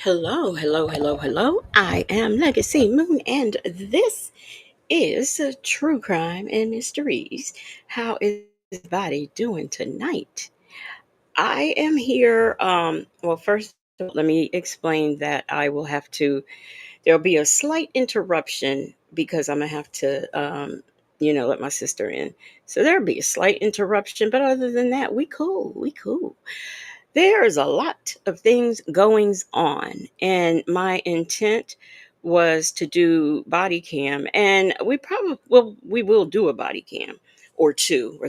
Hello, hello, hello, hello. I am Legacy Moon, and this is True Crime and Mysteries. How is everybody doing tonight? I am here. Well, first, of all, let me explain that I will have to, there'll be a slight interruption because I'm going to have to, let my sister in. So there'll be a slight interruption, but other than that, we cool. We cool. There's a lot of things goings on, and my intent was to do body cam, and we will do a body cam or two,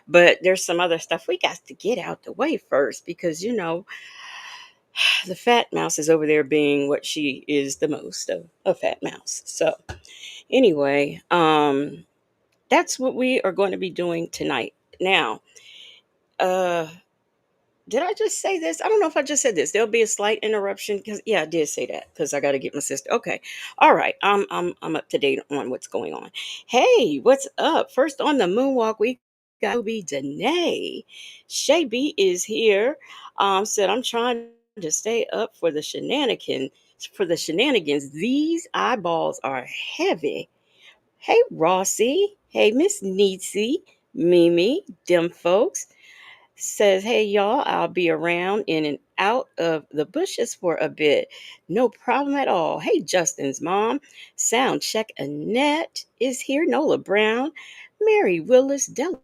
but there's some other stuff we got to get out the way first because the fat mouse is over there being what she is the most of a fat mouse. So anyway, that's what we are going to be doing tonight. Now, uh did I just say this? I don't know if I just said this. There'll be a slight interruption because yeah, I did say that because I got to get my sister. Okay, all right. I'm up to date on what's going on. Hey, what's up? First on the moonwalk, we got Obi Danae. Shay B is here. Said I'm trying to stay up for the shenanigans. For the shenanigans, these eyeballs are heavy. Hey, Rossi. Hey, Miss Neetsy, Mimi, them folks says, "Hey, y'all, I'll be around in and out of the bushes for a bit. No problem at all. Hey, Justin's mom, sound check Annette is here. Nola Brown, Mary Willis, Dale,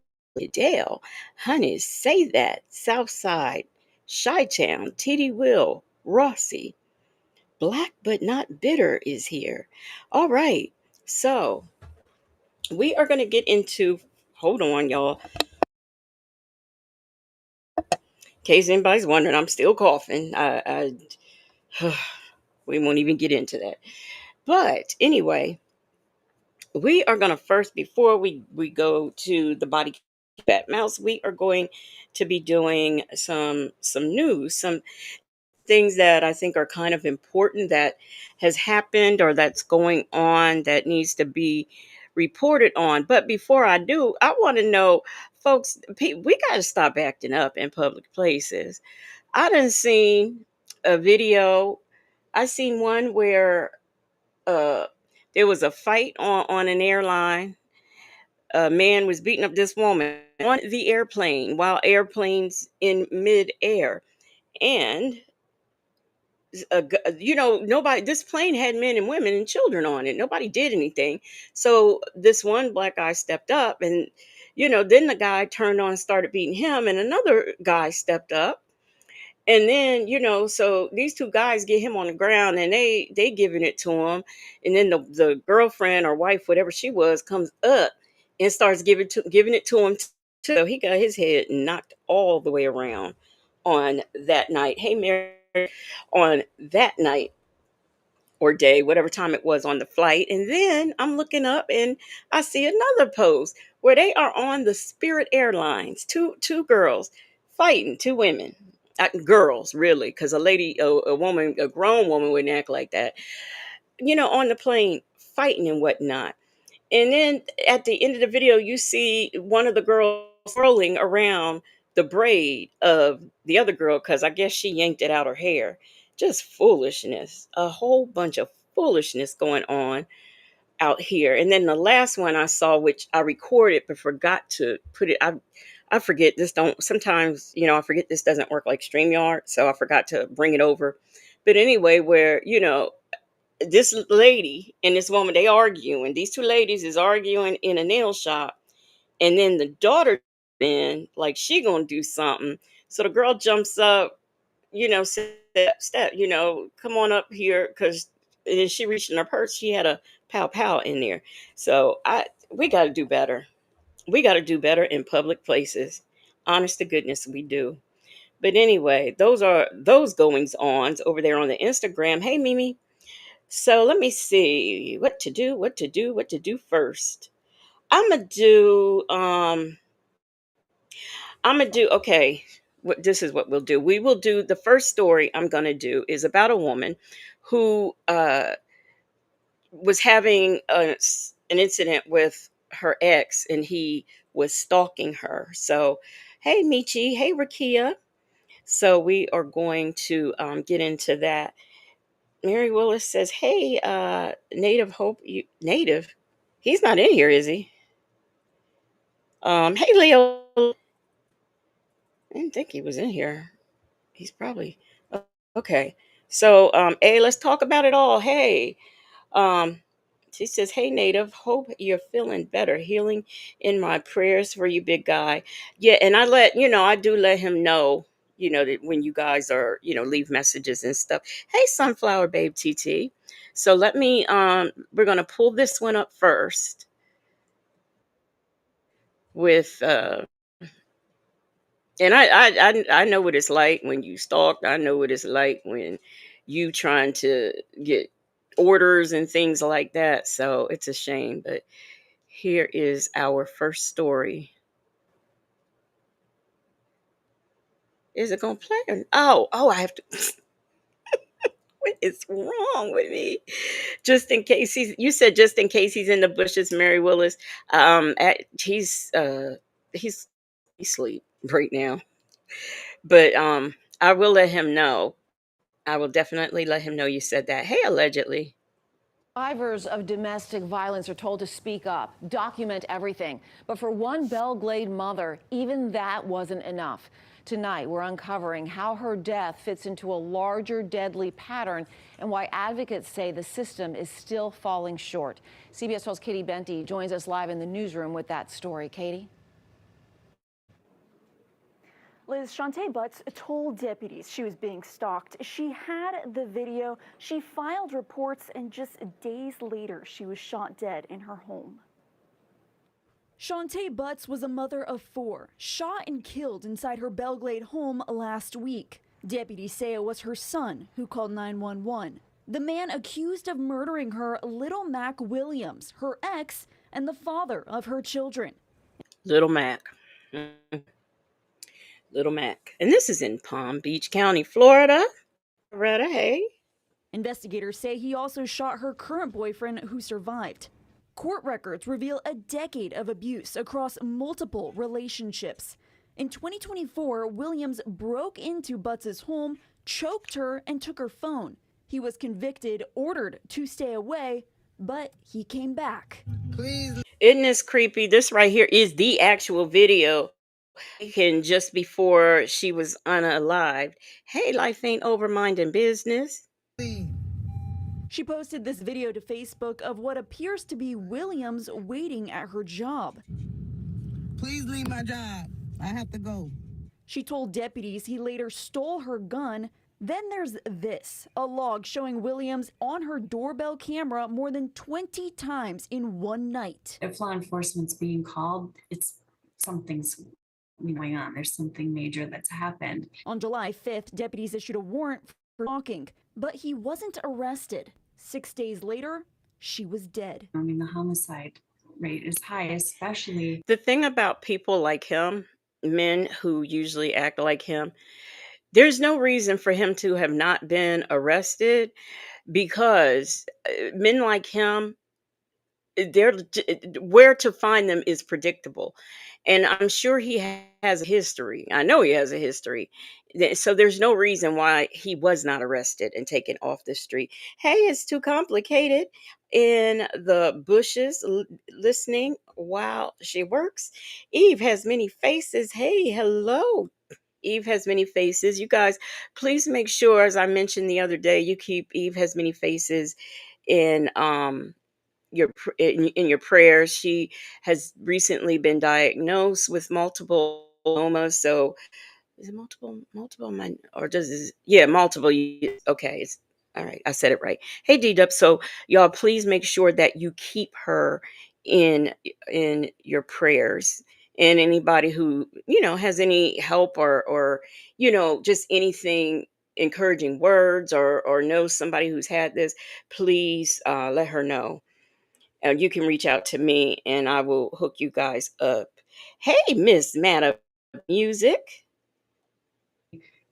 honey, say that. Southside, Chi Town, TD Will, Rossi, Black but not bitter is here. All right, so we are going to get into, hold on, y'all. In case anybody's wondering, I'm still coughing. We won't even get into that. But anyway, we are going to first, before we go to the body fat mouse, we are going to be doing some news, some things that I think are kind of important that has happened or that's going on that needs to be reported on. But before I do, I want to know, folks, we got to stop acting up in public places. I done seen a video. I seen one where uh there was a fight on an airline. A man was beating up this woman on the airplane while airplanes in midair. And nobody, this plane had men and women and children on it. Nobody did anything. So this one black guy stepped up and then the guy turned on and started beating him, and another guy stepped up. And then, so these two guys get him on the ground and they giving it to him. And then the girlfriend or wife, whatever she was, comes up and starts giving it to him too. So he got his head knocked all the way around on that night. Hey, Mary, on that night or day, whatever time it was on the flight. And then I'm looking up and I see another post where they are on the Spirit Airlines, two girls fighting, two women. Girls, really, because a woman, a grown woman wouldn't act like that. On the plane, fighting and whatnot. And then at the end of the video, you see one of the girls swirling around the braid of the other girl because I guess she yanked it out her hair. Just foolishness, a whole bunch of foolishness going on out here. And then the last one I saw, which I recorded but forgot to put it. I forget this. Don't sometimes I forget this doesn't work like StreamYard, so I forgot to bring it over. But anyway, where this lady and this woman, they arguing. These two ladies is arguing in a nail shop, and then the daughter then like she gonna do something. So the girl jumps up, step, come on up here, because and then she reached in her purse. She had a pow pow in there. So we got to do better. We got to do better in public places. Honest to goodness, we do. But anyway, those are those goings ons over there on the Instagram. Hey, Mimi. So let me see what to do first. I'm gonna do okay. This is what we'll do. We will do the first story I'm gonna do is about a woman who was having an incident with her ex, and he was stalking her. So, hey Michi, hey Rakia. So we are going to get into that. Mary Willis says, "Hey, Native Hope, Native, he's not in here, is he? Hey, Leo, I didn't think he was in here. He's probably okay. So, hey, let's talk about it all. Hey, um, she says, "Hey, Native, hope you're feeling better. Healing in my prayers for you, big guy." Yeah, and I do let him know, that when you guys are, leave messages and stuff. Hey, Sunflower Babe TT. So we're gonna pull this one up first with, and I know what it's like when you stalk. I know what it's like when you trying to get orders and things like that. So it's a shame, but here is our first story. Is it gonna play? Oh, I have to. What is wrong with me? Just in case you said just in case he's in the bushes, Mary Willis. He's asleep right now, but I will let him know. I will definitely let him know you said that. Hey, allegedly. Survivors of domestic violence are told to speak up, document everything. But for one Belglade mother, even that wasn't enough. Tonight, we're uncovering how her death fits into a larger deadly pattern and why advocates say the system is still falling short. CBS 12's Katie Benty joins us live in the newsroom with that story. Katie? Liz, Shantae Butts told deputies she was being stalked. She had the video, she filed reports, and just days later, she was shot dead in her home. Shantae Butts was a mother of 4, shot and killed inside her Belglade home last week. Deputies say it was her son who called 911. The man accused of murdering her, Little Mac Williams, her ex, and the father of her children. Little Mac. Mhm. Little Mac. And this is in Palm Beach County, Florida. Loretta, hey. Investigators say he also shot her current boyfriend who survived. Court records reveal a decade of abuse across multiple relationships. In 2024, Williams broke into Butts' home, choked her, and took her phone. He was convicted, ordered to stay away, but he came back. Please. Isn't this creepy? This right here is the actual video taken just before she was unalived. Hey, life ain't over minding business. She posted this video to Facebook of what appears to be Williams waiting at her job. Please leave my job. I have to go. She told deputies he later stole her gun. Then there's this, a log showing Williams on her doorbell camera more than 20 times in one night. If law enforcement's being called, something's going on. There's something major that's happened. On July 5th, deputies issued a warrant for stalking, but he wasn't arrested. 6 days later, she was dead. I mean, the homicide rate is high, especially. The thing about people like him, men who usually act like him, there's no reason for him to have not been arrested because men like him, they're where to find them is predictable, and I'm sure he has a history. I know he has a history. So there's no reason why he was not arrested and taken off the street. Hey, it's too complicated in the bushes, listening while she works. Eve has many faces. Hey, hello. Eve has many faces. You guys, please make sure, as I mentioned the other day, you keep Eve has many faces in in your prayers. She has recently been diagnosed with multiple myeloma. So is it or multiple? Okay, it's all right. I said it right. Hey, D-Dub. So y'all, please make sure that you keep her in your prayers. And anybody who has any help or just anything, encouraging words, or knows somebody who's had this, please let her know. You can reach out to me and I will hook you guys up. Hey, Miss Matta Music.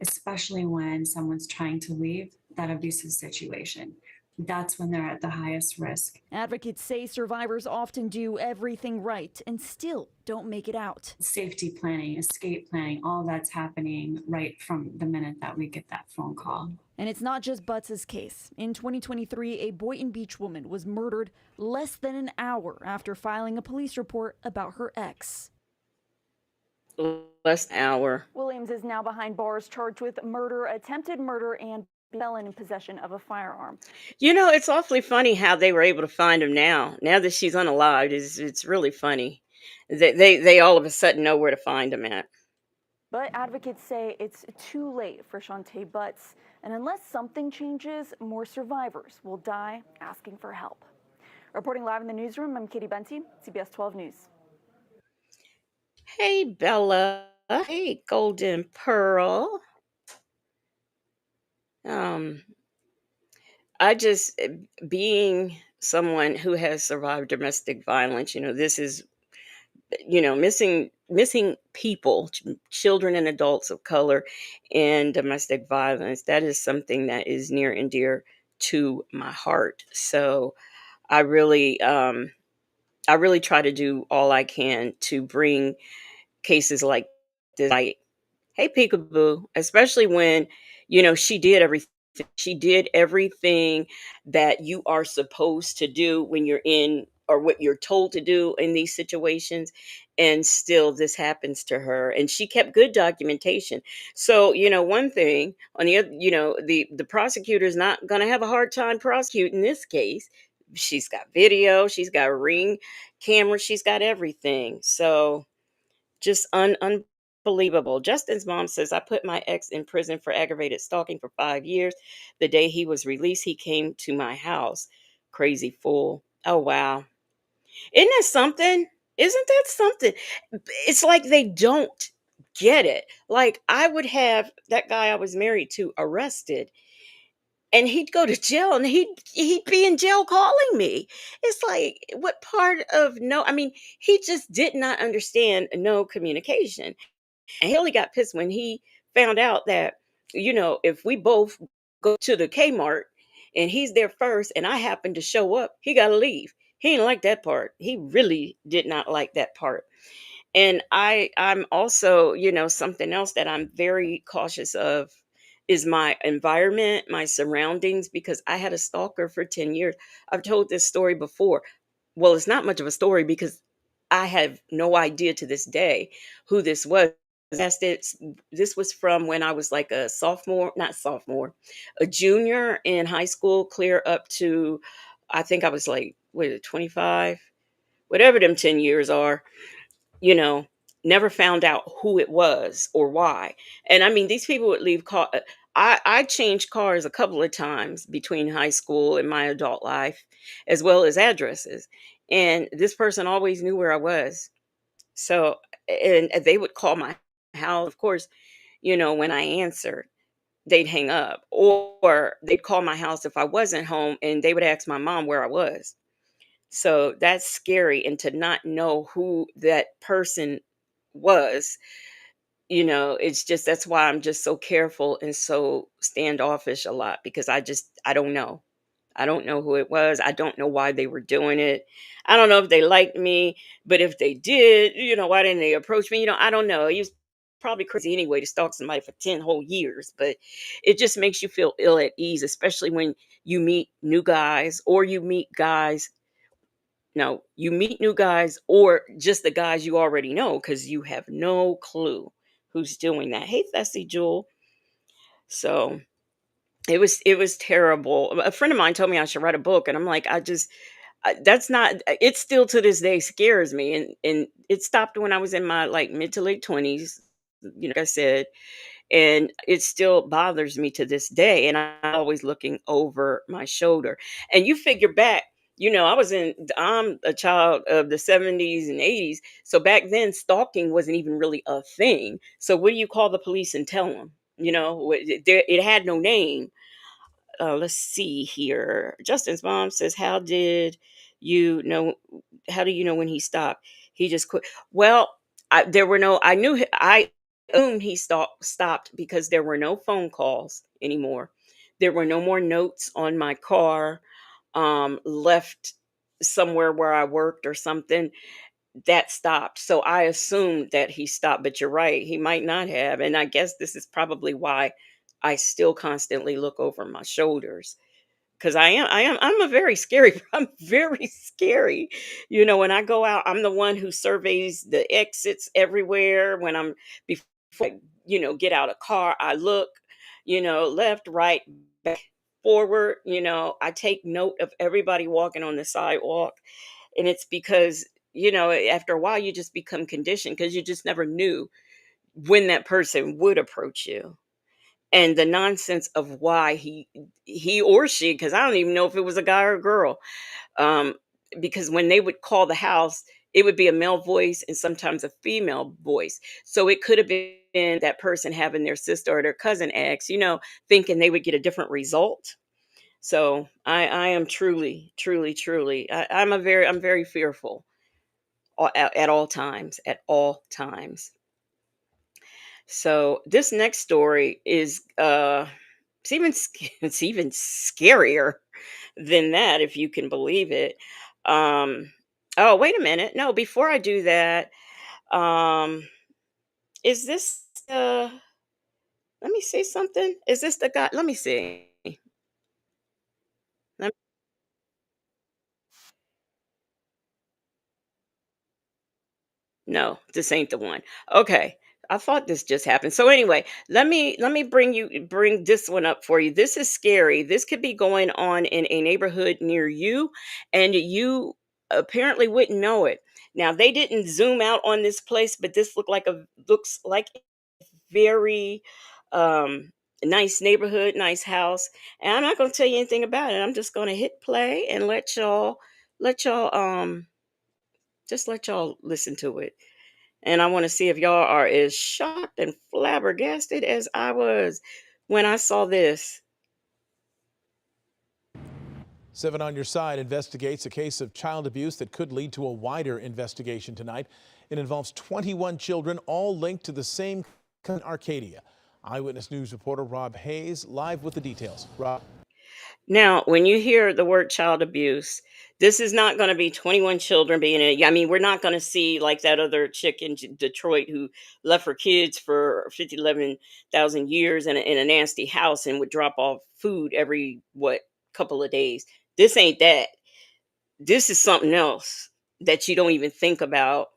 Especially when someone's trying to leave that abusive situation. that's when they're at the highest risk. Advocates say survivors often do everything right and still don't make it out. Safety planning, escape planning, all that's happening right from the minute that we get that phone call. And it's not just Butts' case. In 2023, a Boynton Beach woman was murdered less than an hour after filing a police report about her ex. Less hour. Williams is now behind bars charged with murder, attempted murder, and felon in possession of a firearm. It's awfully funny how they were able to find him now. Now that she's unalived, it's really funny. They all of a sudden know where to find him at. But advocates say it's too late for Shantae Butts, and unless something changes, more survivors will die asking for help. Reporting live in the newsroom, I'm Katie Benty, CBS 12 News. Hey, Bella. Hey, Golden Pearl. I just, being someone who has survived domestic violence, this is, missing people, children and adults of color in domestic violence. That is something that is near and dear to my heart. So I really, I really try to do all I can to bring cases like this light. Hey, Peekaboo, especially when, she did everything. She did everything that you are supposed to do when you're in, or what you're told to do in these situations. And still this happens to her. And she kept good documentation. So, one thing on the other, the prosecutor's not going to have a hard time prosecuting this case. She's got video, she's got ring camera, she's got everything. So just unbelievable. Justin's mom says, I put my ex in prison for aggravated stalking for 5 years. The day he was released, he came to my house. Crazy fool. Oh, wow. Isn't that something? Isn't that something? It's like they don't get it. Like, I would have that guy I was married to arrested, and he'd go to jail, and he'd be in jail calling me. It's like, what part of no, I mean, he just did not understand no communication. And he only got pissed when he found out that, if we both go to the Kmart and he's there first and I happen to show up, he got to leave. He didn't like that part. He really did not like that part. And I'm also, something else that I'm very cautious of is my environment, my surroundings, because I had a stalker for 10 years. I've told this story before. Well, it's not much of a story because I have no idea to this day who this was. This was from when I was like a sophomore, not sophomore, a junior in high school, clear up to, I think I was like, what is it, 25? Whatever them 10 years are, you know, never found out who it was or why. And I mean, these people would leave car. I changed cars a couple of times between high school and my adult life, as well as addresses. And this person always knew where I was. So, and they would call my house. Of course, when I answered, they'd hang up, or they'd call my house if I wasn't home, and they would ask my mom where I was. So that's scary. And to not know who that person was, it's just, that's why I'm just so careful and so standoffish a lot, because I don't know. I don't know who it was. I don't know why they were doing it. I don't know if they liked me, but if they did, why didn't they approach me? I don't know. He was probably crazy anyway to stalk somebody for 10 whole years, but it just makes you feel ill at ease, especially when you meet new guys, or you meet guys. No, you meet new guys, or just the guys you already know, because you have no clue who's doing that. Hey, Thessie Jewel. So it was terrible. A friend of mine told me I should write a book, and I'm like, that's not. It still to this day scares me, and it stopped when I was in my like mid to late 20s. Like I said, and it still bothers me to this day, and I'm always looking over my shoulder. And you figure back, I'm a child of the 70s and 80s, so back then stalking wasn't even really a thing. So what do you call the police and tell them? It had no name. Let's see here. Justin's mom says, you know how do you know when he stopped? He just quit. Well, I knew, I assumed he stopped because there were no phone calls anymore. There were no more notes on my car, left somewhere where I worked or something. That stopped. So I assumed that he stopped, but you're right, he might not have. And I guess this is probably why I still constantly look over my shoulders. Because I'm a very scary, I'm very scary. When I go out, I'm the one who surveys the exits everywhere. Before I, get out a car, I look, left, right, back, forward. I take note of everybody walking on the sidewalk. And it's because, after a while, you just become conditioned because you just never knew when that person would approach you. And the nonsense of why he or she, because I don't even know if it was a guy or a girl, um, because when they would call the house, it would be a male voice and sometimes a female voice. So it could have been that person having their sister or their cousin ask, thinking they would get a different result. So I am truly, truly, truly, I'm very fearful at all times, at all times. So this next story is it's even scarier than that, if you can believe it. Um oh, wait a minute. No, before I do that, um is this let me see something. Is this the guy? Let me see. No, this ain't the one. Okay. I thought this just happened. So anyway, let me bring this one up for you. This is scary. This could be going on in a neighborhood near you, and you apparently wouldn't know it. Now, they didn't zoom out on this place, but this looks like a very um nice neighborhood, nice house. And I'm not going to tell you anything about it. I'm just going to hit play and let y'all just let y'all listen to it. And I want to see if y'all are as shocked and flabbergasted as I was when I saw this. 7 on your side investigates a case of child abuse that could lead to a wider investigation tonight. It involves 21 children, all linked to the same in Arcadia. Eyewitness News reporter Rob Hayes live with the details. Rob. Now, when you hear the word child abuse, this is not going to be 21 children being in it. I mean, we're not going to see like that other chick in Detroit who left her kids for 11,000 years in a nasty house and would drop off food every, couple of days. This ain't that. This is something else that you don't even think about.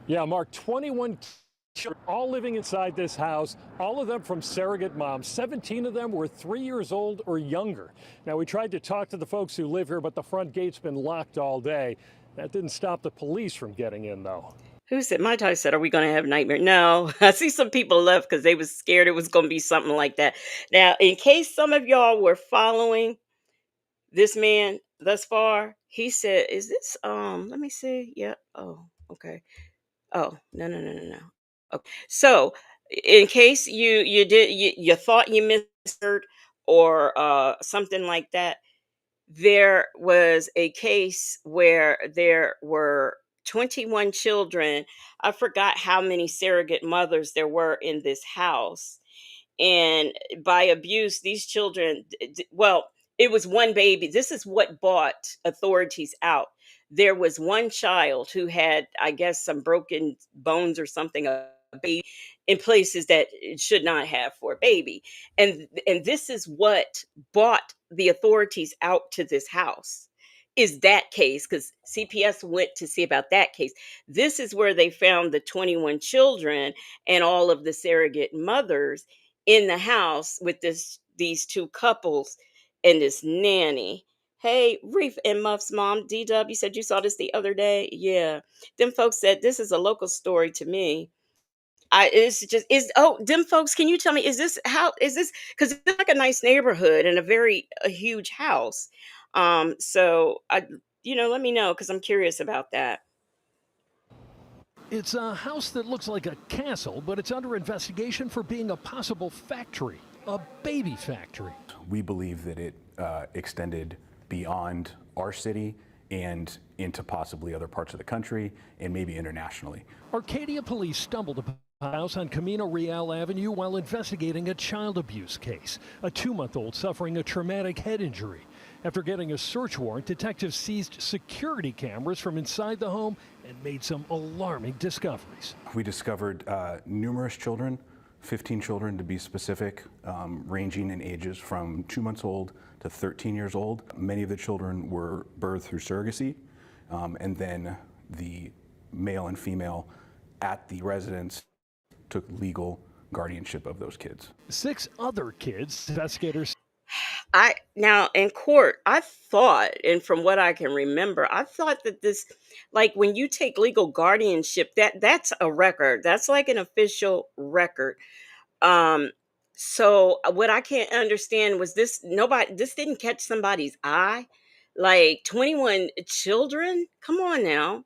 Yeah, Mark, 21 children all living inside this house, all of them from surrogate moms. 17 of them were 3 years old or younger. Now, we tried to talk to the folks who live here, but the front gate's been locked all day. That didn't stop the police from getting in, though. Who said? My type said, "Are we going to have nightmare?" No, I see some people left because they was scared it was going to be something like that. Now, in case some of y'all were following this man thus far, he said, "Is this? Let me see. Yeah. Oh, okay. Oh, no, no, no, no, no. Okay. So, in case you thought you missed it or something like that, there was a case where there were 21 children. I forgot how many surrogate mothers there were in this house. And by abuse, these children, well, it was one baby. This is what brought authorities out. There was one child who had, I guess, some broken bones or something, a baby in places that it should not have for a baby. And this is what brought the authorities out to this house. Is that case, because CPS went to see about that case. This is where they found the 21 children and all of the surrogate mothers in the house with these two couples and this nanny. Hey, Reef and Muff's mom, DW, you said you saw this the other day. Yeah. Them folks said this is a local story to me. It's just is oh them folks, can you tell me, is this because it's like a nice neighborhood and a huge house. So I let me know because I'm curious about that. It's a house that looks like a castle, but it's under investigation for being a possible factory, a baby factory. We believe that it extended beyond our city and into possibly other parts of the country and maybe internationally. Arcadia police stumbled upon house on Camino Real Avenue while investigating a child abuse case. A 2-month-old suffering a traumatic head injury. After getting a search warrant, detectives seized security cameras from inside the home and made some alarming discoveries. We discovered numerous children, 15 children to be specific, ranging in ages from 2 months old to 13 years old. Many of the children were birthed through surrogacy, and then the male and female at the residence took legal guardianship of those kids. 6 other kids, investigators Now in court, I thought, and from what I can remember, I thought that this, like when you take legal guardianship, that's a record. That's like an official record. Um, so what I can't understand was this didn't catch somebody's eye. Like 21 children? Come on now.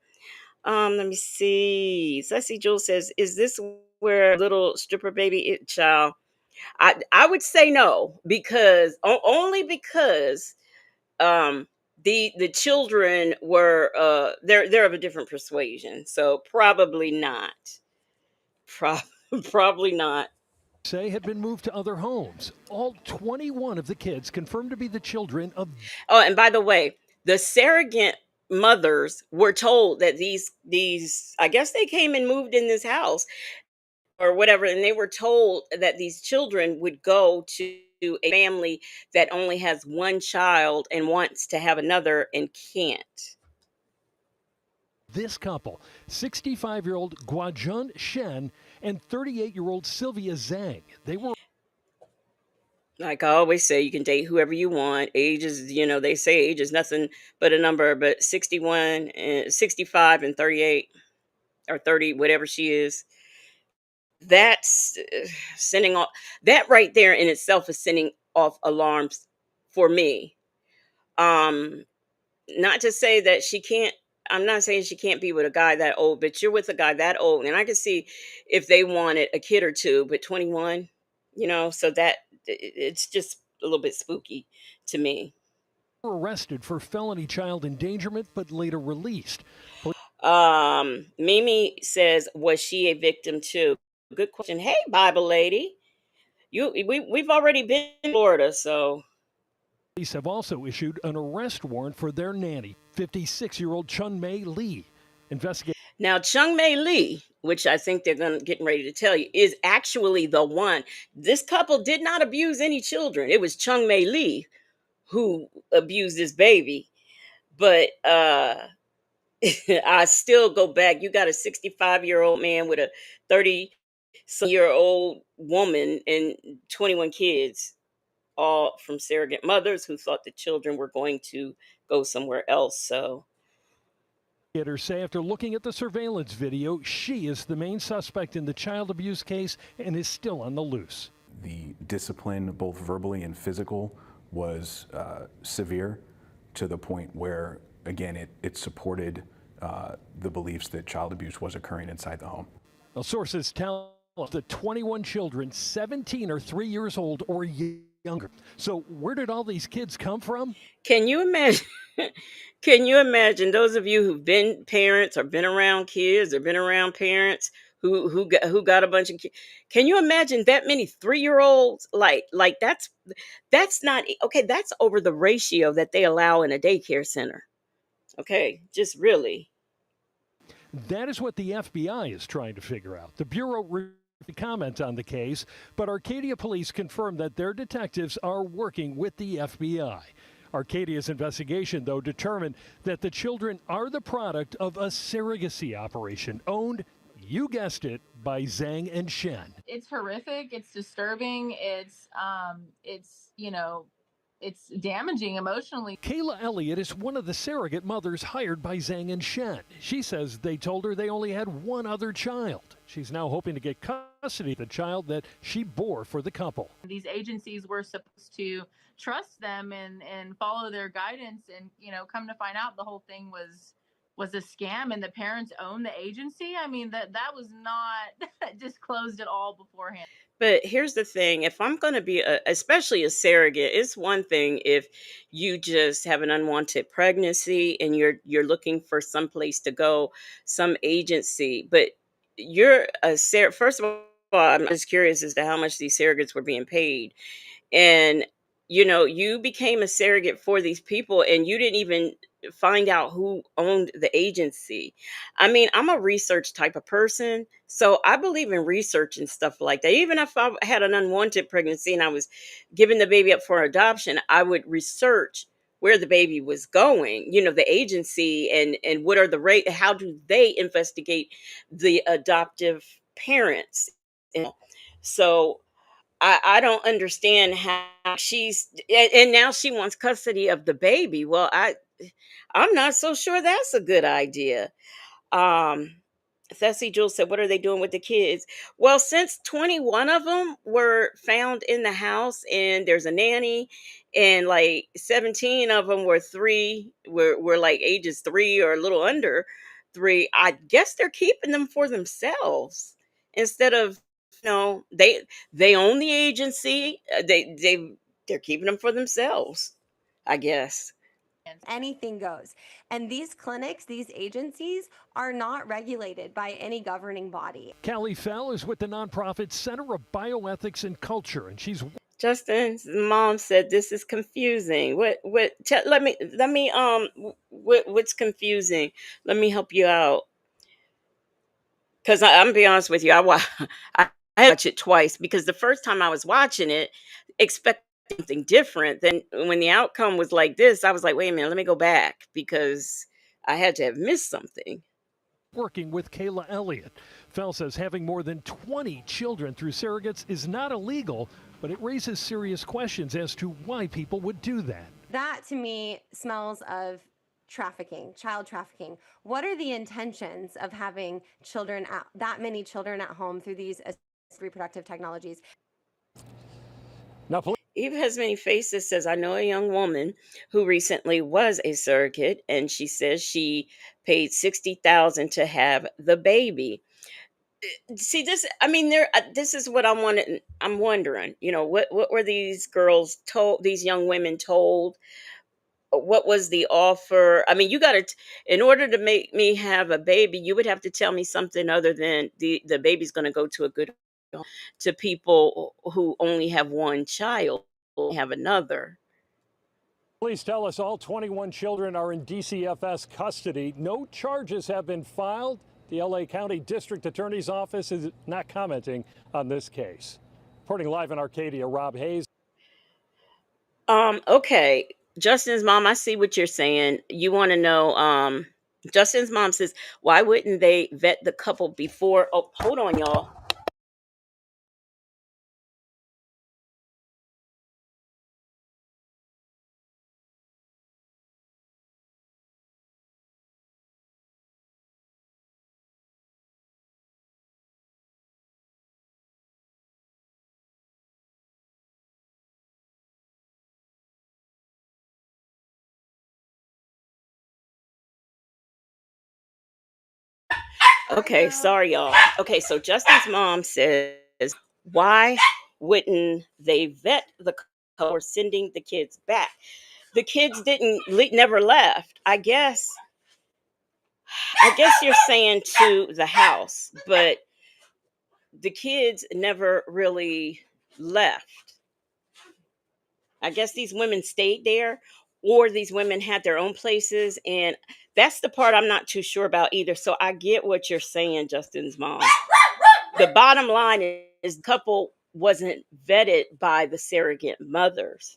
Let me see. Ceci Jewel says, is this where little stripper baby child? I would say no, because only because the children were they're of a different persuasion, so probably not. Pro- Probably not. say had been moved to other homes. All 21 of the kids confirmed to be the children of Oh, and by the way, the surrogate mothers were told that these I guess they came and moved in this house or whatever, and they were told that these children would go to a family that only has one child and wants to have another and can't. this couple, 65-year-old Guajun Shen and 38-year-old Sylvia Zhang. They were Like I always say, you can date whoever you want. Age is, they say age is nothing but a number, but 61 and 65 and 38 or 30, whatever she is, that's sending off that right there in itself is sending off alarms for me. Um, Not to say that she can't, I'm not saying she can't be with a guy that old, but you're with a guy that old. And I can see if they wanted a kid or two, but 21, so that it's just a little bit spooky to me. arrested for felony child endangerment but later released. Mimi says, was she a victim too? Good question. Hey, Bible lady. We've already been in Florida, so Police have also issued an arrest warrant for their nanny, 56-year-old Chun Mei Lee. Investigators now Chung Mei Lee, which I think they're getting ready to tell you, is actually the one. This couple did not abuse any children. It was Chung Mei Lee who abused this baby. But I still go back. You got a 65-year-old man with a 30-year-old woman and 21 kids, all from surrogate mothers who thought the children were going to go somewhere else. So say after looking at the surveillance video, she is the main suspect in the child abuse case and is still on the loose. The discipline, both verbally and physical, was severe to the point where, again, it supported the beliefs that child abuse was occurring inside the home. Well, sources tell us the 21 children, 17 are 3 years old or younger. So where did all these kids come from? can you imagine? Can you imagine those of you who've been parents or been around kids or been around parents who got a bunch of kids? Can you imagine that many 3-year-olds? Like that's not okay. That's over the ratio that they allow in a daycare center. Okay, just really. That is what the FBI is trying to figure out. The Bureau refused to comment on the case, but Arcadia police confirmed that their detectives are working with the FBI. Arcadia's investigation, though, determined that the children are the product of a surrogacy operation owned, you guessed it, by Zhang and Shen. It's horrific. It's disturbing. It's damaging emotionally. Kayla Elliott is one of the surrogate mothers hired by Zhang and Shen. She says they told her they only had one other child. She's now hoping to get custody of the child that she bore for the couple. These agencies were supposed to trust them and follow their guidance, and come to find out the whole thing was a scam, and the parents own the agency. I mean, that was not disclosed at all beforehand. But here's the thing, if I'm going to be especially a surrogate, it's one thing if you just have an unwanted pregnancy and you're looking for some place to go, some agency, but you're a first of all, I'm just curious as to how much these surrogates were being paid. And you became a surrogate for these people and you didn't even find out who owned the agency. I mean, I'm a research type of person, so I believe in research and stuff like that. Even if I had an unwanted pregnancy and I was giving the baby up for adoption, I would research where the baby was going, the agency, and what are the rate, how do they investigate the adoptive parents. So I don't understand how and now she wants custody of the baby. Well, I'm not so sure that's a good idea. Um, Thessie Jules said, "What are they doing with the kids?" Well, since 21 of them were found in the house, and there's a nanny, and like 17 of them were like ages 3 or a little under 3. I guess they're keeping them for themselves instead of they own the agency. They're keeping them for themselves, I guess. Anything goes. And these clinics, these agencies are not regulated by any governing body. Callie Fell is with the nonprofit Center of Bioethics and Culture, and she's Justin's mom said this is confusing. What's confusing? Let me help you out. Because I'm gonna be honest with you, I watched it twice because the first time I was watching it, expecting something different. Then when the outcome was like this, I was like, wait a minute, let me go back because I had to have missed something. working with Kayla Elliott. Fell says having more than 20 children through surrogates is not illegal, but it raises serious questions as to why people would do that. That to me smells of trafficking, child trafficking. What are the intentions of having that many children at home through these reproductive technologies? Now, Eve Has Many Faces says, I know a young woman who recently was a surrogate, and she says she paid 60,000 to have the baby. See this, I mean, this is what I'm wondering, what were these girls told, these young women told? What was the offer? I mean, you got to, in order to make me have a baby, you would have to tell me something other than the baby's going to go to a good home. To people who only have one child, have another. police tell us all 21 children are in DCFS custody. No charges have been filed. The LA County District Attorney's Office is not commenting on this case. Reporting live in Arcadia, Rob Hayes. Okay. Justin's mom, I see what you're saying. You want to know, Justin's mom says, why wouldn't they vet the couple before? Oh, hold on, y'all. Okay, sorry, y'all. Okay, so Justin's mom says, why wouldn't they vet the couple or sending the kids back? The kids never left. I guess you're saying to the house, but the kids never really left. I guess these women stayed there, or these women had their own places, and that's the part I'm not too sure about either. So I get what you're saying, Justin's mom. The bottom line is the couple wasn't vetted by the surrogate mothers.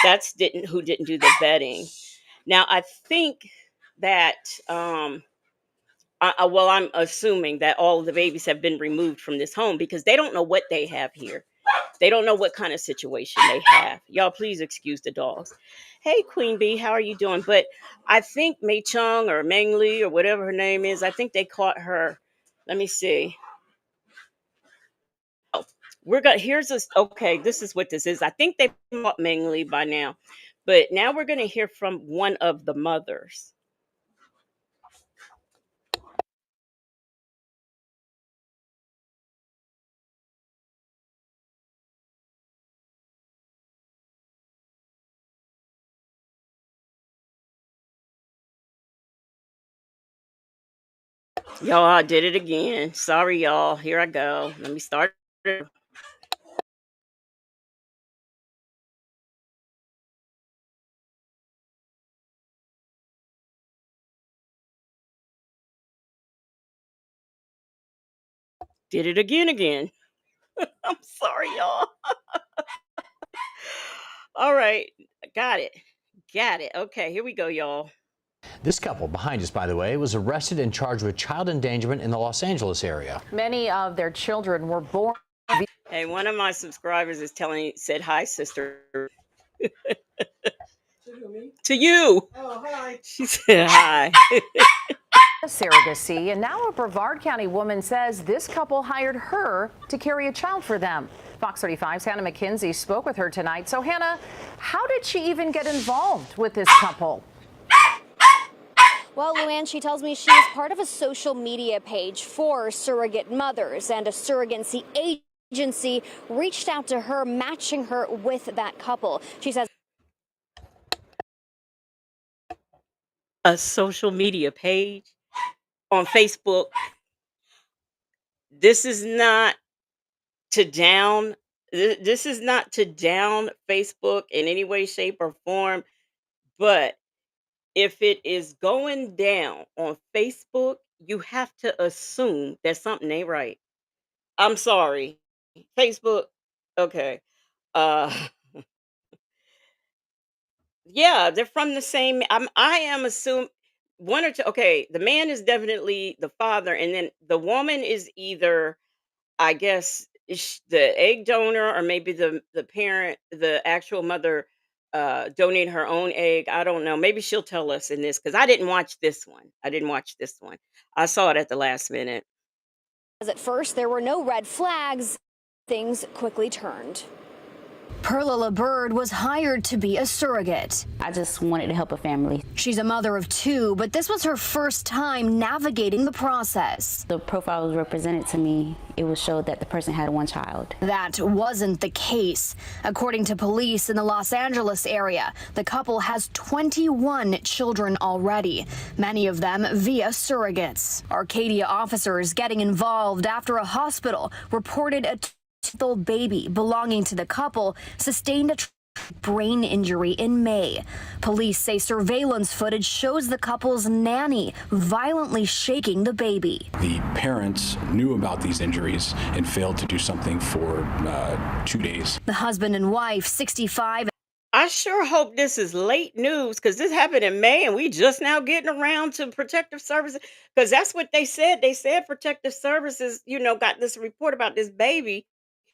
That's didn't who didn't do the vetting. Now I think that well, I'm assuming that all of the babies have been removed from this home because they don't know what they have here. They don't know what kind of situation they have. Y'all, please excuse the dogs. Hey, Queen Bee, how are you doing? But I think Mei Chung or Meng Li or whatever her name is, I think they caught her. Let me see. Oh, here's this. Okay, this is what this is. I think they caught Meng Li by now. But now we're going to hear from one of the mothers. Y'all, I did it again. Sorry, y'all. Here I go. Let me start. Did it again. I'm sorry, y'all. All right. Got it. Got it. Okay, here we go, y'all. This couple behind us, by the way, was arrested and charged with child endangerment in the Los Angeles area. Many of their children were born. Hey, one of my subscribers said hi, sister. To you. Oh, hi. She said hi. Surrogacy, and now a Brevard County woman says this couple hired her to carry a child for them. Fox 35's Hannah McKenzie spoke with her tonight. So, Hannah, how did she even get involved with this couple? Well, Luann, she tells me she is part of a social media page for surrogate mothers, and a surrogacy agency reached out to her, matching her with that couple. She says A social media page on Facebook. This is not to down. This is not to down Facebook in any way, shape, or form. But if it is going down on Facebook, you have to assume that something ain't right. I'm sorry. Facebook. Okay. Uh yeah, they're from the same I am assuming one or two. Okay, the man is definitely the father, and then the woman is either, I guess, the egg donor, or maybe the parent, the actual mother donate her own egg. I don't know. Maybe she'll tell us in this, cuz I didn't watch this one. I didn't watch this one. I saw it at the last minute. at first there were no red flags. Things quickly turned. Perla LaBird was hired to be a surrogate. I just wanted to help a family. She's a mother of two, but this was her first time navigating the process. The profile was represented to me. It was showed that the person had one child. That wasn't the case. According to police in the Los Angeles area, the couple has 21 children already, many of them via surrogates. Arcadia officers getting involved after a hospital reported a 2-month-old baby belonging to the couple sustained a brain injury in May. Police say surveillance footage shows the couple's nanny violently shaking the baby. The parents knew about these injuries and failed to do something for 2 days. The husband and wife, 65. I sure hope this is late news, because this happened in May and we just now getting around to protective services, because that's what they said. They said protective services, got this report about this baby.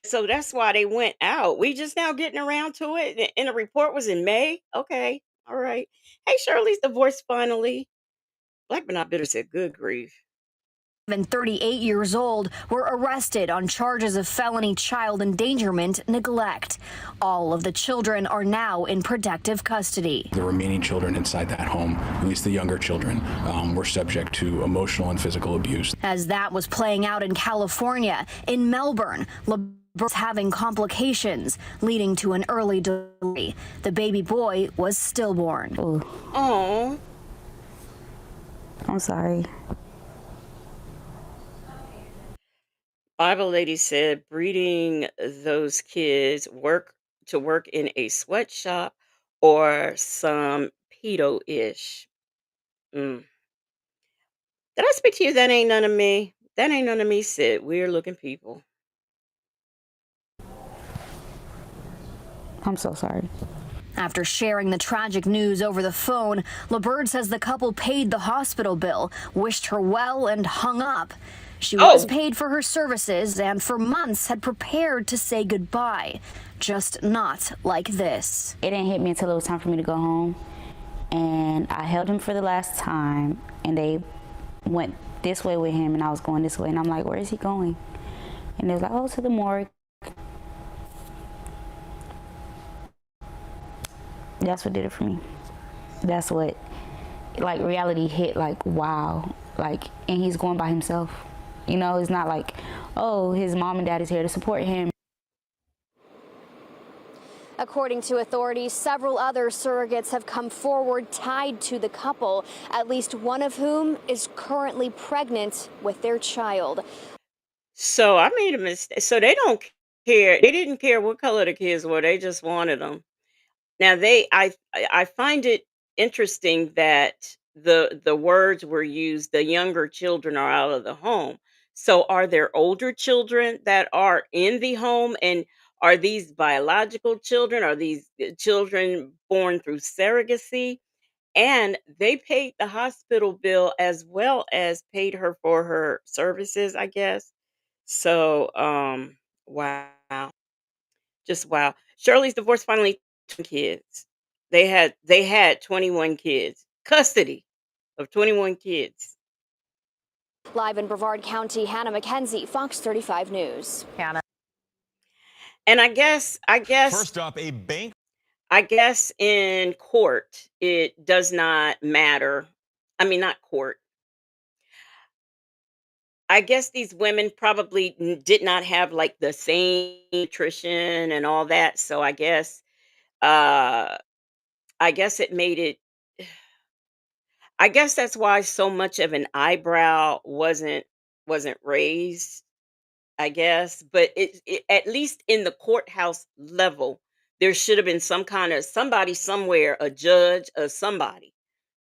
So that's why they went out. We just now getting around to it. And the report was in May. Okay. All right. Hey, Shirley's divorced finally. Black but not bitter said, good grief. And 38 years old were arrested on charges of felony child endangerment neglect. All of the children are now in protective custody. The remaining children inside that home, at least the younger children, were subject to emotional and physical abuse. As that was playing out in California, in Melbourne, was having complications, leading to an early delivery. The baby boy was stillborn. Oh, I'm sorry. Bible lady said breeding those kids work in a sweatshop or some pedo-ish. Mm. Did I speak to you? That ain't none of me. That ain't none of me, Sid. Weird looking people. I'm so sorry. After sharing the tragic news over the phone, LaBird says the couple paid the hospital bill, wished her well, and hung up. She was paid for her services and for months had prepared to say goodbye, just not like this. It didn't hit me until it was time for me to go home. And I held him for the last time, and they went this way with him, and I was going this way. And I'm like, where is he going? And they was like, oh, to the morgue. That's what did it for me. That's what, like, reality hit, like, wow. Like, and he's going by himself. You know, it's not like, oh, his mom and dad is here to support him. According to authorities, several other surrogates have come forward tied to the couple, at least one of whom is currently pregnant with their child. So I made a mistake. So they don't care. They didn't care what color the kids were. They just wanted them. Now I find it interesting that the words were used, the younger children are out of the home. So are there older children that are in the home, and are these biological children? Are these children born through surrogacy? And they paid the hospital bill as well as paid her for her services, I guess. So wow. Just wow. Shirley's divorce finally kids. They had 21 kids. Custody of 21 kids. Live in Brevard County, Hannah McKenzie, Fox 35 News. Hannah. And I guess First up, a bank. I guess in court it does not matter. I mean, not court. I guess these women probably did not have like the same nutrition and all that. So uh I guess it made it I guess that's why so much of an eyebrow wasn't raised, I guess, but it at least in the courthouse level, there should have been some kind of somebody somewhere, a judge or somebody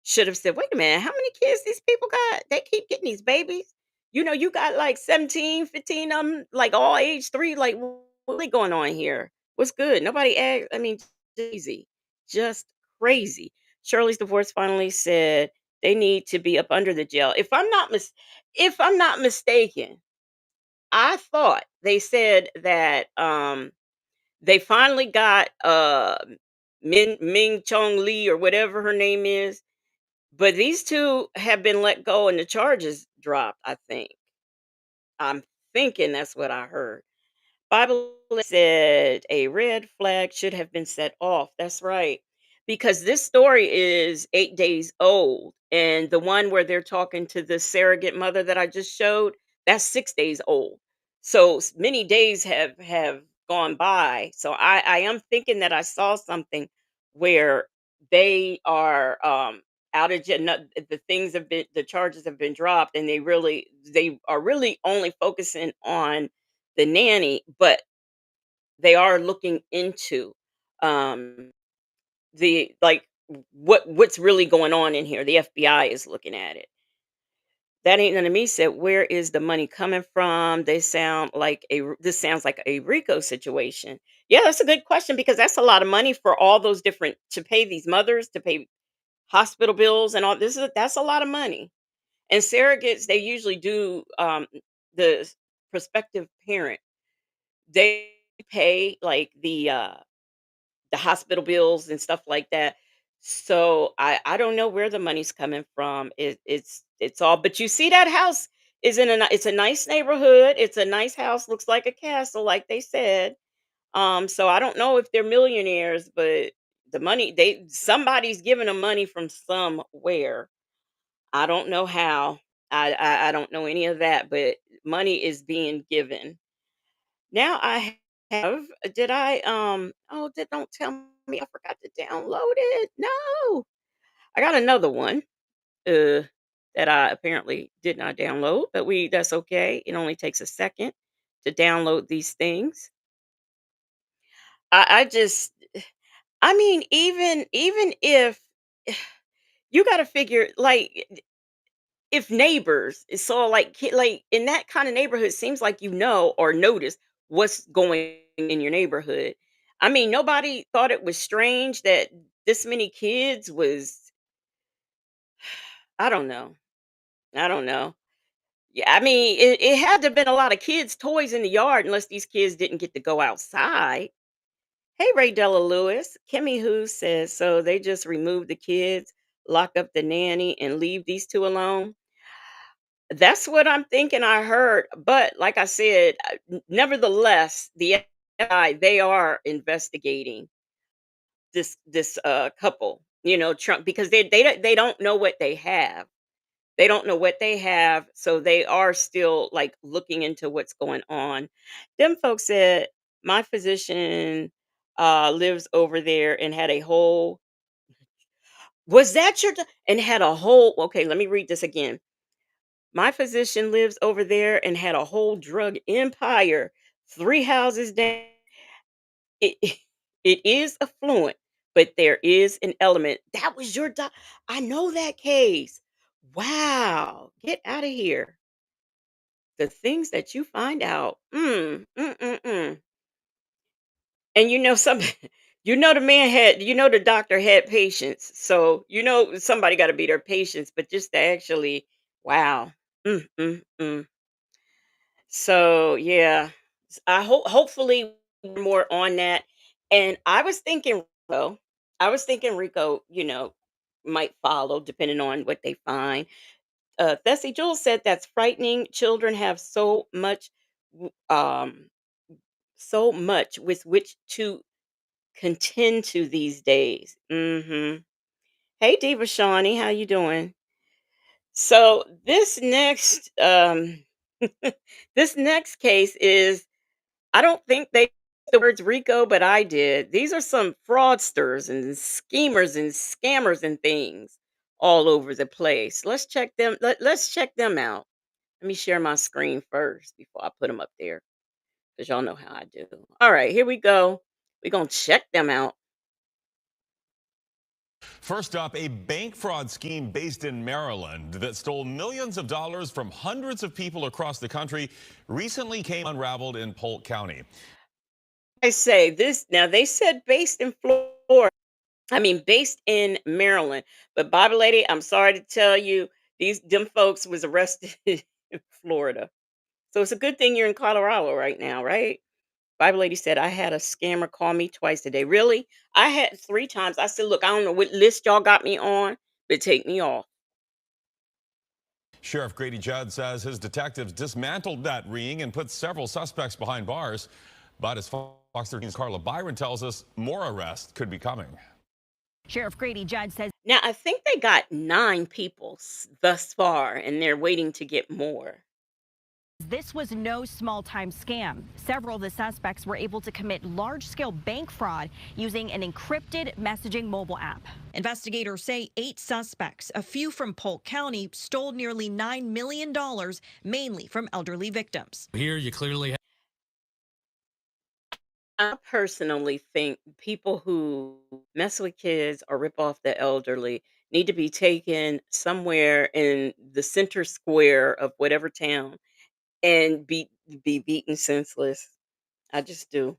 should have said, "Wait a minute, how many kids these people got? They keep getting these babies. You know, you got like 17, 15 of them, like all age 3. Like, what really going on here? What's good? Nobody asked. I mean, crazy, just crazy." Shirley's divorce finally said they need to be up under the jail. If I'm not mistaken, I thought they said that they finally got Ming Chong Lee or whatever her name is, but these 2 have been let go and the charges dropped, I think. I'm thinking that's what I heard. Bible said a red flag should have been set off. That's right. Because this story is 8 days old, and the one where they're talking to the surrogate mother that I just showed, that's 6 days old. So many days have gone by. So I am thinking that I saw something where they are out of jail. The things have been the charges have been dropped, and they are really only focusing on the nanny, but they are looking into um the like what's really going on in here. The FBI is looking at it. That ain't none of me said, where is the money coming from? This sounds like a Rico situation. Yeah, that's a good question because that's a lot of money for all those different to pay these mothers, to pay hospital bills and all that's a lot of money. And surrogates, they usually do the prospective parent, they pay like the hospital bills and stuff like that. So I don't know where the money's coming from. It's all, but you see that house is it's a nice neighborhood. It's a nice house, looks like a castle, like they said. So I don't know if they're millionaires, but the money somebody's giving them money from somewhere. I don't know how. I don't know any of that, but money is being given. Now I have did I oh did don't tell me I forgot to download it. No. I got another one uh that I apparently did not download, but we that's okay. It only takes a second to download these things. I just I mean even if you got to figure like if neighbors saw like like in that kind of neighborhood, it seems like you know or notice what's going in your neighborhood. I mean, nobody thought it was strange that this many kids was I don't know. I don't know. Yeah, I mean, it had to have been a lot of kids' toys in the yard unless these kids didn't get to go outside. Hey, Ray Della Lewis. Kimmy Who says so they just remove the kids, lock up the nanny, and leave these 2 alone. That's what I'm thinking I heard, but like I said, nevertheless, the FBI, they are investigating this couple, you know, Trump because they don't know what they have. They don't know what they have, so they are still like looking into what's going on. Them folks said my physician lives over there and had a whole was that your and had a whole okay, let me read this again. My physician lives over there and had a whole drug empire, 3 houses down. It it is affluent, but there is an element. That was your doc. I know that case. Wow. Get out of here. The things that you find out. And some the man had the doctor had patience. So, somebody got to be their patience, but just to actually wow. Mm, mm, mm. So, yeah. Hopefully more on that. And I was thinking Rico, might follow depending on what they find. Thessie Jules said that's frightening. Children have w- um so much with which to contend to these days. Hey Diva Shawnee, how you doing? So this next this next case is I don't think they used the words Rico, but I did. These are some fraudsters and schemers and scammers and things all over the place. Let's check them out. Let me share my screen first before I put them up there because y'all know how I do. All right, here we go. We're going to check them out. First up, a bank fraud scheme based in Maryland that stole millions of dollars from hundreds of people across the country recently came unraveled in Polk County. I say this now, they said based in Florida. I mean, based in Maryland. But Bible lady, I'm sorry to tell you, these them folks was arrested in Florida. So it's a good thing you're in Colorado right now, right? Bible lady said, I had a scammer call me twice a day. Really? I had 3 times. I said, look, I don't know what list y'all got me on, but take me off. Sheriff Grady Judd says his detectives dismantled that ring and put several suspects behind bars. But as Fox 13's Carla Byron tells us, more arrests could be coming. Sheriff Grady Judd says Now, I think they got 9 people thus far, and they're waiting to get more. this was no small-time scam. Several of the suspects were able to commit large-scale bank fraud using an encrypted messaging mobile app. Investigators say 8 suspects, a few from Polk County, stole nearly $9 million, mainly from elderly victims. Here you clearly have I personally think people who mess with kids or rip off the elderly need to be taken somewhere in the center square of whatever town and be beaten senseless. I just do.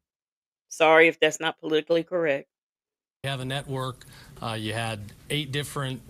Sorry if that's not politically correct. a network. You had 8 different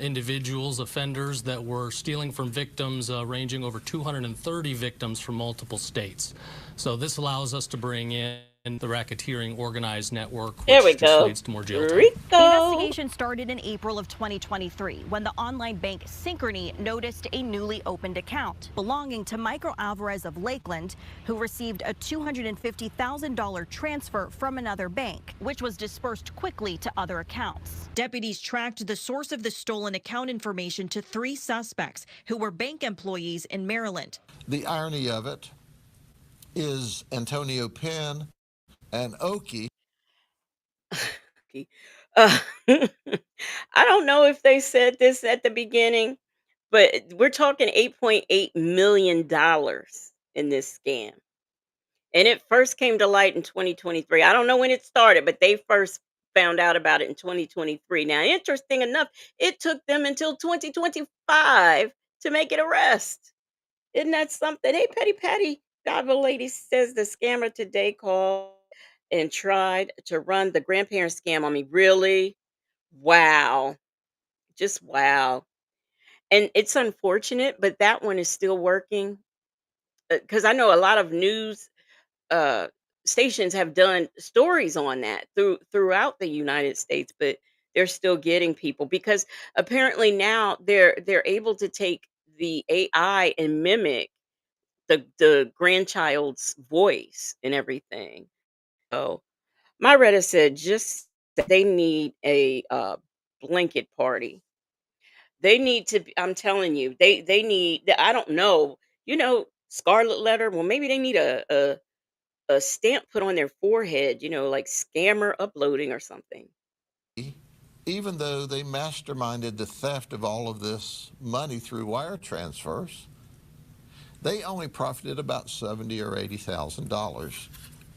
individuals, offenders that were stealing from victims, ranging over 230 victims from multiple states. So this allows us to bring in the racketeering organized network, There we which just go. leads to more jail time. Rico. The investigation started in April of 2023 when the online bank Synchrony noticed a newly opened account belonging to Michael Alvarez of Lakeland, who received a $250,000 transfer from another bank, which was dispersed quickly to other accounts. Deputies tracked the source of the stolen account information to 3 suspects who were bank employees in Maryland. The irony of it is Antonio Penn and Oki. Uh, I don't know if they said this at the beginning, but we're talking $8.8 million in this scam. And it first came to light in 2023. I don't know when it started, but they first found out about it in 2023. Now, interesting enough, it took them until 2025 to make it arrest. Isn't that something? Hey, Petty Patty, Godville lady says the scammer today called and tried to run the grandparent scam on me. Really? Wow. Just wow. And it's unfortunate, but that one is still working because I know a lot of news uh stations have done stories on that throughout the United States, but they're still getting people because apparently now they're able to take the AI and mimic the grandchild's voice and everything. So my Reddit said just that they need a blanket party. They need to I'm telling you, they need I don't know, Scarlet Letter. Well, maybe they need a a stamp put on their forehead, like scammer uploading or something. Even though they masterminded the theft of all of this money through wire transfers, they only profited about $70,000 or $80,000,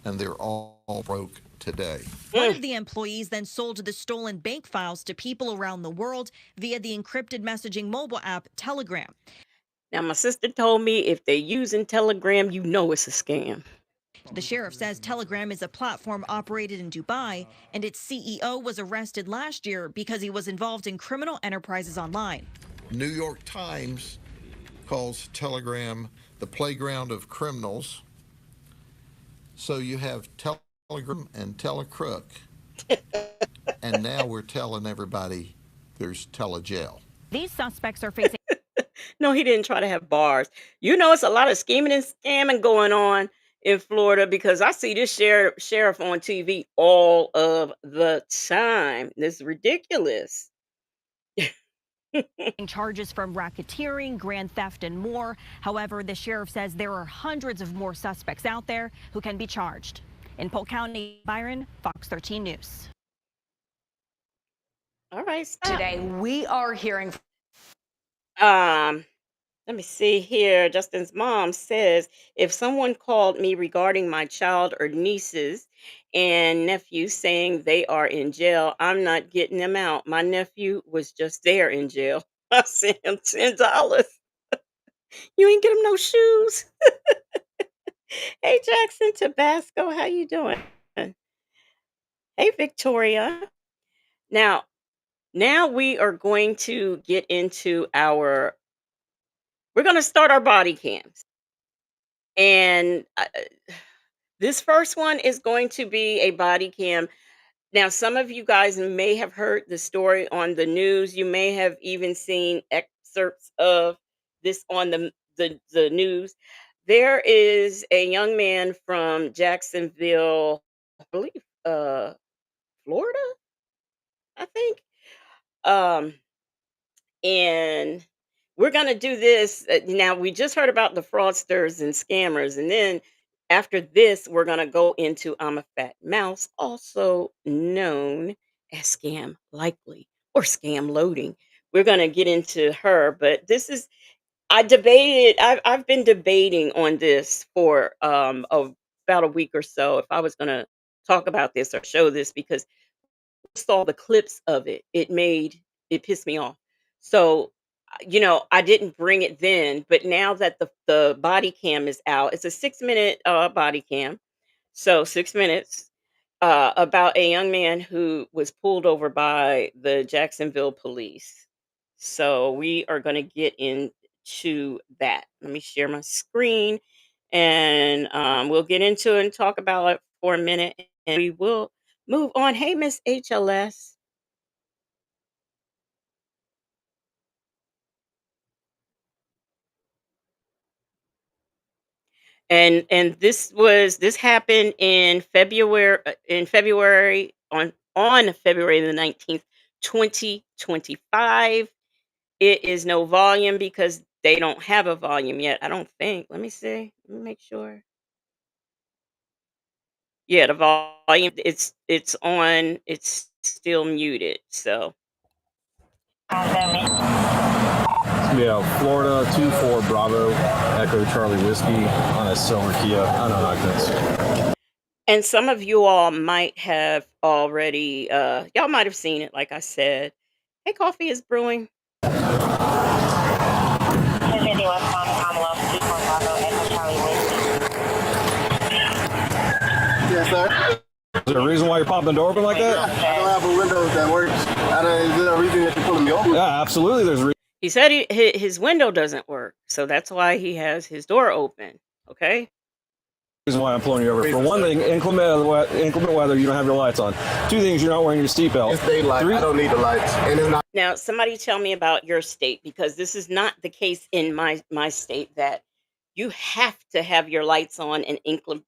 and they're all broke today. One of the employees then sold the stolen bank files to people around the world via the encrypted messaging mobile app Telegram. Now, my sister told me if they're using Telegram, it's a scam. The sheriff says Telegram is a platform operated in Dubai, and its CEO was arrested last year because he was involved in criminal enterprises online. New York Times calls Telegram the playground of criminals. So you have Telegram and Telecrook, and now we're telling everybody there's Telejail. These suspects are facing. No, he didn't try to have bars. It's a lot of scheming and scamming going on in Florida because I see this sheriff on TV all of the time. This is ridiculous. Charges from racketeering, grand theft, and more. However, the sheriff says there are hundreds of more suspects out there who can be charged. In Polk County, Byron, Fox 13 News. All right. Today, we are hearing. Let me see here. Justin's mom says if someone called me regarding my child or nieces and nephew saying they are in jail, I'm not getting them out. My nephew was just there in jail. I sent him $10. You ain't get him no shoes. Hey Jackson Tabasco, how you doing? Hey Victoria. Now we are going to get into we're going to start our body cams. And this first one is going to be a body cam. Now, some of you guys may have heard the story on the news. You may have even seen excerpts of this on the news. There is a young man from Jacksonville, I believe, Florida, I think. Um, and we're going to do this. Now, we just heard about the fraudsters and scammers. And then after this, we're going to go into I'm a Fat Mouse, also known as Scam Likely or Scam Loading. We're going to get into her. But this is, I've been debating on this for about a week or so if I was going to talk about this or show this because saw the clips of it, it pissed me off. So, I didn't bring it then, but now that the body cam is out, it's a 6-minute body cam. So 6 minutes about a young man who was pulled over by the Jacksonville police. So we are going to get into that. Let me share my screen and we'll get into it and talk about it for a minute and we will move on. Hey, Miss HLS. And this happened in February on February the 19th, 2025. It is no volume because they don't have a volume yet. I don't think. Let me see. Let me make sure. Yeah, the volume it's on. It's still muted. So Yeah, Florida 24 Bravo Echo Charlie Whiskey on a silver Kia. I know how this. and some of you all might have already y'all might have seen it like I said. Hey, coffee is brewing. Yes, sir. Is there a reason why you're popping the door open like that? I don't have a window that works. Is there a reason that you're pulling me over? Yeah, absolutely. There's a reason. He said his window doesn't work, so that's why he has his door open. Okay. Reason why I'm pulling you over. For one thing, inclement weather, you don't have your lights on. Two things, you're not wearing your seatbelt. It's daylight. I don't need the lights, and it's not. Now, somebody tell me about your state because this is not the case in my state that you have to have your lights on in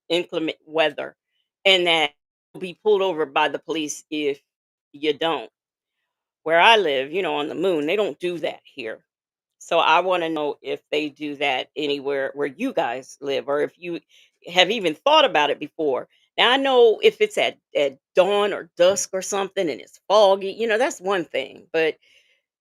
inclement weather, and that you'll be pulled over by the police if you don't. Where I live, on the moon, they don't do that here. So I want to know if they do that anywhere where you guys live, or have even thought about it before. Now I know if it's at dawn or dusk or something and it's foggy, that's one thing. But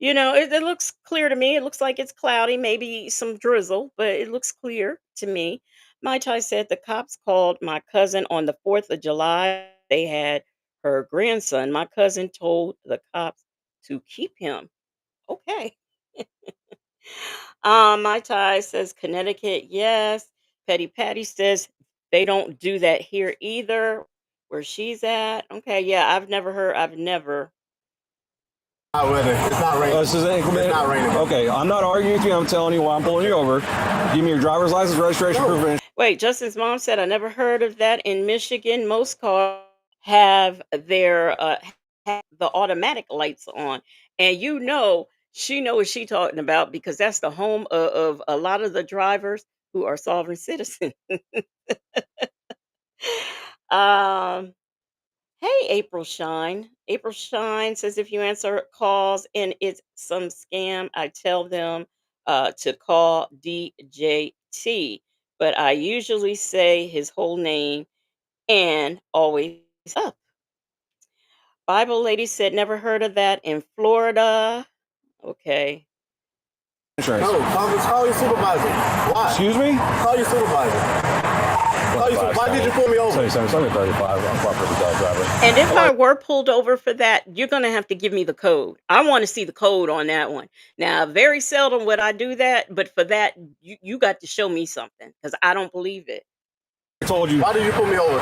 it looks clear to me. It looks like it's cloudy, maybe some drizzle, but it looks clear to me. Mai Tai said the cops called my cousin on the 4th of July. They had her grandson. My cousin told the cops to keep him. Okay. Mai Tai says Connecticut, yes. Petty Patty says they don't do that here either, where she's at. Okay, yeah, I've never. Not raining. It's not raining. This is It's not raining. Okay, I'm not arguing with you. I'm telling you why I'm pulling you over. Give me your driver's license, registration, proof of insurance. Wait, Justin's mom said I never heard of that in Michigan. Most cars have the automatic lights on, and she know what she talking about because that's the home of a lot of the drivers who are sovereign citizens. um, Hey, April Shine. April Shine says if you answer calls and it's some scam, I tell them to call DJT, but I usually say his whole name and always up. Bible lady said never heard of that in Florida. Okay. No, call your supervisor. Why? Excuse me? Call your supervisor. Why did you pull me over? Sorry, 35. I'm proper dog driver. And if I were pulled over for that, you're going to have to give me the code. I want to see the code on that one. Now, very seldom would I do that, but for that, you got to show me something because I don't believe it. I told you. Why did you pull me over?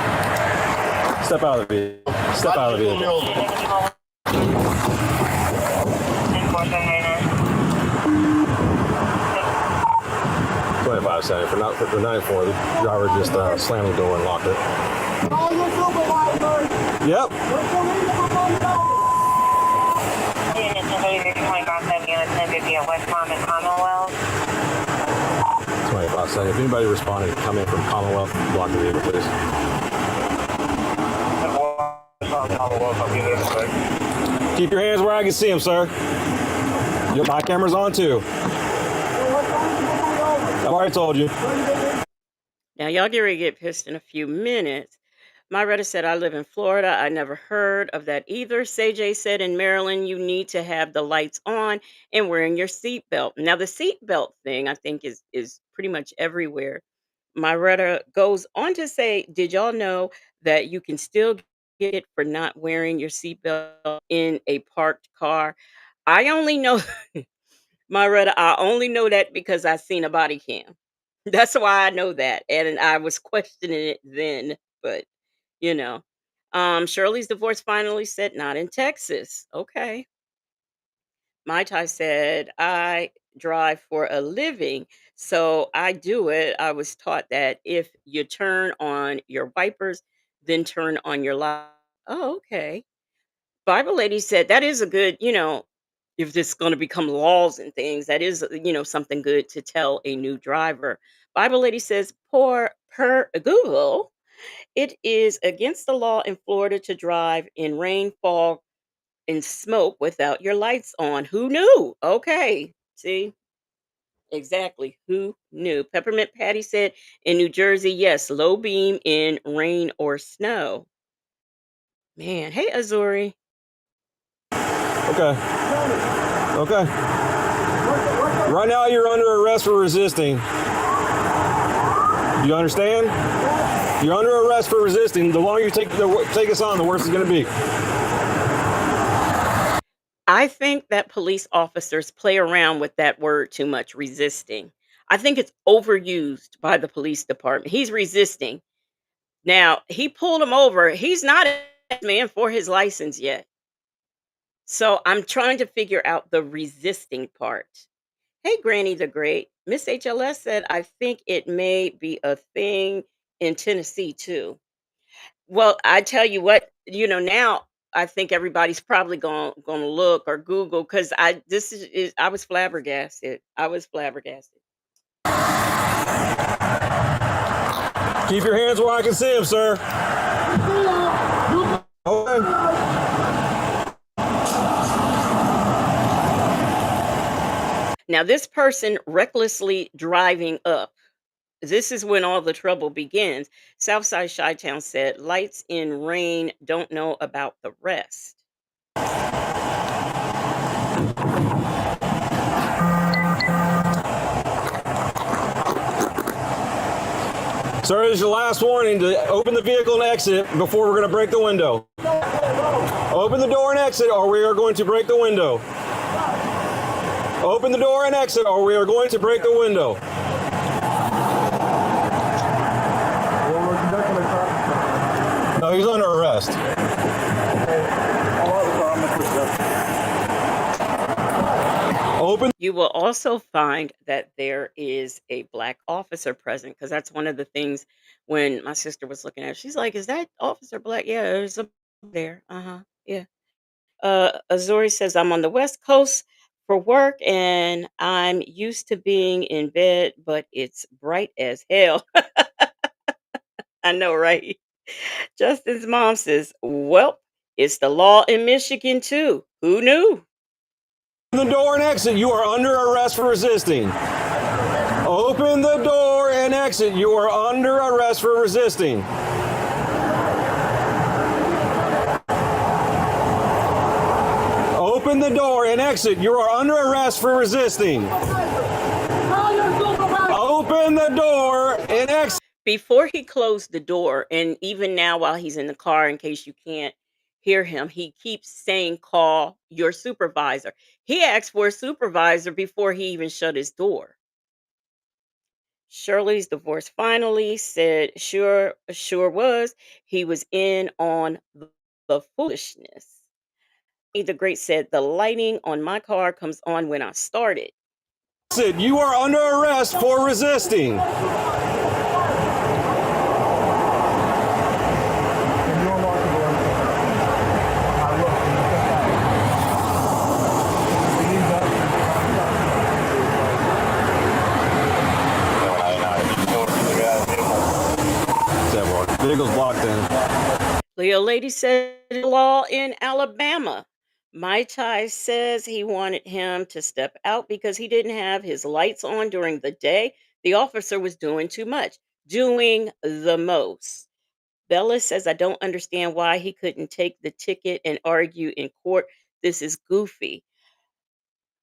Step out of the vehicle. Step out of the vehicle. 25 seconds. For 9-4, the driver just slammed the door and locked it. Yep. 25 seconds. If anybody responded, come in from Commonwealth, block the vehicle, please. Keep your hands where I can see them, sir. My camera's on too. I've already told you. Now, y'all get ready to get pissed in a few minutes. Myretta said, I live in Florida. I never heard of that either. CJ said, in Maryland, you need to have the lights on and wearing your seatbelt. Now, the seatbelt thing, I think, is pretty much everywhere. Myretta goes on to say, did y'all know that you can still get it for not wearing your seatbelt in a parked car? I only know, Myretta, I only know that because I seen a body cam. That's why I know that. And I was questioning it then, but you know. Shirley's divorce finally said not in Texas. Okay. Mai Tai said, I drive for a living, so I do it. I was taught that if you turn on your wipers, then turn on your light. Oh, okay. Bible lady said that is a good, if this is going to become laws and things, that is, something good to tell a new driver. Bible lady says, per Google, it is against the law in Florida to drive in rainfall and smoke without your lights on. Who knew? Okay. See? Exactly. Who knew? Peppermint Patty said in New Jersey, yes, low beam in rain or snow. Man, hey Azuri. Okay. Okay. Right now you're under arrest for resisting. You understand? You're under arrest for resisting. The longer you take us on, the worse it's going to be. I think that police officers play around with that word too much, resisting. I think it's overused by the police department. He's resisting. Now, he pulled him over. He's not a man for his license yet. So I'm trying to figure out the resisting part. Hey, Granny the Great. Miss HLS said, I think it may be a thing in Tennessee too. Well, I tell you what, now I think everybody's probably going to look or Google because I was flabbergasted. I was flabbergasted. Keep your hands where I can see them, sir. Okay. Now, this person recklessly driving up This is when all the trouble begins. Southside Chi-Town said, "Lights in rain, don't know about the rest." Sir, this is your last warning to open the vehicle and exit before we're going to break the window. Open the door and exit or we are going to break the window. Open the door and exit or we are going to break the window. No, he's under arrest. Open. You will also find that there is a black officer present because that's one of the things when my sister was looking at it, she's like, "Is that officer black?" Yeah, there's a there. Uh-huh. Yeah. Azuri says, "I'm on the West Coast for work and I'm used to being in bed, but it's bright as hell." I know, right? Justin's mom says, "Well, it's the law in Michigan too. Who knew?" Open the door and exit. You are under arrest for resisting. Open the door and exit. You are under arrest for resisting. Open the door and exit. You are under arrest for resisting. Open the door and exit. Before he closed the door, and even now while he's in the car, in case you can't hear him, he keeps saying, "Call your supervisor." He asked for a supervisor before he even shut his door. Shirley's divorce finally said, sure was. He was in on the foolishness. The great said, "The lighting on my car comes on when I start it." You are under arrest for resisting. Vehicle's blocked in. Leo Lady said, "Law in Alabama." Mai Tai says he wanted him to step out because he didn't have his lights on during the day. The officer was doing too much, doing the most. Bella says, "I don't understand why he couldn't take the ticket and argue in court. This is goofy."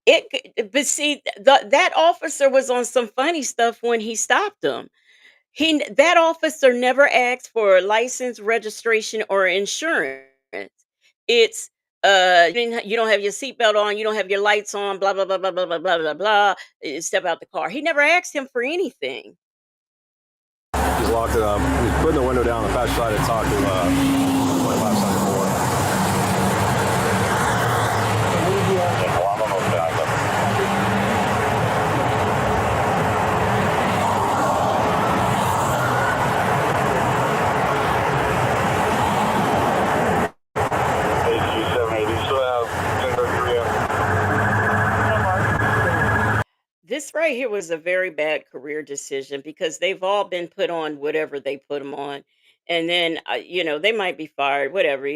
But see, that officer was on some funny stuff when he stopped him. That officer never asked for license, registration, or insurance. It's you don't have your seatbelt on, you don't have your lights on, blah blah blah blah blah blah blah blah blah. Step out the car. He never asked him for anything. He's locked it up. He's putting the window down. The fast try to talk to my last side before. This right here was a very bad career decision because they've all been put on whatever they put them on. And then, they might be fired, whatever,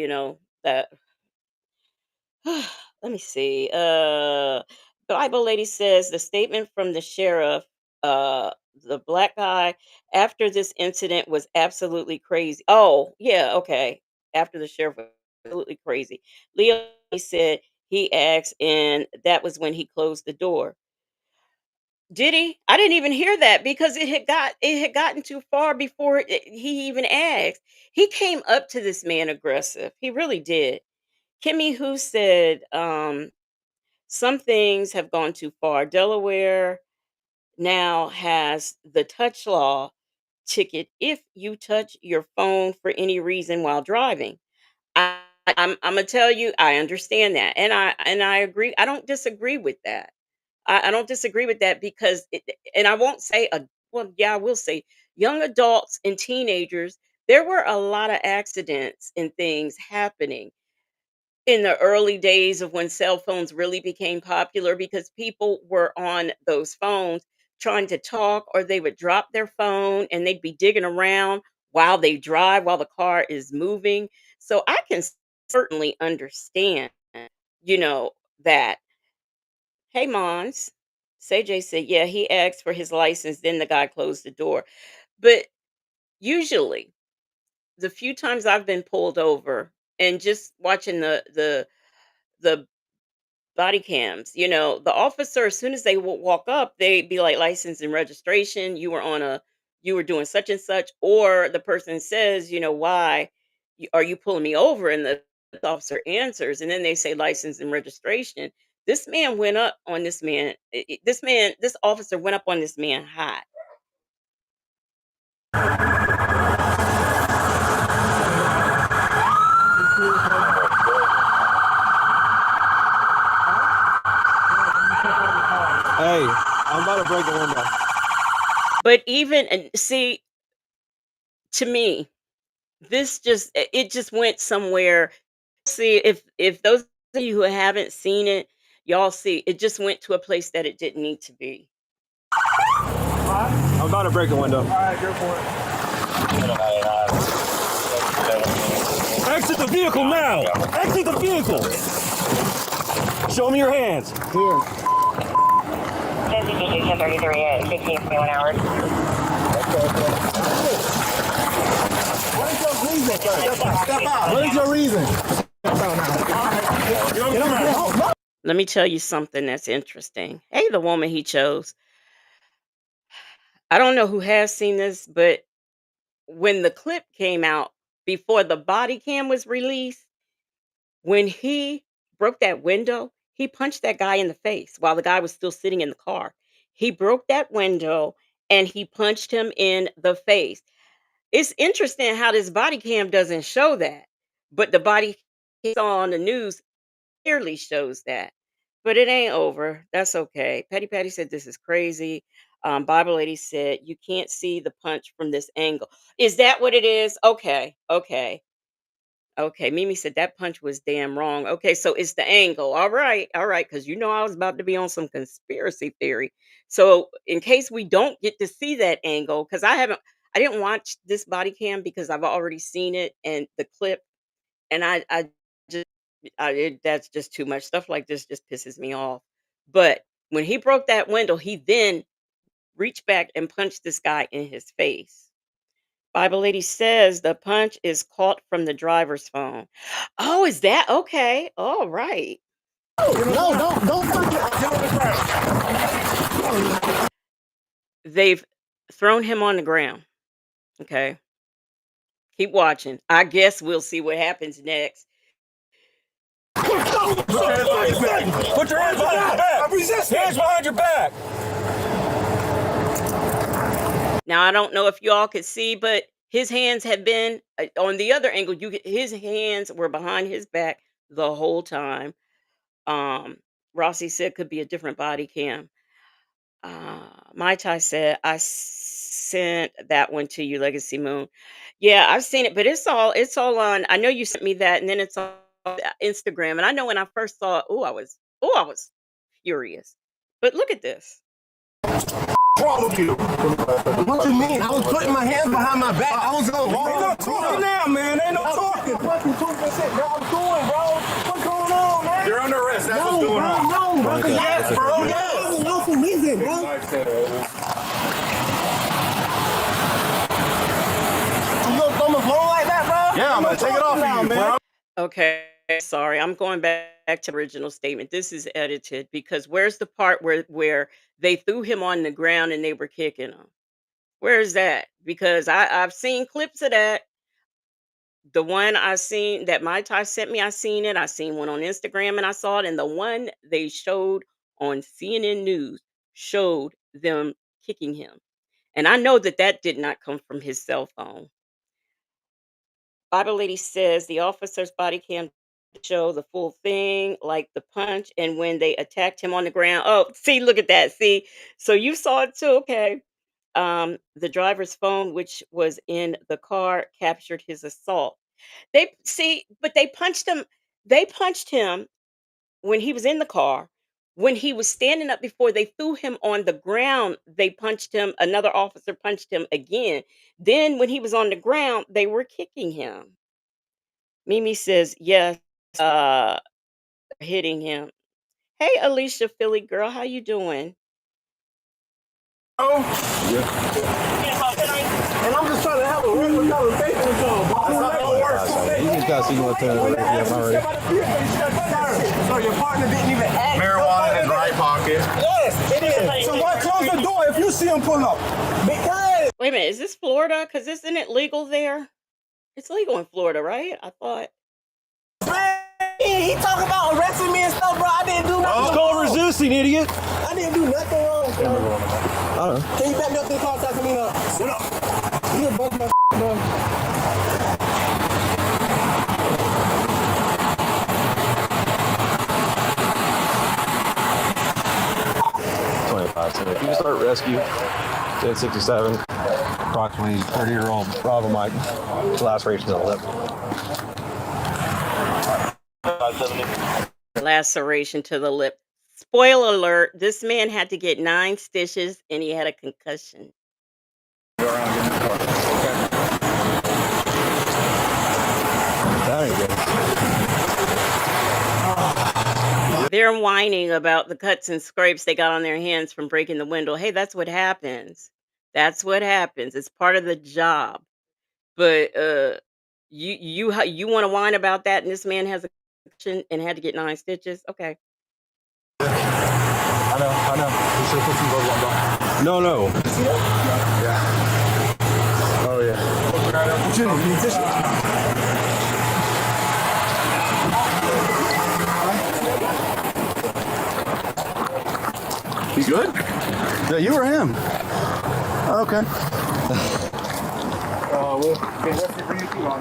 that. Let me see. Bible lady says the statement from the sheriff, uh, the black guy, after this incident was absolutely crazy. Oh, yeah, okay. After the sheriff was absolutely crazy. Leo said he asked, and that was when he closed the door. Did he? I didn't even hear that because it had gotten too far before he even asked. He came up to this man aggressive. He really did. Kimmy who said, some things have gone too far. Delaware now has the touch law ticket if you touch your phone for any reason while driving. I, I'm gonna tell you, I understand that, and I agree. I don't disagree with that. I don't disagree with that because, and I won't say well, yeah, I will say young adults and teenagers. There were a lot of accidents and things happening in the early days of when cell phones really became popular because people were on those phones trying to talk, or they would drop their phone and they'd be digging around while they drive, while the car is moving. So I can certainly understand, you know, that. Hey, Mons. Say said, yeah, he asked for his license, then the guy closed the door. But usually, the few times I've been pulled over and just watching the body cams, the officer, as soon as they walk up, they'd be like, license and registration, you were doing such and such, or the person says, why are you pulling me over? And the officer answers, and then they say license and registration. This man went up on this man. This officer went up on this man hot. Hey, I'm about to break the window. But even and see, to me, it just went somewhere. See, if those of you who haven't seen it, y'all see, it just went to a place that it didn't need to be. I'm about to break the window. All right, go for it. Exit the vehicle now! Exit the vehicle! Show me your hands. Here. 1033 at 1621 hours. What is your reason, sir? Step out. What is your reason? Let me tell you something that's interesting. Hey, the woman he chose. I don't know who has seen this, but when the clip came out before the body cam was released, when he broke that window, he punched that guy in the face while the guy was still sitting in the car. He broke that window and he punched him in the face. It's interesting how this body cam doesn't show that, but the body he saw on the news clearly shows that. But it ain't over. That's okay. Petty Patty said this is crazy. Bible Lady said you can't see the punch from this angle. Is that what it is? Okay, okay. Okay, Mimi said that punch was damn wrong. Okay, so it's the angle. All right, because I was about to be on some conspiracy theory. So in case we don't get to see that angle, because I didn't watch this body cam because I've already seen it and the clip, and I just, that's just too much. Stuff like this just pisses me off. But when he broke that window, he then reached back and punched this guy in his face. Bible Lady says the punch is caught from the driver's phone. Oh, is that okay? All right. No, don't touch it. They've thrown him on the ground. Okay. Keep watching. I guess we'll see what happens next. Put your hands behind your back! Hands behind your back! Now I don't know if y'all could see, but his hands had been on the other angle. His hands were behind his back the whole time. Rossi said could be a different body cam. Mai Tai said I sent that one to you, Legacy Moon. Yeah, I've seen it, but it's all on. I know you sent me that, and then it's on Instagram. And I know when I first saw it, I was furious. But look at this. Wrong with you? What you mean? I was putting my hands behind my back. I was going wrong. Ain't no talking now, man. Ain't no talking. Fucking 2%, bro. I'm doing, bro. What's going on, man? You're under arrest. That's what's going on. No, bro. Yes, bro. Yes. Lawful reason, bro. You gonna throw my phone like that, bro? Yeah, I'm gonna take it off of you, bro. Okay, sorry. I'm going back to the original statement. This is edited because where's the part where they threw him on the ground and they were kicking him? Where's that? Because I've seen clips of that. The one I seen that my Tai sent me, I seen it. I seen one on Instagram and I saw it. And the one they showed on CNN News showed them kicking him. And I know that that did not come from his cell phone. Bible Lady says the officer's body cam show the full thing, like the punch, and when they attacked him on the ground. Oh, see, look at that. See, so you saw it too. Okay. The driver's phone, which was in the car, captured his assault. They see, but they punched him. They punched him when he was in the car. When he was standing up before they threw him on the ground, they punched him. Another officer punched him again. Then when he was on the ground, they were kicking him. Mimi says, yes, hitting him. Hey, Alicia, Philly girl, how you doing? Oh. Yeah. And I'm just trying to have a regular conversation with y'all. You just gotta see what already. So your partner didn't even ask. Marijuana in his right pocket. Yes, it is. So why close the door if you see him pull up? Because. Wait a minute, is this Florida? Because isn't it legal there? It's legal in Florida, right? I thought. Man, he talking about arresting me and stuff, bro. I didn't do nothing. It's called resisting, idiot. I didn't do nothing wrong, bro. Can you back me up to the car so I can meet up? Sit up. You a bunch of bro. 25. So if you start rescue, 1067, approximately 30-year-old Bravo Mike, laceration to the lip. Laceration to the lip. Spoiler alert, this man had to get 9 stitches and he had a concussion. They're whining about the cuts and scrapes they got on their hands from breaking the window. Hey, that's what happens. That's what happens. It's part of the job. But you want to whine about that, and this man has a concussion and had to get 9 stitches. Okay. I know. You should put some gloves on. No. Yeah. Oh yeah. You good? Yeah, you or him? Okay. Well, okay, that's it for you too, man.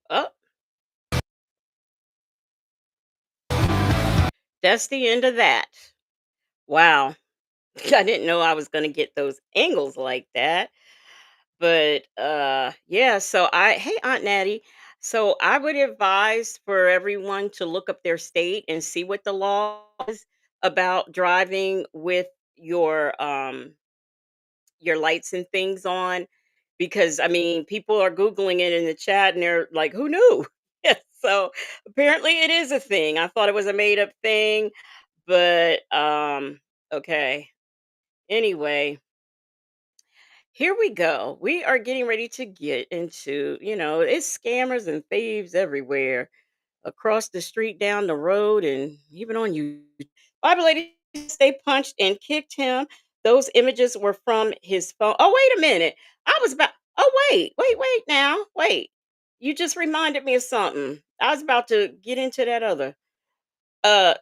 Oh. That's the end of that. Wow. I didn't know I was going to get those angles like that. But yeah, so hey Aunt Natty, so I would advise for everyone to look up their state and see what the law is about driving with your lights and things on, because I mean people are googling it in the chat and they're like, who knew? Yeah, so apparently it is a thing. I thought it was a made up thing, but okay. Anyway, here we go. We are getting ready to get into, it's scammers and thieves everywhere, across the street, down the road, and even on you. Bible lady, they punched and kicked him. Those images were from his phone. Oh, wait a minute. I was about, oh, wait now. Wait. You just reminded me of something. I was about to get into that other. Uh,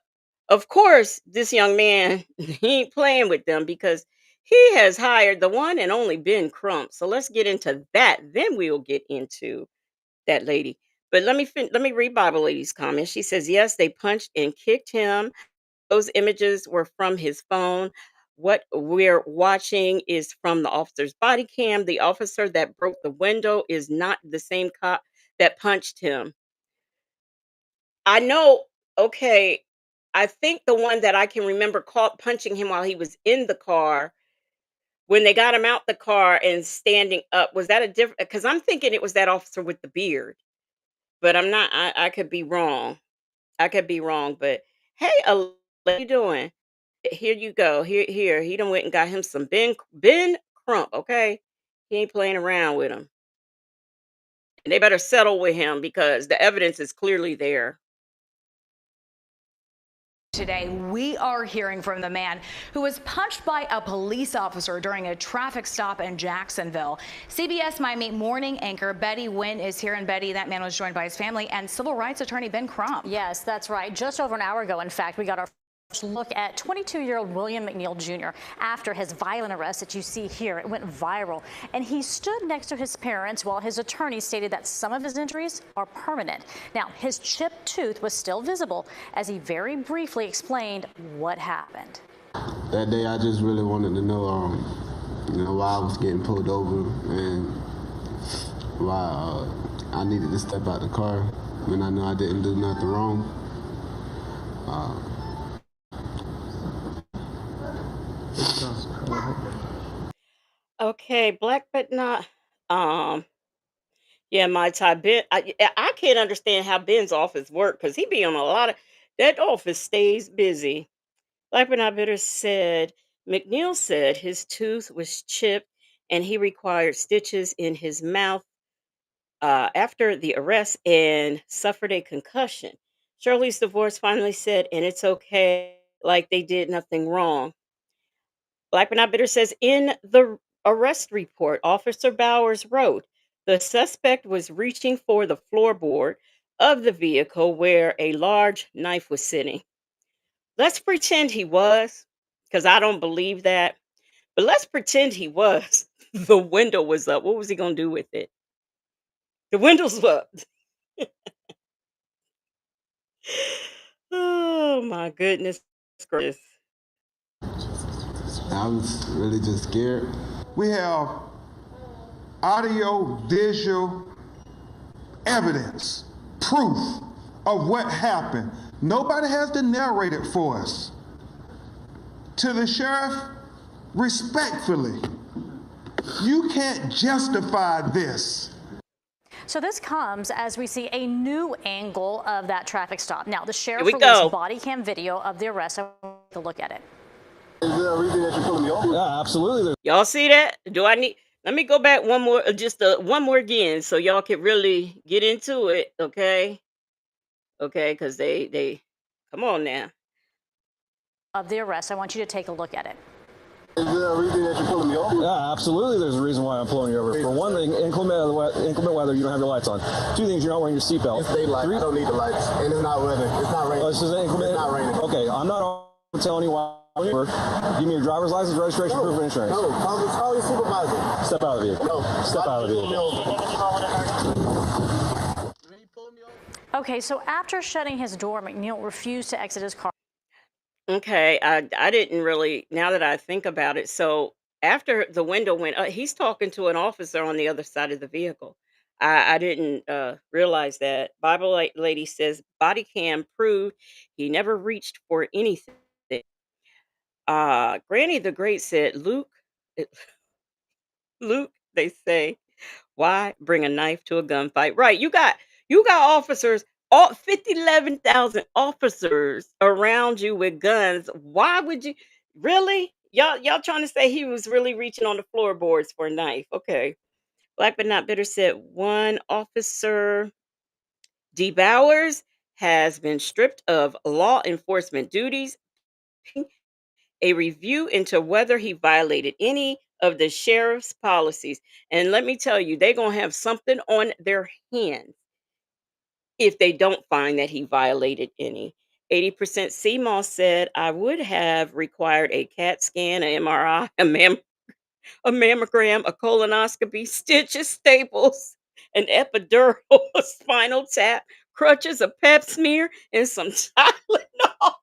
of course, this young man, he ain't playing with them because he has hired the one and only Ben Crump. So let's get into that. Then we'll get into that lady. But let me read Bible Lady's comment. She says, yes, they punched and kicked him. Those images were from his phone. What we're watching is from the officer's body cam. The officer that broke the window is not the same cop that punched him. I know, okay. I think the one that I can remember caught punching him while he was in the car, when they got him out the car and standing up, was that a different? Because I'm thinking it was that officer with the beard, but I'm not. I could be wrong. I could be wrong. But hey, what you doing? Here you go. Here. He done went and got him some Ben Crump. Okay, he ain't playing around with him, and they better settle with him because the evidence is clearly there. Today, we are hearing from the man who was punched by a police officer during a traffic stop in Jacksonville. CBS Miami morning anchor Betty Nguyen is here. And Betty, that man was joined by his family and civil rights attorney Ben Crump. Yes, that's right. Just over an hour ago, in fact, we got our first look at 22-year-old William McNeil Jr. after his violent arrest that you see here. It went viral, and he stood next to his parents while his attorney stated that some of his injuries are permanent. Now, his chipped tooth was still visible as he very briefly explained what happened. That day, I just really wanted to know, why I was getting pulled over and why I needed to step out the car when I knew I didn't do nothing wrong. Okay, black but not. Um, yeah, my type. Ben, I can't understand how Ben's office work because he be on a lot of that office stays busy. Black but not bitter said McNeil said his tooth was chipped and he required stitches in his mouth after the arrest and suffered a concussion. Shirley's divorce finally said, and it's okay, like they did nothing wrong. Black but not bitter says in the arrest report, Officer Bowers wrote the suspect was reaching for the floorboard of the vehicle where a large knife was sitting. Let's pretend he was, because I don't believe that. But let's pretend he was. The window was up. What was he going to do with it? The window's up. Oh my goodness gracious. I was really just scared. We have audio, visual evidence, proof of what happened. Nobody has to narrate it for us. To the sheriff, respectfully, you can't justify this. So this comes as we see a new angle of that traffic stop. Now, the Here sheriff we released go. body cam video of the arrest. I want to take a look at it. Is there a reason that you're pulling me over? Yeah, absolutely. Y'all see that? Do I need let me go back one more just one more again so y'all can really get into it, okay? Okay, cuz they come on now. Of the arrest, I want you to take a look at it. Is there a reason that you're pulling me over? Yeah, absolutely. There's a reason why I'm pulling you over. For one thing, inclement weather, you don't have your lights on. Two things, you're not wearing your seatbelt. It's daylight. I don't need the lights. And it's not weather. It's not raining. Oh, this is inclement. It's not raining. Okay, I'm not telling you why. Give me your driver's license, registration, proof of insurance. No, call your supervisor. Step out of the vehicle. No. Step out of the vehicle. Okay, so after shutting his door, McNeil refused to exit his car. Okay, I didn't really now that I think about it. So after the window went up, he's talking to an officer on the other side of the vehicle. I didn't realize that. Lady says body cam proved he never reached for anything. Granny the Great said, it- Luke, they say, why bring a knife to a gunfight? Right. You got officers, all 11,000 officers around you with guns. Why would you really? Y'all trying to say he was really reaching on the floorboards for a knife. Okay. Black but not bitter said one officer D. Bowers has been stripped of law enforcement duties, a review into whether he violated any of the sheriff's policies. And let me tell you, they're going to have something on their hands if they don't find that he violated any. 80% CMOS said, I would have required a CAT scan, an MRI, a mammogram, a colonoscopy, stitches, staples, an epidural, a spinal tap, crutches, a pap smear, and some Tylenol.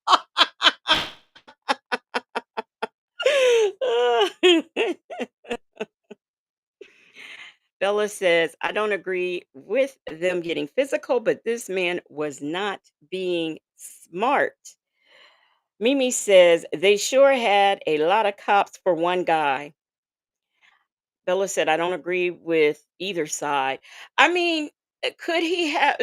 Bella says, I don't agree with them getting physical, but this man was not being smart. Mimi says, they sure had a lot of cops for one guy. Bella said, I don't agree with either side. I mean, could he have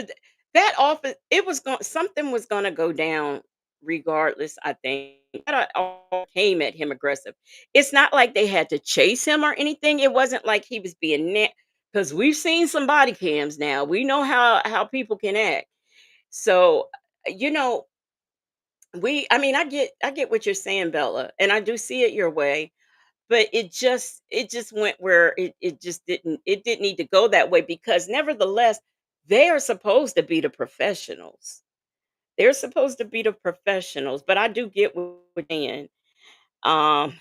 that office? It was going, something was going to go down regardless, I think. That all came at him aggressive. It's not like they had to chase him or anything. It wasn't like he was being net because we've seen some body cams now. We know how people can act. So, you know, I mean, I get what you're saying, Bella, and I do see it your way, but it just went where it just didn't need to go that way because nevertheless they are supposed to be the professionals. They're supposed to be the professionals, but I do get what you're saying. um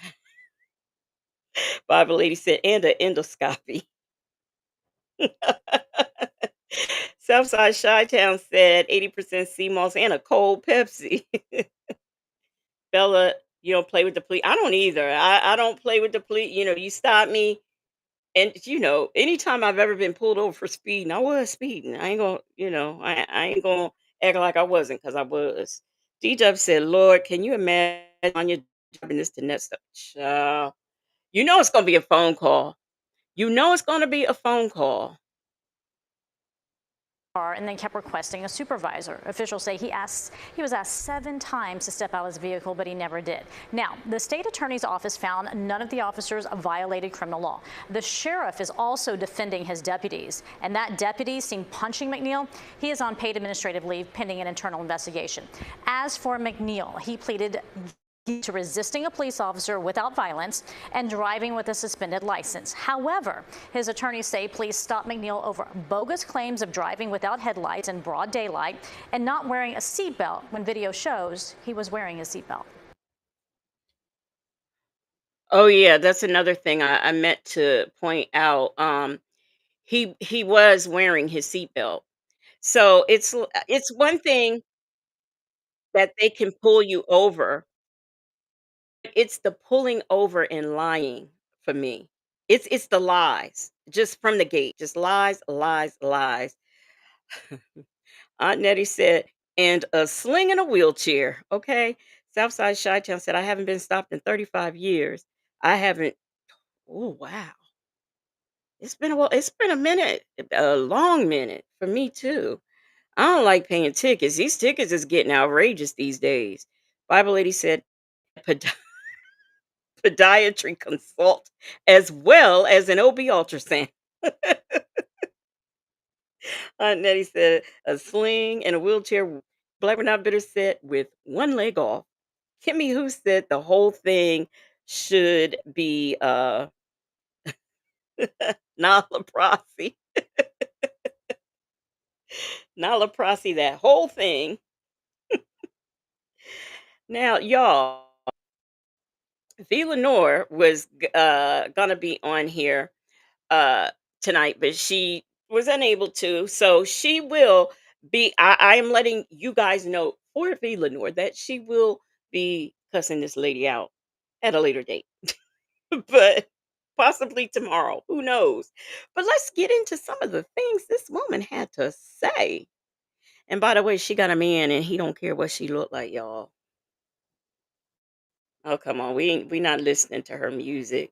Bible lady said and an endoscopy. Southside Chi-Town said 80% sea moss and a cold Pepsi. Bella, you don't play with the police. I don't either. I don't play with the police. You stop me. And anytime I've ever been pulled over for speeding, I was speeding. I ain't gonna, I ain't gonna act like I wasn't because I was. D Dub said, Lord, can you imagine on your driving this to next stuff? Child. You know it's gonna be a phone call. You know it's gonna be a phone call. And then kept requesting a supervisor. Officials say he was asked 7 times to step out of his vehicle, but he never did. Now, the state attorney's office found none of the officers violated criminal law. The sheriff is also defending his deputies, and that deputy seen punching McNeil. He is on paid administrative leave pending an internal investigation. As for McNeil, he pleaded to resisting a police officer without violence and driving with a suspended license. However, his attorneys say police stopped McNeil over bogus claims of driving without headlights in broad daylight and not wearing a seatbelt when video shows he was wearing a seatbelt. Oh yeah, that's another thing I meant to point out. He was wearing his seatbelt. So it's one thing that they can pull you over. It's the pulling over and lying for me. It's the lies, just from the gate, just lies, lies, lies. Aunt Nettie said, "And a sling in a wheelchair." Okay. Southside Chi-Town said, "I haven't been stopped in 35 years. I haven't." Oh, wow. It's been a minute, a long minute for me too. I don't like paying tickets. These tickets is getting outrageous these days. Bible lady said, podiatry consult as well as an OB ultrasound. Aunt Nettie said a sling and a wheelchair. Black but not bitter said with one leg off. Kimmy who said the whole thing should be Nala Prasi. Nala Prasi, that whole thing. Now, y'all, V Lenore was gonna be on here uh tonight, but she was unable to. So she will be I am letting you guys know for V Lenore that she will be cussing this lady out at a later date. But possibly tomorrow. Who knows? But let's get into some of the things this woman had to say. And by the way, she got a man and he don't care what she look like, y'all. Oh, come on. We not listening to her music.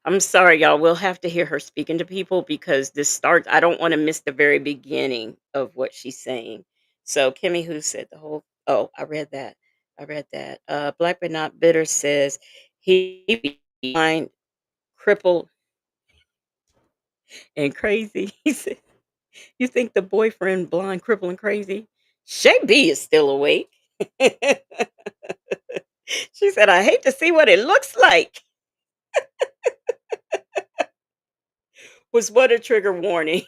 I'm sorry, y'all. We'll have to hear her speaking to people because this starts. I don't want to miss the very beginning of what she's saying. So, Kimmy, who said the whole? Oh, I read that. I read that. Black but not bitter says he blind, crippled, and crazy. He said, "You think the boyfriend blind, crippled, and crazy? Shay B is still awake." She said, "I hate to see what it looks like." Was what a trigger warning.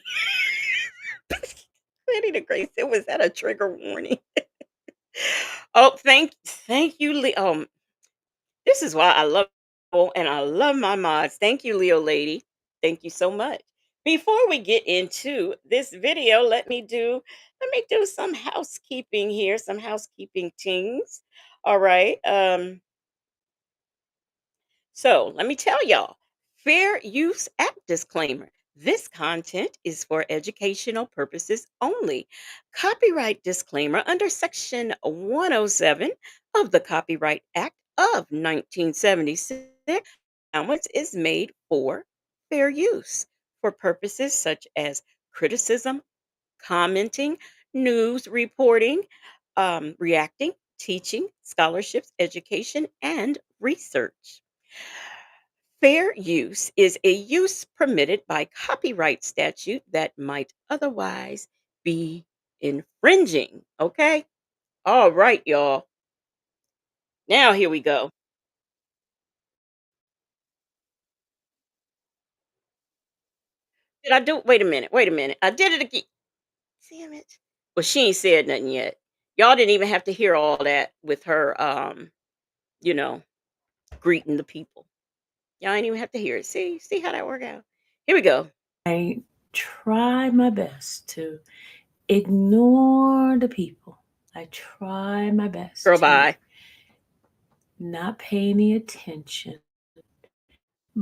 Lady the Grace said, "Was that a trigger warning?" Oh, thank you, Leo. This is why I love people and I love my mods. Thank you, Leo lady. Thank you so much. Before we get into this video, let me do some housekeeping here, some housekeeping things. All right. So let me tell y'all, fair use act disclaimer. This content is for educational purposes only. Copyright disclaimer under Section 107 of the Copyright Act of 1976. Allowance is made for fair use for purposes such as criticism, commenting, news reporting, reacting, teaching, scholarships, education, and research. Fair use is a use permitted by copyright statute that might otherwise be infringing. Okay? All right, y'all. Now, here we go. Did I do? Wait a minute. Wait a minute. I did it again. Damn it. Well, she ain't said nothing yet. Y'all didn't even have to hear all that with her, you know, greeting the people. Y'all ain't even have to hear it. See how that worked out. Here we go. I try my best to ignore the people. I try my best Girl, to bye. not pay any attention.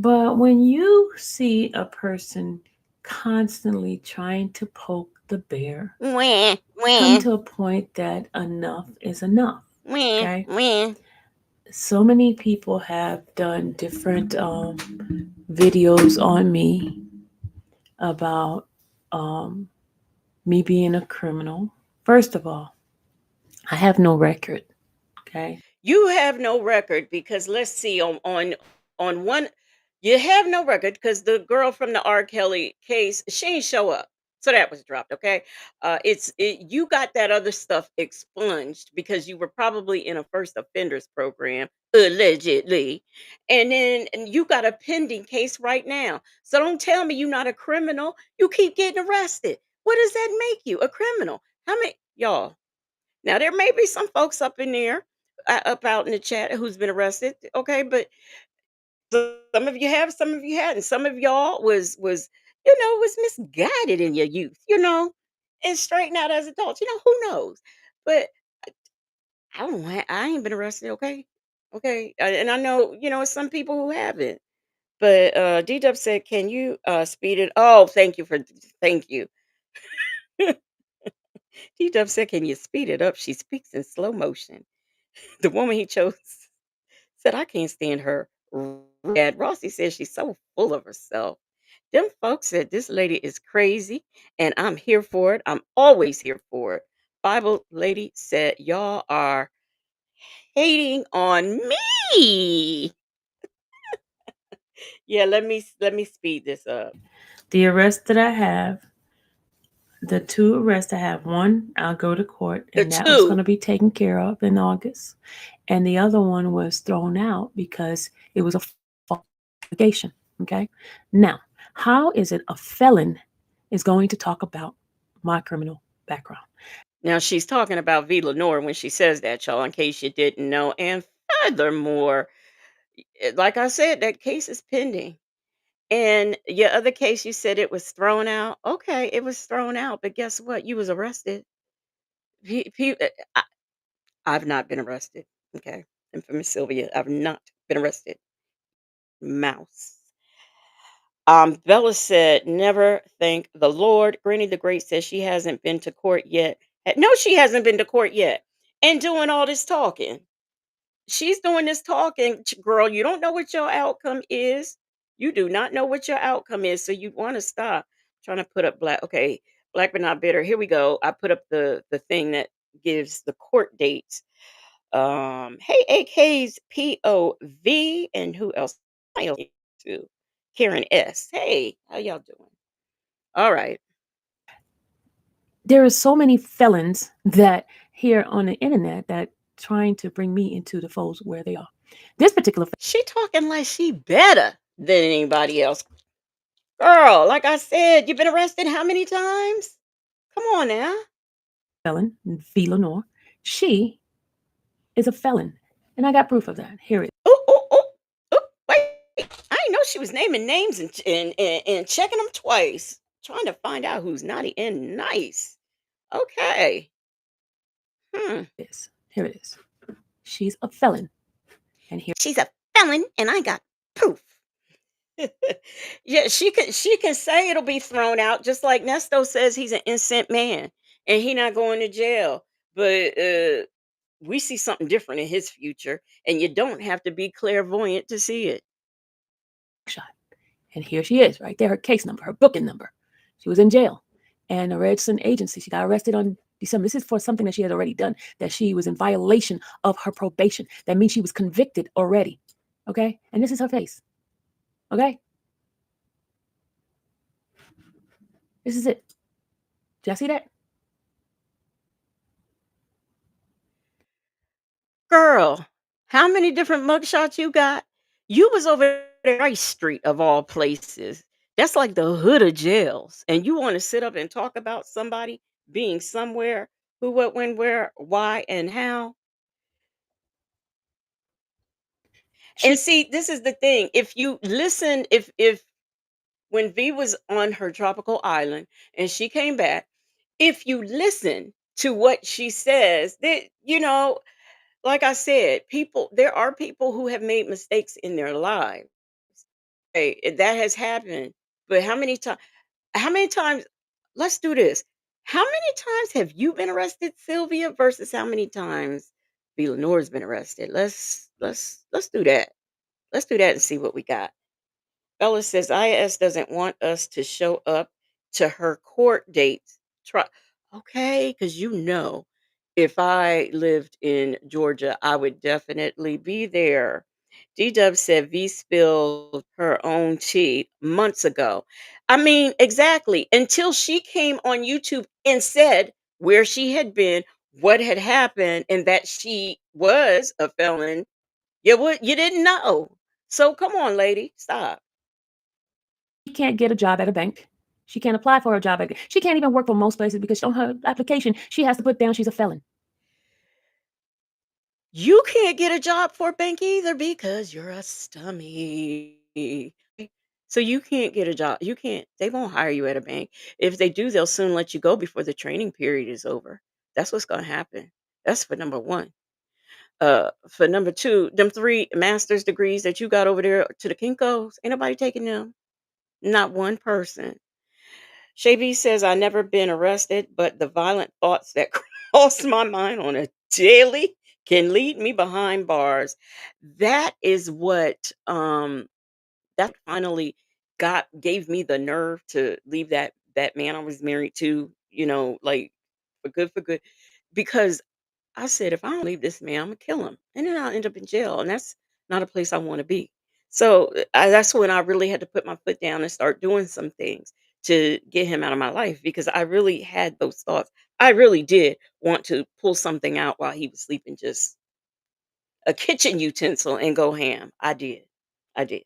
But when you see a person constantly trying to poke the bear, Wah, come wah, to a point that enough is enough. wah, Okay? wah. So many people have done different videos on me about um, me being a criminal. First of all, I have no record. Okay? You have no record because let's see on one you have no record because the girl from the R. Kelly case, she ain't show up. So that was dropped, okay? You got that other stuff expunged because you were probably in a first offenders program, allegedly. And you got a pending case right now. So don't tell me you're not a criminal. You keep getting arrested. What does that make you? A criminal. How many y'all? Now there may be some folks up in there, up out in the chat who's been arrested, okay, but some of you have, some of you hadn't. Some of y'all was misguided in your youth, and straighten out as adults. Who knows? But I ain't been arrested, okay, okay, and I know some people who haven't. But D Dub said, "Can you speed it?" Oh, thank you. D Dub said, "Can you speed it up?" She speaks in slow motion. The woman he chose said, "I can't stand her." Red Rossi says she's so full of herself. Them folks said this lady is crazy, and I'm here for it. I'm always here for it. Bible lady said, "Y'all are hating on me." Yeah, let me speed this up. The arrest that I have, the two arrests I have, one, I'll go to court, The and that was going two. to be taken care of in August. And the other one was thrown out because it was a false allegation. Okay. Now, how is it a felon is going to talk about my criminal background? Now she's talking about V. Lenore when she says that, y'all, in case you didn't know. And furthermore, like I said, that case is pending. And your other case, you said it was thrown out. Okay, it was thrown out, but guess what? You was arrested. Pe- pe- uh, I, I've not been arrested. Okay, infamous Sylvia, I've not been arrested. Mouse. Bella said, "Never thank the Lord." Granny the Great says she hasn't been to court yet. No, she hasn't been to court yet, and doing all this talking. She's doing this talking, girl. You don't know what your outcome is. You do not know what your outcome is, so you want to stop trying to put up black. Okay, black but not bitter. Here we go. I put up the thing that gives the court dates. Hey, AK's POV and who else? To Karen S. Hey, how y'all doing? All right. There are so many felons that here on the internet that trying to bring me into the folds where they are. This particular She talking like she better than anybody else. Girl, like I said, you've been arrested how many times? Come on now. felon, V. Lenore, she is a felon. And I got proof of that. Here it Oh, oh, oh, oh, wait. I didn't know she was naming names and checking them twice. Trying to find out who's naughty and nice. Okay. Hmm. is. Here it is. She's a felon. And here She's a felon and I got proof. Yeah, she can say it'll be thrown out, just like Nesto says he's an innocent man and he not going to jail. But we see something different in his future, and you don't have to be clairvoyant to see it. shot. And here she is, right there, her case number, her booking number. She was in jail. And a registered agency, she got arrested on December. This is for something that she had already done, that she was in violation of her probation. That means she was convicted already. Okay? And this is her face. Okay? This is it. Did y'all see that? Girl, how many different mugshots you got? You was over there Rice Street of all places. That's like the hood of jails. And you want to sit up and talk about somebody being somewhere, who, what, when, where, why, and how. And She see, this is the thing. If you listen, if when V was on her tropical island and she came back, if you listen to what she says, that like I said, there are people who have made mistakes in their lives. Okay, that has happened. But how many times let's do this. How many times have you been arrested, Sylvia, versus how many times Villanore's been arrested? Let's do that. Let's do that and see what we got. Bella says IS doesn't want us to show up to her court dates. Try okay, because you know, if I lived in Georgia, I would definitely be there. D-Dub said V spilled her own tea months ago. I mean, exactly. Until she came on YouTube and said where she had been, what had happened, and that she was a felon. You didn't know. So come on, lady, stop. She can't get a job at a bank. She can't apply for a job at. She can't even work for most places because on her application she has to put down she's a felon. You can't get a job for a bank either because you're a stummy. So you can't get a job. You can't. They won't hire you at a bank. If they do, they'll soon let you go before the training period is over. That's what's going to happen. That's for number one. For number two, them three master's degrees that you got over there to the Kinkos, ain't nobody taking them. Not one person. Shay B says, I never been arrested, but the violent thoughts that cross my mind on a daily can lead me behind bars. That is what that finally got gave me the nerve to leave that man I was married to, like for good. Because I said, if I don't leave this man, I'm gonna kill him, and then I'll end up in jail, and that's not a place I want to be. So that's when I really had to put my foot down and start doing some things to get him out of my life because I really had those thoughts. I really did want to pull something out while he was sleeping, just a kitchen utensil, and go ham. I did. I did.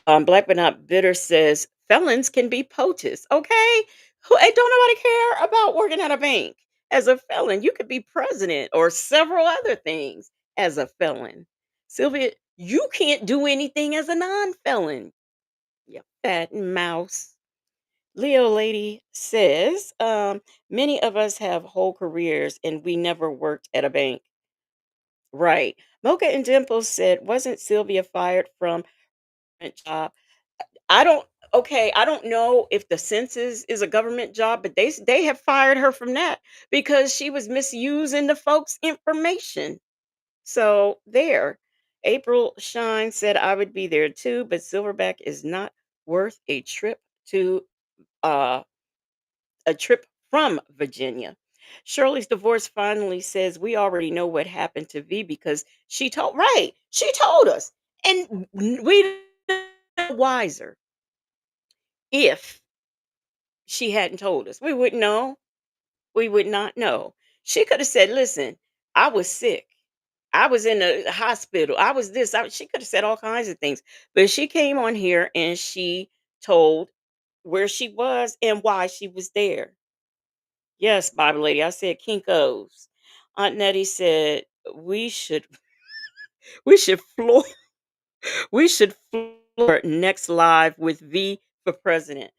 Black but not bitter says felons can be POTUS. Okay, don't nobody care about working at a bank as a felon. You could be president or several other things as a felon. Sylvia, you can't do anything as a non-felon. You fat mouse. Leo lady says, many of us have whole careers and we never worked at a bank. Right. Mocha and Dimples said, wasn't Sylvia fired from her job? I don't okay, I don't know if the census is a government job, but they have fired her from that because she was misusing the folks' information. So there. April Shine said I would be there too, but Silverback is not worth to uh a trip from Virginia. Shirley's divorce finally says we already know what happened to V because she told us. And we wiser if she hadn't told us. We wouldn't know. We would not know. She could have said, "Listen, I was sick. I was in a hospital. I was this." She could have said all kinds of things, but she came on here and she told where she was and why she was there. Yes, Bible lady, I said Kinkos. Aunt Nettie said we should we should floor we should floor next live with V for president.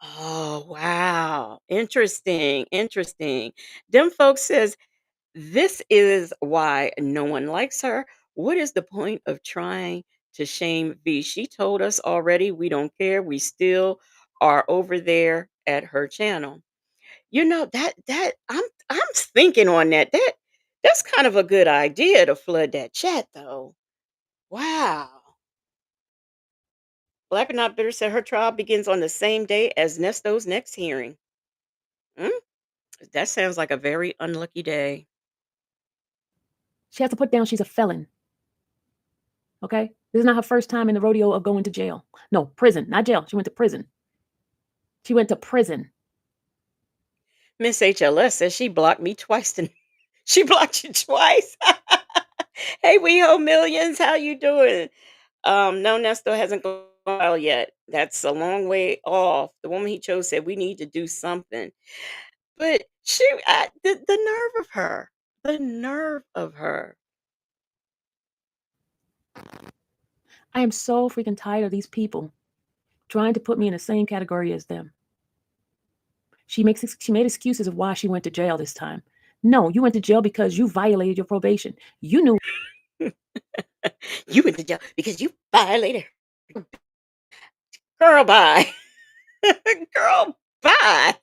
Oh, wow. Interesting. Interesting. Them folks says this is why no one likes her. What is the point of trying to shame V? She told us already we don't care. We still are over there at her channel. That I'm thinking on that. That's kind of a good idea to flood that chat though. Wow. Black and Not Bitter said her trial begins on the same day as Nesto's next hearing. Mm, that sounds like a very unlucky day. She has to put down she's a felon. Okay? This is not her first time in the rodeo of going to jail. No, prison, not jail. She went to prison. She went to prison. Miss HLS says she blocked me twice. She blocked you twice. Hey, WeHo Millions, how you doing? No, Nesto hasn't gone well yet. That's a long way off. The woman he chose said we need to do something. But the nerve of her, the nerve of her. I am so freaking tired of these people trying to put me in the same category as them. She made excuses of why she went to jail this time. No, you went to jail because you violated your probation. You knew You went to jail because you violated Girl, bye. Girl, bye.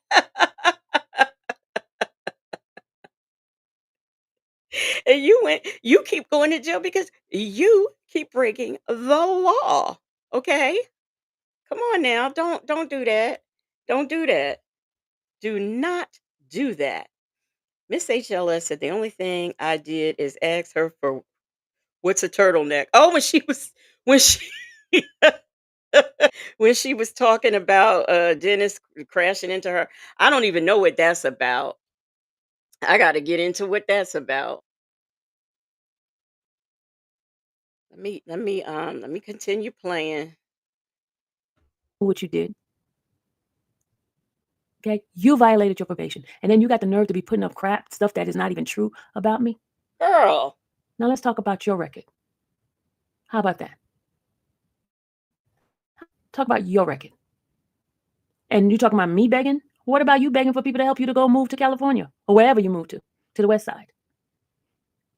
And you keep going to jail because you keep breaking the law. Okay? Come on now. Don't do that. Don't do that. Do not do that. Miss HLS said the only thing I did is ask her for what's a turtleneck. Oh, when she when she was talking about Dennis crashing into her. I don't even know what that's about. I got to get into what that's about. Let me continue playing. What you did. Okay, you violated your probation, and then you got the nerve to be putting up crap stuff that is not even true about me. Girl. Now let's talk about your record. How about that? Talk about your record. And you talking about me begging? What about you begging for people to help you to go move to California or wherever you move to the west side?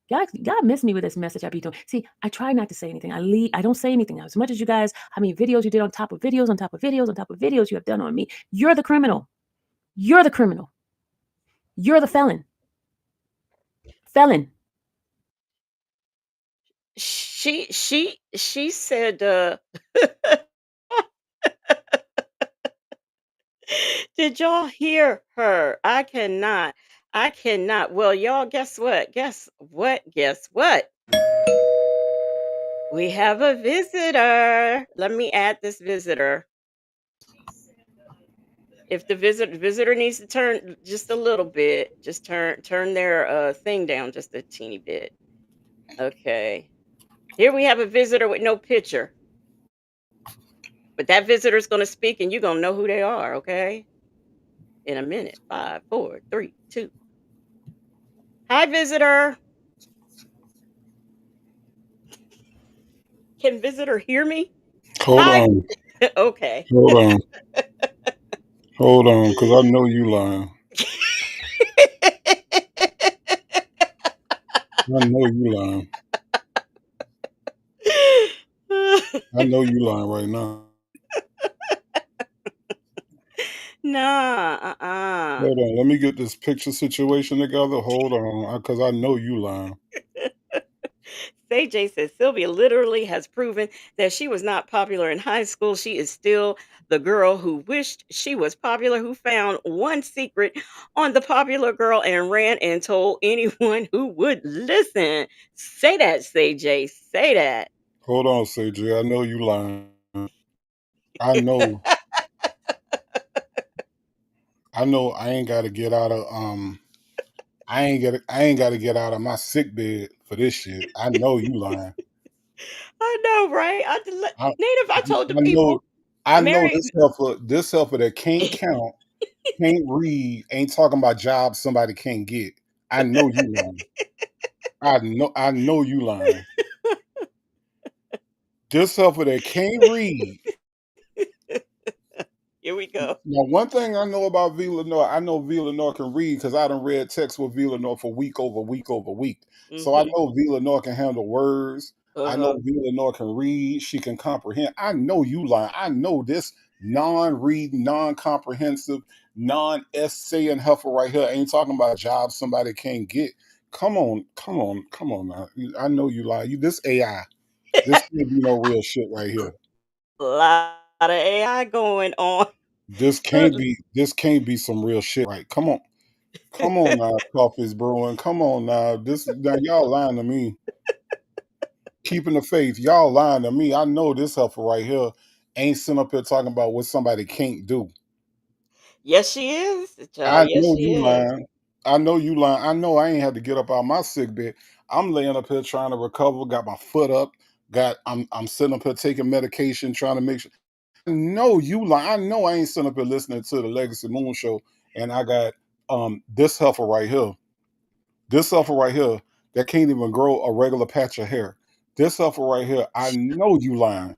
Y'all miss me with this message I be doing. See, I try not to say anything. I don't say anything. As much as you guys, how many videos you did on top of videos on top of videos on top of videos you have done on me. You're the criminal. You're the criminal. You're the felon. Felon. She said did y'all hear her? I cannot. Well, y'all, guess what? Guess what? Guess what? We have a visitor. Let me add this visitor. If the visitor needs to turn just a little bit, just turn their thing down just a teeny bit. Okay. Here we have a visitor with no picture. But that visitor is going to speak and you're going to know who they are, okay? In a minute. 5, 4, 3, 2. Hi, visitor. Can visitor hear me? Hold Hi. on. Okay. Hold on. Hold on, because I know you lying. I know you lying. I know you lying right now. Nah, uh-uh. Hold on. Let me get this picture situation together. Hold on, because I know you lying. Say J says Sylvia literally has proven that she was not popular in high school. She is still the girl who wished she was popular, who found one secret on the popular girl and ran and told anyone who would listen. Say that, Say J. Say that. Hold on, CJ. I know you lying. I know. I know. I ain't got to get out of I ain't got to get out of my sick bed for this shit. I know you lying. I know, right? I, Native, I told the I know. people, I know Mary. this helper that can't count, can't read, ain't talking about jobs somebody can't get. I know you lying. I know you lying. This helper that can't read. Here we go. Now, one thing I know about Villanor, I know Villanor can read because I done read text with Villanor for week over week over week. So I Mhm. know Villanor can handle words. I know Uh-huh. Villanor can read. She can comprehend. I know you lying. I know this non-reading, non-comprehensive, non-essaying heifer right here ain't talking about jobs somebody can't get. Come on now. I know you lying. You this AI. This can't be no real shit right here. A lot of AI going on. This can't be some real shit, right? Come on. Come on now, Coffee's Brewing. Come on now. This now y'all lying to me. Keeping the faith. Y'all lying to me. I know this heifer right here ain't sitting up here talking about what somebody can't do. Yes, she is. I Child, yes, know she you is. lying. I know you lying. I know I ain't had to get up out of my sick bed. I'm laying up here trying to recover, got my foot up, I'm sitting up here taking medication, trying to make sure. I know you lying. I know I ain't sitting up here listening to the Legacy Moon show, and I got this heifer right here. This heifer right here that can't even grow a regular patch of hair. This heifer right here, I know you lying.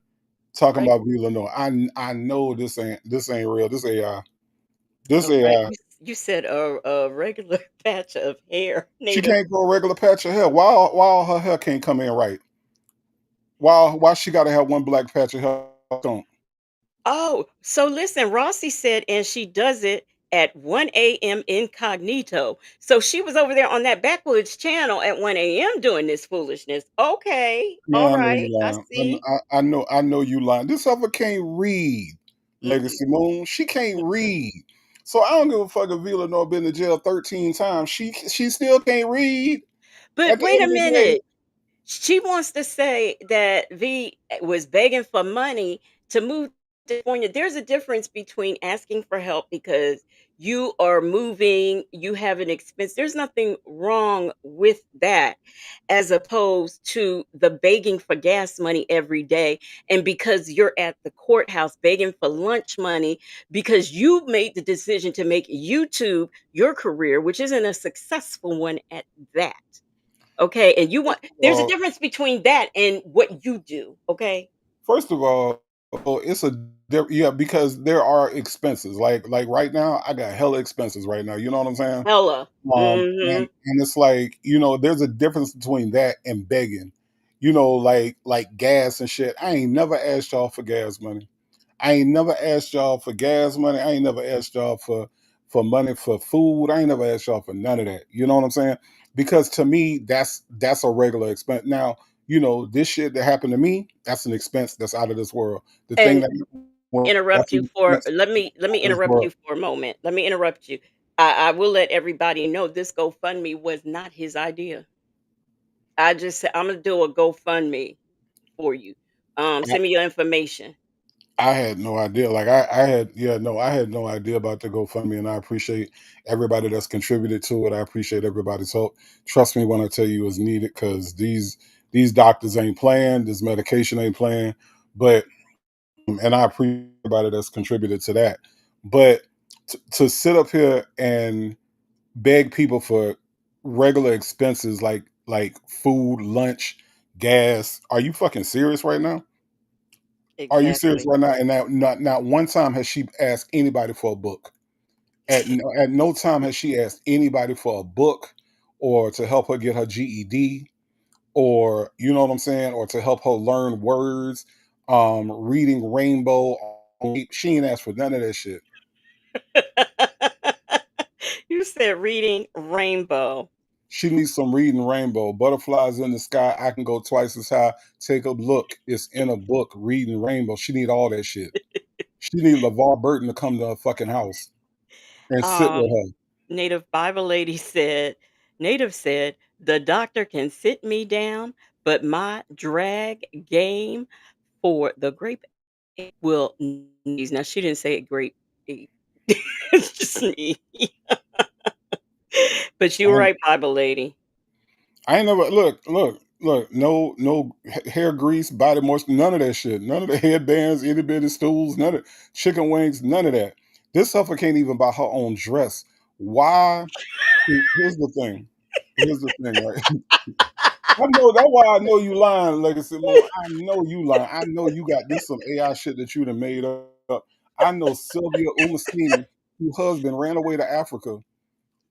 Talking Right. about Villanova. I know this ain't real. This AI. This All right. AI. You said a regular patch of hair, She native. can't grow a regular patch of hair. Why all her hair can't come in right? Why she gotta have one black patch of hair? Don't. Oh, so listen, Rossi said, and she does it at 1 a.m. incognito. So she was over there on that backwoods channel at 1 a.m. doing this foolishness. Okay, Man, all I know you right, I lying. see. I know you lying. This other can't read. Mm-mm. Legacy Moon. She can't read. So I don't give a fuck if Villanova been to jail 13 times. She still can't read. But At the wait end a of the day, minute. She wants to say that V was begging for money to move to California. There's a difference between asking for help because you are moving, you have an expense. There's nothing wrong with that, as opposed to the begging for gas money every day. And because you're at the courthouse begging for lunch money because you made the decision to make YouTube your career, which isn't a successful one at that. Okay, and you want there's a well, difference between that and what you do, okay? first of all, it's a yeah, because there are expenses. Like right now, I got hella expenses right now. You know what I'm saying? Hella. Mhm. And it's like, there's a difference between that and begging. Like gas and shit. I ain't never asked y'all for gas money. I ain't never asked y'all for gas money. I ain't never asked y'all for money for food. I ain't never asked y'all for none of that. You know what I'm saying? Because to me, that's a regular expense. Now, this shit that happened to me, that's an expense that's out of this world. The thing And that that's interrupt you an for expense let me out of this interrupt you world. for a moment. Let me interrupt you. I will let everybody know this GoFundMe was not his idea. I just said, "Imma do a GoFundMe for you. I, Send me your information." I had no idea. Like I had, yeah, no, I had no idea about the GoFundMe, and I appreciate everybody that's contributed to it. I appreciate everybody's help. Trust me when I tell you it's needed because these doctors ain't playing, this medication ain't playing. But and I appreciate everybody that's contributed to that. But to sit up here and beg people for regular expenses like food, lunch, gas, are you fucking serious right now? Are you serious Exactly. right now? And that not one time has she asked anybody for a book. At no time has she asked anybody for a book or to help her get her GED or you know what I'm saying, or to help her learn words, reading Rainbow. She ain't asked for none of that shit. You said reading Rainbow. She needs some reading Rainbow. Butterflies in the sky. I can go twice as high. Take a look. It's in a book. Reading Rainbow. She need all that shit. She need LeVar Burton to come to her fucking house and sit with Um, her. Native Bible lady said, Native said, the doctor can sit me down, but my drag game for the grape will knees. Now she didn't say grape ape. It's just me. But you were I right, Bible lady. I ain't never look. No hair grease, body moisture, none of that shit. None of the headbands, itty bitty stools, none of chicken wings, none of that. This heifer can't even buy her own dress. Why? Here's the thing. Here's the thing, right? I know that's why I know you lying, Legacy Moon. I know you lying. I know you got this some AI shit that you done made up. I know Sylvia Umasini, whose husband ran away to Africa.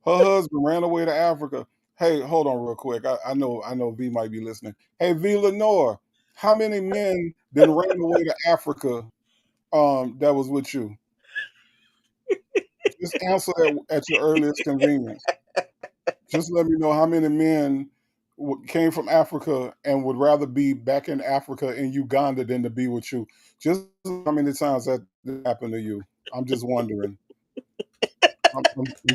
Her husband ran away to Africa. Hey, hold on real quick. I know V might be listening. Hey V Lenore, how many men then ran away to Africa that was with you? Just answer that at your earliest convenience. Just let me know how many men came from Africa and would rather be back in Africa in Uganda than to be with you. Just how many times that happened to you? I'm just wondering. I'm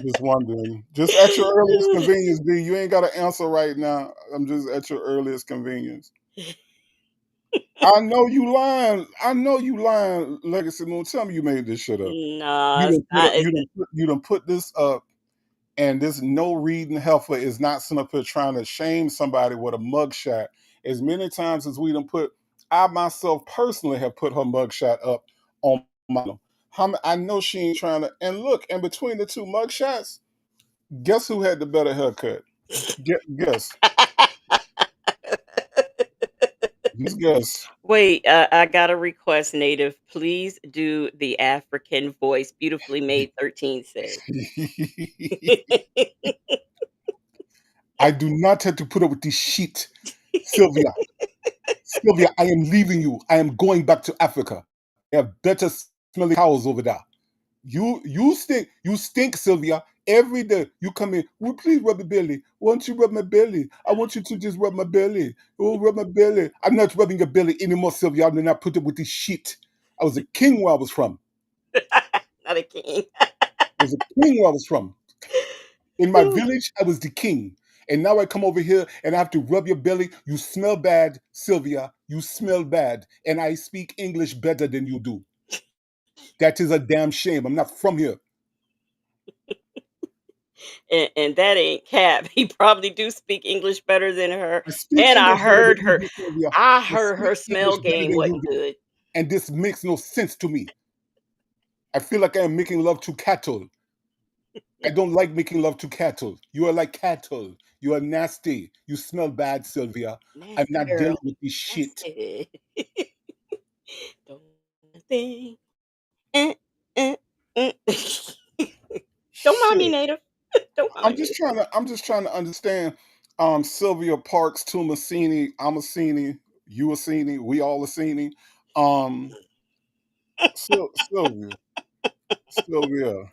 just wondering. Just at your earliest convenience, B. You ain't got to answer right now. I'm just at your earliest convenience. I know you lying. I know you lying, Legacy Moon. Tell me you made this shit up. No, it's not. You done put this up, and this no reading heifer is not sitting up here trying to shame somebody with a mugshot. As many times as we done put, I myself personally have put her mugshot up on my. I know she ain't trying to. And look, in between the two mugshots, guess who had the better haircut? Guess. Just guess. Wait, I got a request, Native. Please do the African voice. Beautifully made, 13 says. I do not have to put up with this shit, Sylvia. Sylvia, I am leaving you. I am going back to Africa. They have better smelling cows over there. You stink, Sylvia. Every day you come in, will please rub my belly. Won't you rub my belly? I want you to just rub my belly. Oh, rub my belly. I'm not rubbing your belly anymore, Sylvia. I did not put up with this shit. I was a king where I was from. Not a king. I was a king where I was from. In my village, I was the king. And now I come over here and I have to rub your belly. You smell bad, Sylvia. You smell bad. And I speak English better than you do. That is a damn shame. I'm not from here. And that ain't cap. He probably do speak English better than her. I speak And I English better than heard you her do, Sylvia. I I heard speak her smell English better game than you wasn't do. good. And this makes no sense to me. I feel like I am making love to cattle. I don't like making love to cattle. You are like cattle. You are nasty. You smell bad, Sylvia. I'm Nasty not dealing girl. with this shit. Nasty. Don't think. Eh, eh, eh. Don't mind me, Shit. native. Don't mind me. I'm just trying to understand Sylvia Parks, Tumasini, Amasini, Uasini, we all Asini. Um Sylvia. Sylvia.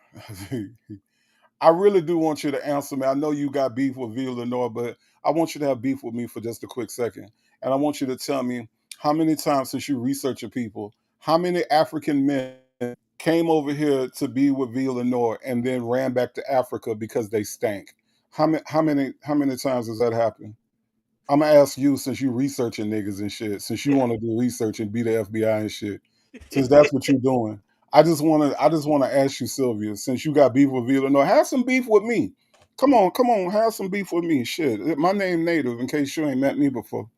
I really do want you to answer me. I know you got beef with Via Lenore, but I want you to have beef with me for just a quick second. And I want you to tell me how many times since you researching people, how many African men came over here to be with Via Lenore and then ran back to Africa because they stank? How many times has that happened? I'm gonna ask you since you researching niggas and shit, since you want to do research and be the FBI and shit, since that's what you're doing. I just wanna ask you, Sylvia, since you got beef with Vila, no, have some beef with me. Come on, have some beef with me. Shit. My name Native, in case you ain't met me before.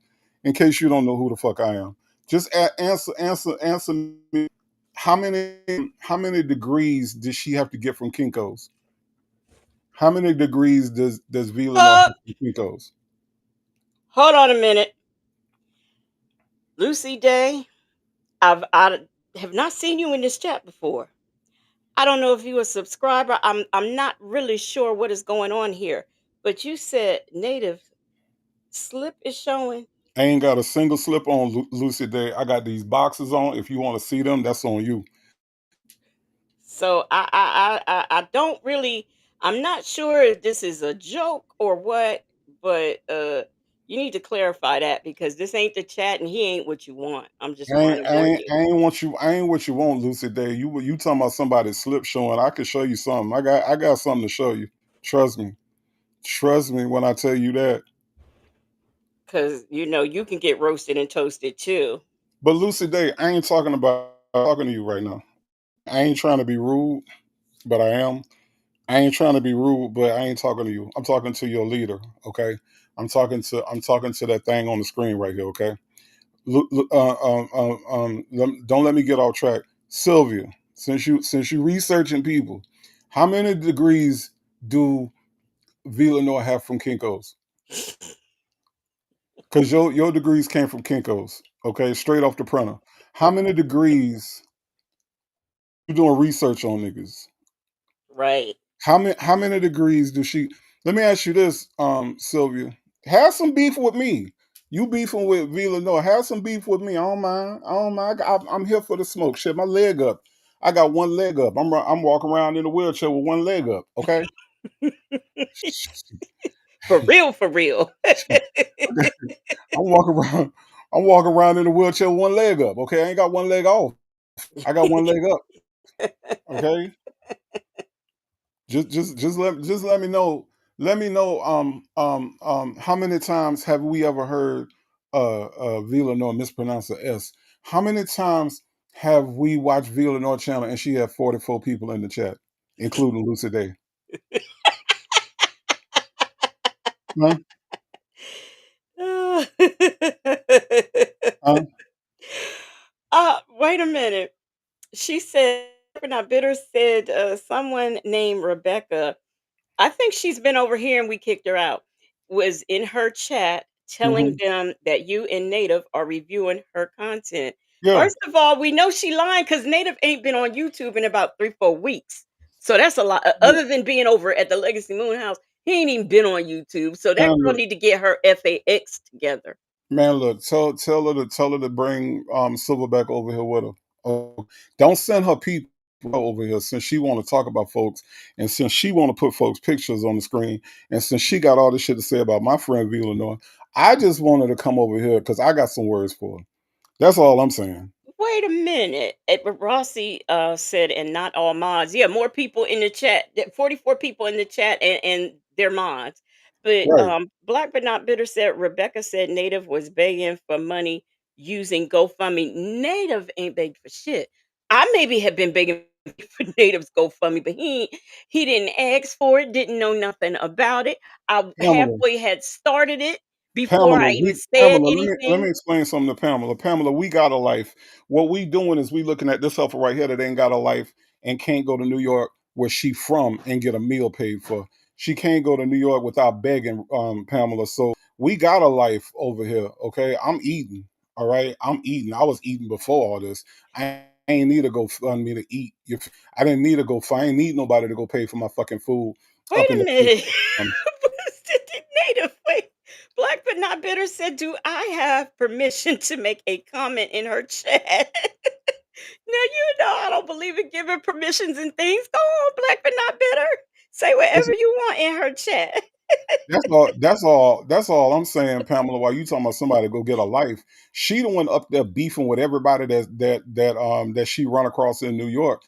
In case you don't know who the fuck I am. Just answer me. How many degrees does she have to get from Kinko's? How many degrees does Vila know have Uh, from Kinko's? hold on a minute. Lucy Day, I have not seen you in this chat before. I don't know if you a subscriber. I'm not really sure what is going on here. But you said native slip is showing. I ain't got a single slip on Lucy Day. I got these boxes on. If you want to see them, that's on you. So I don't really, I'm not sure if this is a joke or what, but you need to clarify that because this ain't the chat and he ain't what you want. I'm just I trying ain't, to I warn ain't, you. I ain't want you. I ain't what you want, Lucy Day. You talking about somebody's slip showing? I could show you something. I got something to show you. Trust me. Trust me when I tell you that. Cause you know you can get roasted and toasted too. But Lucy Day, I ain't talking about talking to you right now. I ain't trying to be rude, but I am. I ain't trying to be rude, but I ain't talking to you. I'm talking to your leader. Okay. I'm talking to that thing on the screen right here. Okay. Don't let me get off track. Sylvia, since you researching people, how many degrees do Villanova have from Kinko's? Because your degrees came from Kinko's, okay, straight off the printer. How many degrees you doing research on niggas? Right. How many degrees do she? Let me ask you this, Sylvia. Have some beef with me. You beefing with Villanova. Have some beef with me. I don't mind. I don't mind. I'm here for the smoke. Shit, my leg up. I got one leg up. I'm walking around in a wheelchair with one leg up. Okay. For real, for real. I'm walking around. I'm walking around in a wheelchair with one leg up. Okay. I ain't got one leg off. I got one leg up. Okay. Just let me know. Let me know how many times have we ever heard Villanova mispronounce a S? How many times have we watched Villanova channel and she had 44 people in the chat, including Lucy Day? Huh? Huh? Wait a minute. She said, not bitter said someone named Rebecca. I think she's been over here and we kicked her out. Was in her chat telling Hmm. them that you and Native are reviewing her content. Yeah. First of all, we know she lying because Native ain't been on YouTube in about 3-4 weeks. So that's a lot. Look, Other than being over at the Legacy Moon House, he ain't even been on YouTube. So that man, girl look, need to get her FAX together. man, look. Tell her to bring Silverback over here with her. Don't send her people over here since she want to talk about folks, and since she want to put folks pictures on the screen, and since she got all this shit to say about my friend V. Lenore. I just wanted to come over here because I got some words for her. That's all I'm saying. Wait a minute. Rossi said, and not all mods. Yeah, more people in the chat. 44 people in the chat, and they're mods. But Right. Black but not bitter said Rebecca said Native was begging for money using GoFundMe. Native ain't begging for shit. I maybe have been begging for Native's GoFundMe, but he didn't ask for it, didn't know nothing about it. I Pamela, halfway had started it before Pamela, I even said Pamela, let me anything. explain something to Pamela. Pamela, we got a life. What we doing is we looking at this heifer right here that ain't got a life and can't go to New York where she from and get a meal paid for. She can't go to New York without begging, Pamela. So we got a life over here. Okay, I'm eating. All right, I'm eating. I was eating before all this. I ain't need to go fund me to eat. I didn't need to go. I ain't need nobody to go pay for my fucking food Wait up in a minute. the. Native, wait. Black but not bitter said, "Do I have permission to make a comment in her chat?" Now you know I don't believe in giving permissions and things. Go on, Black but not bitter. Say whatever you want in her chat. That's all. That's all. That's all I'm saying, Pamela. While you talking about somebody to go get a life, she the one up there beefing with everybody that she run across in New York.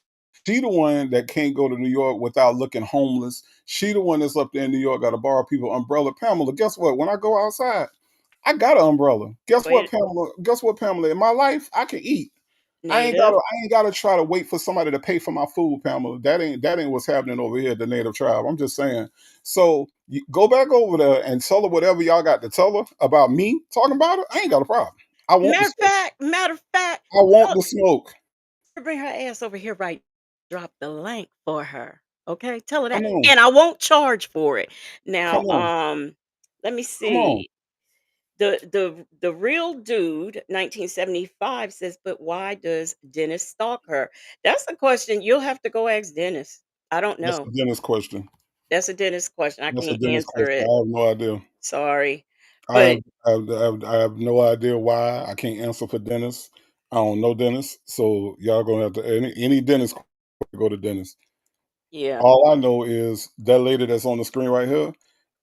She the one that can't go to New York without looking homeless. She the one that's up there in New York got to borrow people umbrella. Pamela, guess what? When I go outside, I got an umbrella. Guess what, Wait, Pamela? Guess what, Pamela? In my life, I can eat. Native. I ain't gotta try to wait for somebody to pay for my food, Pamela. That ain't what's happening over here at the Native Tribe. I'm just saying. So you go back over there and tell her whatever y'all got to tell her about me talking about her. I ain't got a problem. I want the smoke. Matter of fact, I want tell the smoke. her bring her ass over here right. Drop the link for her. Okay, tell her Come that, on. and I won't charge for it. Come Now, on. let me Come on. see. The real dude 1975 says, but why does Dennis stalk her? That's a question you'll have to go ask Dennis. I don't That's know. a Dennis question. That's a Dennis question. I That's a can't Dennis answer question. it. I have no idea. Sorry. I have, But I have no idea why. I can't answer for Dennis. I don't know Dennis. So y'all gonna have to any Dennis go to Dennis. yeah. All I know is that lady that's on the screen right here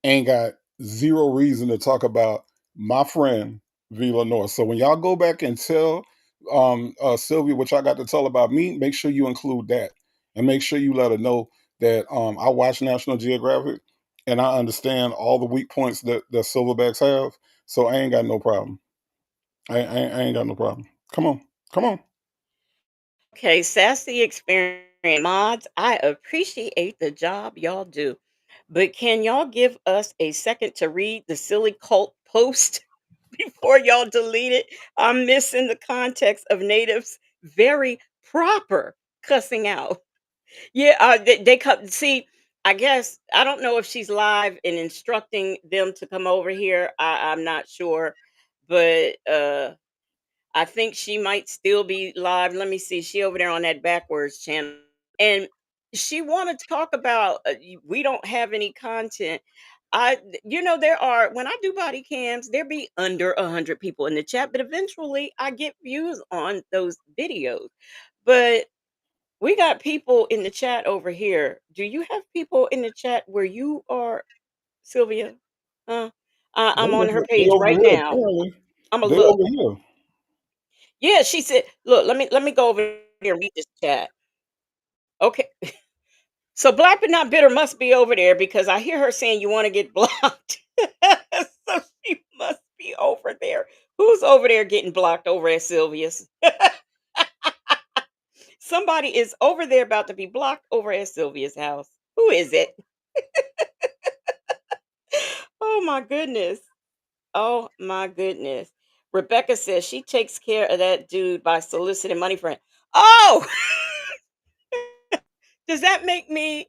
ain't got zero reason to talk about my friend V. Lenore. So when y'all go back and tell Sylvia what y'all got to tell about me, make sure you include that. And make sure you let her know that I watch National Geographic and I understand all the weak points that silverbacks have. So I ain't got no problem. I ain't got no problem. Come on. Come on. Okay, sassy experience mods. I appreciate the job y'all do. But can y'all give us a second to read the silly cult post before y'all delete it? I'm missing the context of natives very proper cussing out. Yeah, they come see. I guess I don't know if she's live and instructing them to come over here. I'm not sure, but I think she might still be live. Let me see. She over there on that backwards channel, and she want to talk about we don't have any content. There are when I do body cams, there be under 100 people in the chat, but eventually I get views on those videos. But we got people in the chat over here. Do you have people in the chat where you are, Sylvia? I'm on her They page over right here now. apparently. I'm a They look. over here. Yeah, she said, "Look, let me go over here and read this chat." Okay, so Black but not bitter must be over there because I hear her saying you want to get blocked. So she must be over there. Who's over there getting blocked over at Sylvia's? Somebody is over there about to be blocked over at Sylvia's house. Who is it? Oh my goodness. Oh my goodness. Rebecca says she takes care of that dude by soliciting money for him. Oh, does that make me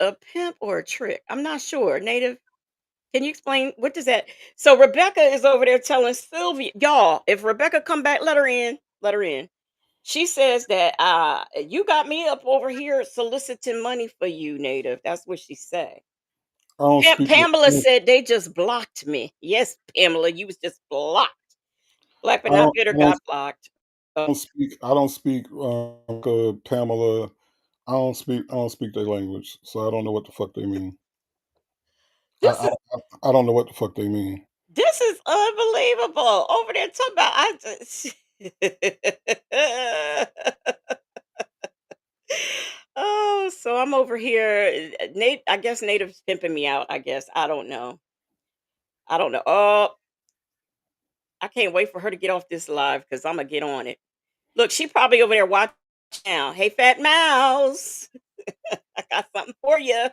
a pimp or a trick? I'm not sure. Native, can you explain what does that? So Rebecca is over there telling Sylvia, y'all, if Rebecca come back, let her in. Let her in. She says that you got me up over here soliciting money for you, Native. That's what she said. I don't speak. Pamela said they just blocked me. Yes, Pamela, you was just blocked. Black but I not don't. bitter I don't got blocked. I don't speak, Pamela. I don't speak their language, so I don't know what the fuck they mean. I This I is I don't know what the fuck they mean. this is unbelievable. Over there talking about I just Oh, so I'm over here. Nate, I guess Native's pimping me out. I guess I don't know. I don't know. Oh, I can't wait for her to get off this live because I'm gonna get on it. Look, she probably over there watching now. Hey, fat mouse, I got something for you.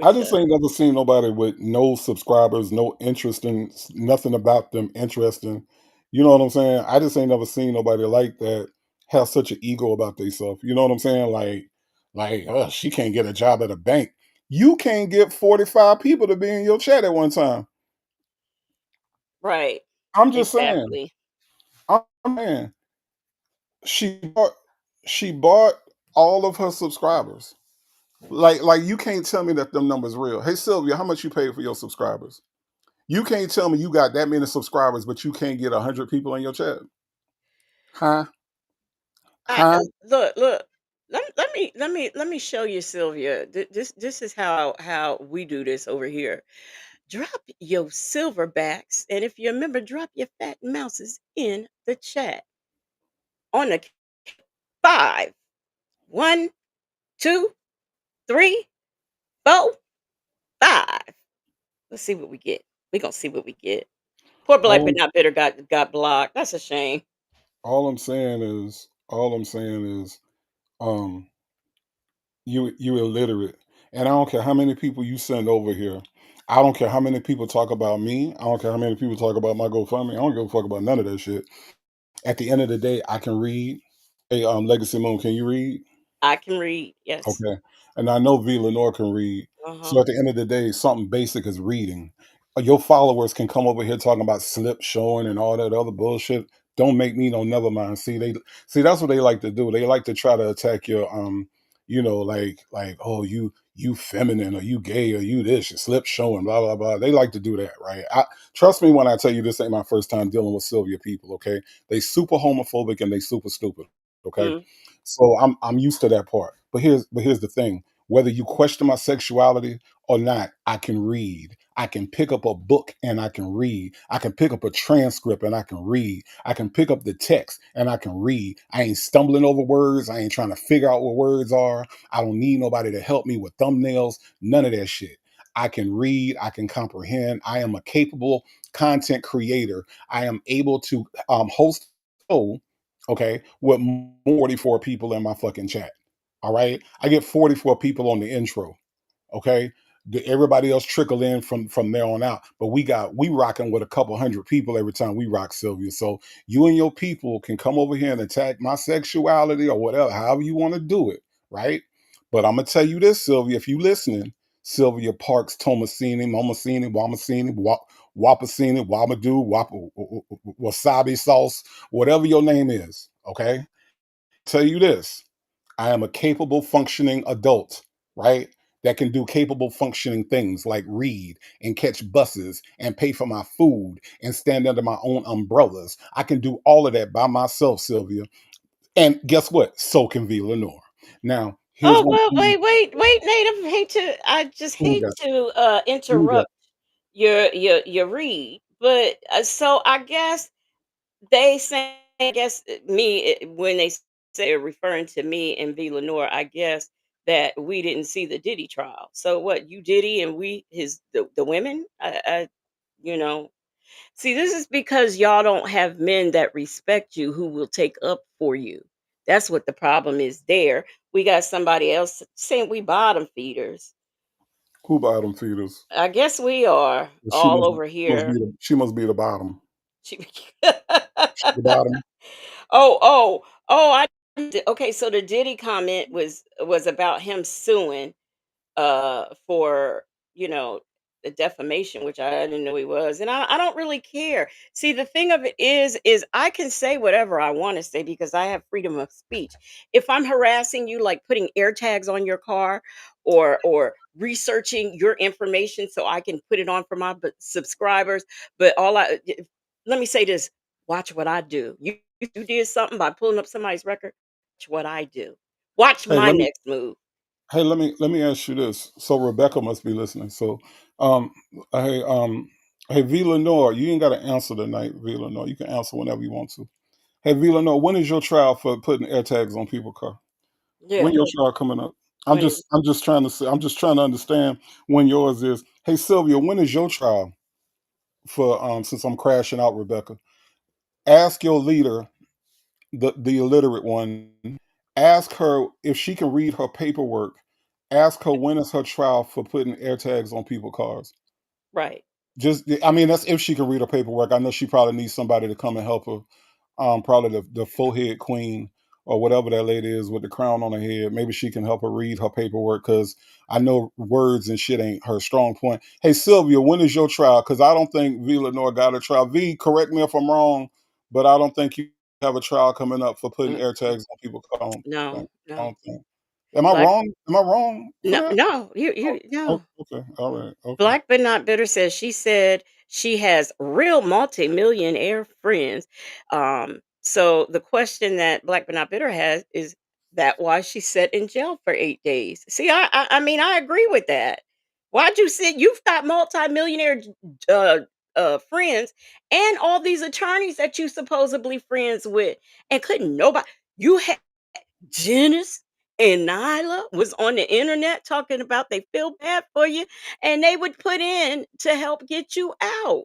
I Which just ain't never seen nobody with no subscribers, no interest in nothing about them interesting. You know what I'm saying? I just ain't never seen nobody like that have such an ego about themselves. You know what I'm saying? She can't get a job at a bank. You can't get 45 people to be in your chat at one time. right, I'm just saying. exactly. I'm saying she bought she bought all of her subscribers. Like you can't tell me that them numbers real. Hey Sylvia, how much you paid for your subscribers? You can't tell me you got that many subscribers, but you can't get 100 people in your chat. Huh? Huh? Look. Let me show you, Sylvia. This is how we do this over here. Drop your silverbacks, and if you remember, drop your fat mouses in the chat on the 5, 1, 2, 3, 4, 5. Let's see what we get. We gonna see what we get. Poor Black All but I'm, not bitter got blocked. That's a shame. all I'm saying is, um, you illiterate, and I don't care how many people you send over here. I don't care how many people talk about me. I don't care how many people talk about my GoFundMe. I don't give a fuck about none of that shit. At the end of the day, I can read. Hey, Legacy Moon, can you read? I can read. Yes. Okay. And I know V. Lenore can read. Uh So huh. at the end of the day, something basic is reading. Your followers can come over here talking about slip showing and all that other bullshit. Don't make me no never mind. See that's what they like to do. They like to try to attack your oh you feminine or you gay or you this your slip showing blah blah blah. They like to do that, right? I trust me when I tell you this ain't my first time dealing with Sylvia people, okay? They super homophobic and they super stupid. Okay. Mm. So I'm used to that part. But here's the thing. Whether you question my sexuality or not, I can read. I can pick up a book and I can read. I can pick up a transcript and I can read. I can pick up the text and I can read. I ain't stumbling over words. I ain't trying to figure out what words are. I don't need nobody to help me with thumbnails. None of that shit. I can read. I can comprehend. I am a capable content creator. I am able to host a show, okay, with 44 people in my fucking chat. All right. I get 44 people on the intro. Okay. Everybody else trickle in from there on out. But we rocking with a couple hundred people every time we rock, Sylvia. So you and your people can come over here and attack my sexuality or whatever, however you want to do it, right? But I'm gonna tell you this, Sylvia, if you listening, Sylvia Parks, Tomasini, Momasini, Wamasini, Wapasini, Wamadoo, Wasabi sauce, whatever your name is, okay? Tell you this, I am a capable functioning adult, right? That can do capable functioning things like read and catch buses and pay for my food and stand under my own umbrellas. I can do all of that by myself, Sylvia. And guess what? So can V. Lenore. Now, here's Oh one well, thing. wait, Native. I just Who we hate got? to Who we got? interrupt your read, but so I guess they say, I guess when they say referring to me and V Lenore, I guess that we didn't see the Diddy trial. So what, you Diddy and we the women? I you know See, this is because y'all don't have men that respect you who will take up for you. That's what the problem is there. We got somebody else saying we bottom feeders. Who bottom feeders? I guess we are She all must, over must be here. the she must be the bottom. She- She the bottom. I okay, so the Diddy comment was about him suing for the defamation, which I didn't know he was, and I don't really care. See, the thing of it is I can say whatever I want to say because I have freedom of speech. If I'm harassing you, like putting air tags on your car or researching your information so I can put it on for my subscribers, but let me say this: watch what I do. You you did something by pulling up somebody's record. Watch what I do. Watch Hey, my next move. let me ask you this. So Rebecca must be listening. So, um, hey, hey, V Lenore, you ain't got to answer tonight, V Lenore. You can answer whenever you want to. Hey, V Lenore, when is your trial for putting air tags on people's car? Yeah. When your trial coming up? When is I'm just trying to say, I'm just trying to understand when yours is. Hey, Sylvia, when is your trial for? Since I'm crashing out, Rebecca, ask your leader, the illiterate one. Ask her if she can read her paperwork. Ask her when is her trial for putting air tags on people's cars. right? Just, I mean, that's if she can read her paperwork. I know she probably needs somebody to come and help her. Probably the forehead queen or whatever that lady is with the crown on her head. Maybe she can help her read her paperwork because I know words and shit ain't her strong point. Hey Sylvia, when is your trial? Because I don't think V Lenore got a trial. V, correct me if I'm wrong, but I don't think you have a trial coming up for putting Mm, air tags on people's car. I don't no, think. I no. don't think. Am I Black. wrong? Am I wrong for No, that? no. You, Oh, you, no. okay. All right. Okay. Black but not bitter says she said she has real multi-millionaire friends. So the question that Black but not bitter has is that why she sat in jail for 8 days. See, I mean, I agree with that. Why'd you sit? You've got multi-millionaire uh, friends and all these attorneys that you supposedly friends with, and couldn't nobody. You had Janice and Nyla was on the internet talking about they feel bad for you and they would put in to help get you out.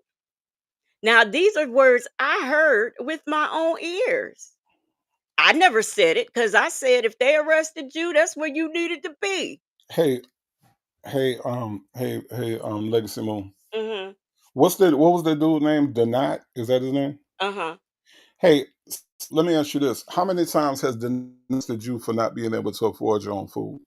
Now, these are words I heard with my own ears. I never said it because I said if they arrested you, that's where you needed to be. Hey, Legacy Moon. Hmm. What was that dude's name? Donat? Is that his name? Uh Hey, let me ask you this. How many times has denounced you for not being able to afford your own food?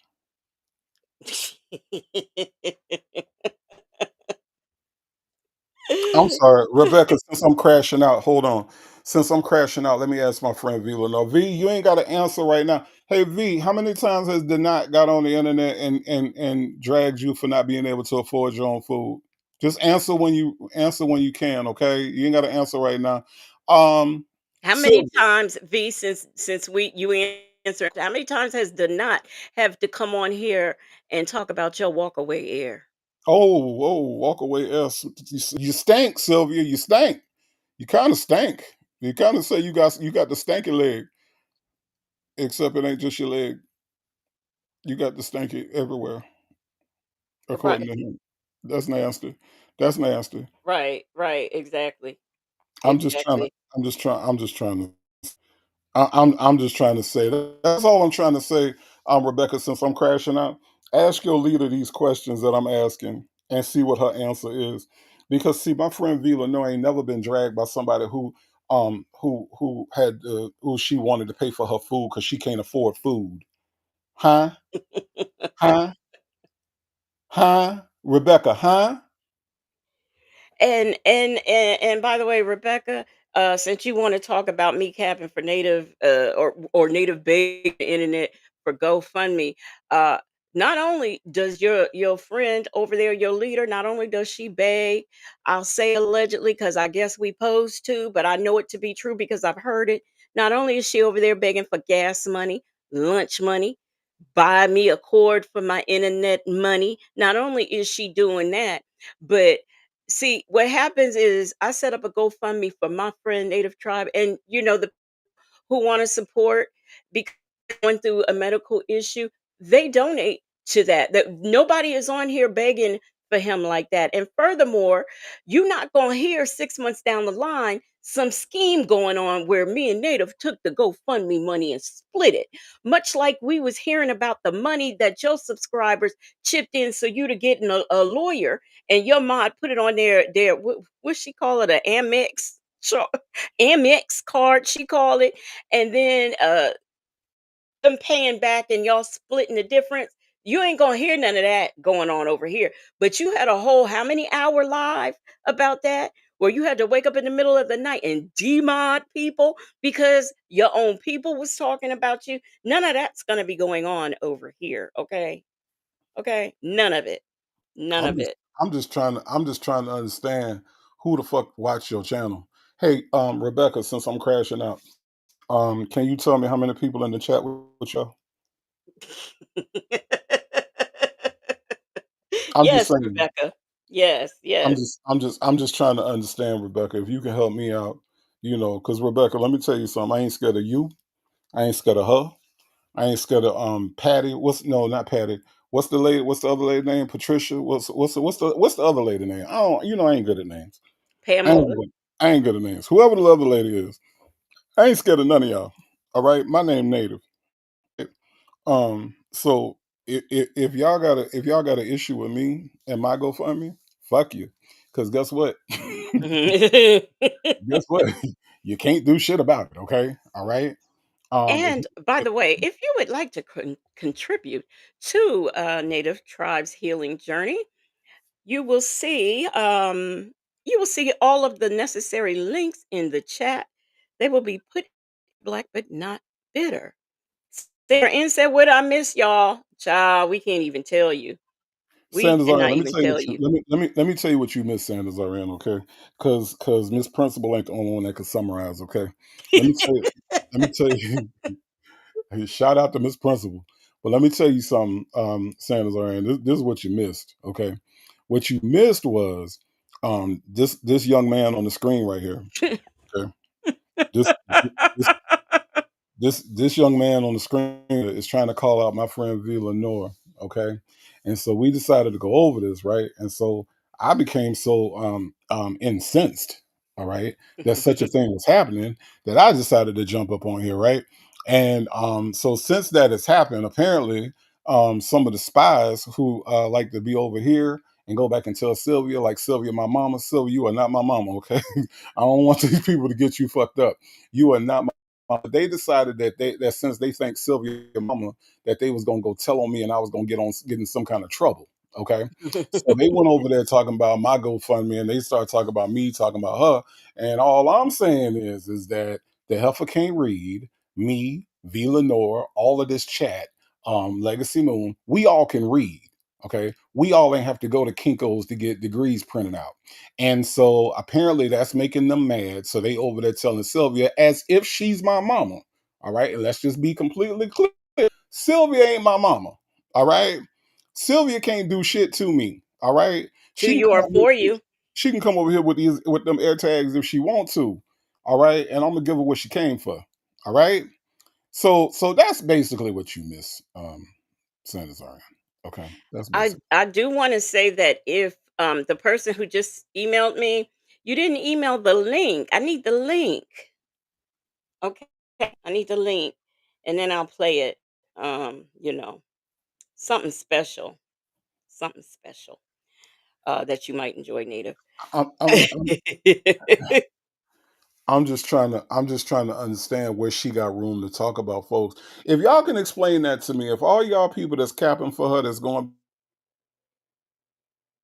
I'm sorry, Rebecca, since I'm crashing out, hold on. Since I'm crashing out, let me ask my friend V Lenore. V, you ain't got to answer right now. Hey V, how many times has Denat got on the internet and dragged you for not being able to afford your own food? Just answer when you can, okay? You ain't got to answer right now. How many Sylvia. times, V, since we you answered, how many times has the not have to come on here and talk about your walkaway air? Walk away, else. You stink, Sylvia. You stink. You kind of stink. You kind of say you got the stanky leg, except it ain't just your leg. You got the stanky everywhere, according Right, to him. That's nasty. That's nasty. right, exactly, I'm just trying to. exactly. I'm just trying. I'm just trying to. I'm just trying to say that. That's all I'm trying to say. Rebecca, since I'm crashing out, ask your leader these questions that I'm asking and see what her answer is. Because see, my friend Vila no ain't never been dragged by somebody who had who she wanted to pay for her food because she can't afford food. Huh? Huh? Huh? Rebecca? Huh? And by the way, Rebecca, since you want to talk about me capping for native or native bait internet for GoFundMe, uh, not only does your friend over there, your leader, not only does she beg, I'll say allegedly because I guess we posed to, but I know it to be true because I've heard it. Not only is she over there begging for gas money, lunch money, buy me a cord for my internet money. Not only is she doing that, but see what happens is I set up a GoFundMe for my friend Native Tribe, and the who want to support because they're going through a medical issue, they donate to that. That nobody is on here begging for him like that. And furthermore, you're not going to hear 6 months down the line some scheme going on where me and Native took the GoFundMe money and split it. Much like we was hearing about the money that your subscribers chipped in so you to get a lawyer and your mod put it on their what she call it, a Amex Amex card she called it, and then them paying back and y'all splitting the difference. You ain't gonna hear none of that going on over here. But you had a whole how many hour live about that where you had to wake up in the middle of the night and demod people because your own people was talking about you. None of that's gonna be going on over here. Okay. Okay. None of it. None I'm of just it. I'm just trying to understand who the fuck watch your channel. Hey, Rebecca, since I'm crashing out. Can you tell me how many people in the chat with y'all? I'm just Yes, saying. Rebecca. Yes, yes. I'm just trying to understand, Rebecca. If you can help me out, because Rebecca, let me tell you something. I ain't scared of you. I ain't scared of her. I ain't scared of Patty. No, not Patty. What's the lady? What's the other lady name? Patricia. What's the other lady name? I don't. I ain't good at names. I ain't Pamela. good. I ain't good at names. Whoever the other lady is, I ain't scared of none of y'all. All right, my name Native. So if y'all got an issue with me and my GoFundMe, fuck you. Because guess what? Guess what? You can't do shit about it. Okay. All right. If, And by the way, if you would like to contribute to Native Tribes Healing Journey, you will see all of the necessary links in the chat. They will be put black but not bitter. Sarah N said, "What I miss, y'all? Child, we can't even tell you. We Sanders cannot Rand, let me even tell you tell what you you." let me tell you what you miss, Sanders Rand, okay? Because Miss Principal ain't the only one that could summarize, okay? Let me tell you, let me tell you, hey, shout out to Miss Principal. But let me tell you something, Sanders Rand. This is what you missed, okay? What you missed was this young man on the screen right here. Okay. This this this young man on the screen is trying to call out my friend V Lenore, okay? And so we decided to go over this, right? And so I became so incensed, all right, that such a thing was happening that I decided to jump up on here, right? And so since that has happened, apparently some of the spies who like to be over here and go back and tell Sylvia, like Sylvia, my mama, Sylvia, you are not my mama, okay? I don't want these people to get you fucked up. You are not my they decided that since they think Sylvia mama that they was gonna go tell on me and I was gonna get in some kind of trouble. Okay, so they went over there talking about my GoFundMe and they started talking about me, talking about her, and all I'm saying is that the heifer can't read. Me, V Lenore, all of this chat, Legacy Moon, we all can read. Okay, we all ain't have to go to Kinko's to get degrees printed out. And so apparently that's making them mad. So they over there telling Sylvia as if she's my mama. All right. And let's just be completely clear. Sylvia ain't my mama. All right. Sylvia can't do shit to me. All right. To She can you come or over for here, you. she can come over here with them air tags if she want to. All right. And I'm gonna give her what she came for. All right. So that's basically what you miss, Sanders Zion. Okay. That's I basically. I do want to say that if the person who just emailed me, you didn't email the link. I need the link. Okay. I need the link and then I'll play it. You know, something special. Something special that you might enjoy, Native. I'm I'm just trying to understand where she got room to talk about folks. If y'all can explain that to me, if all y'all people that's capping for her that's going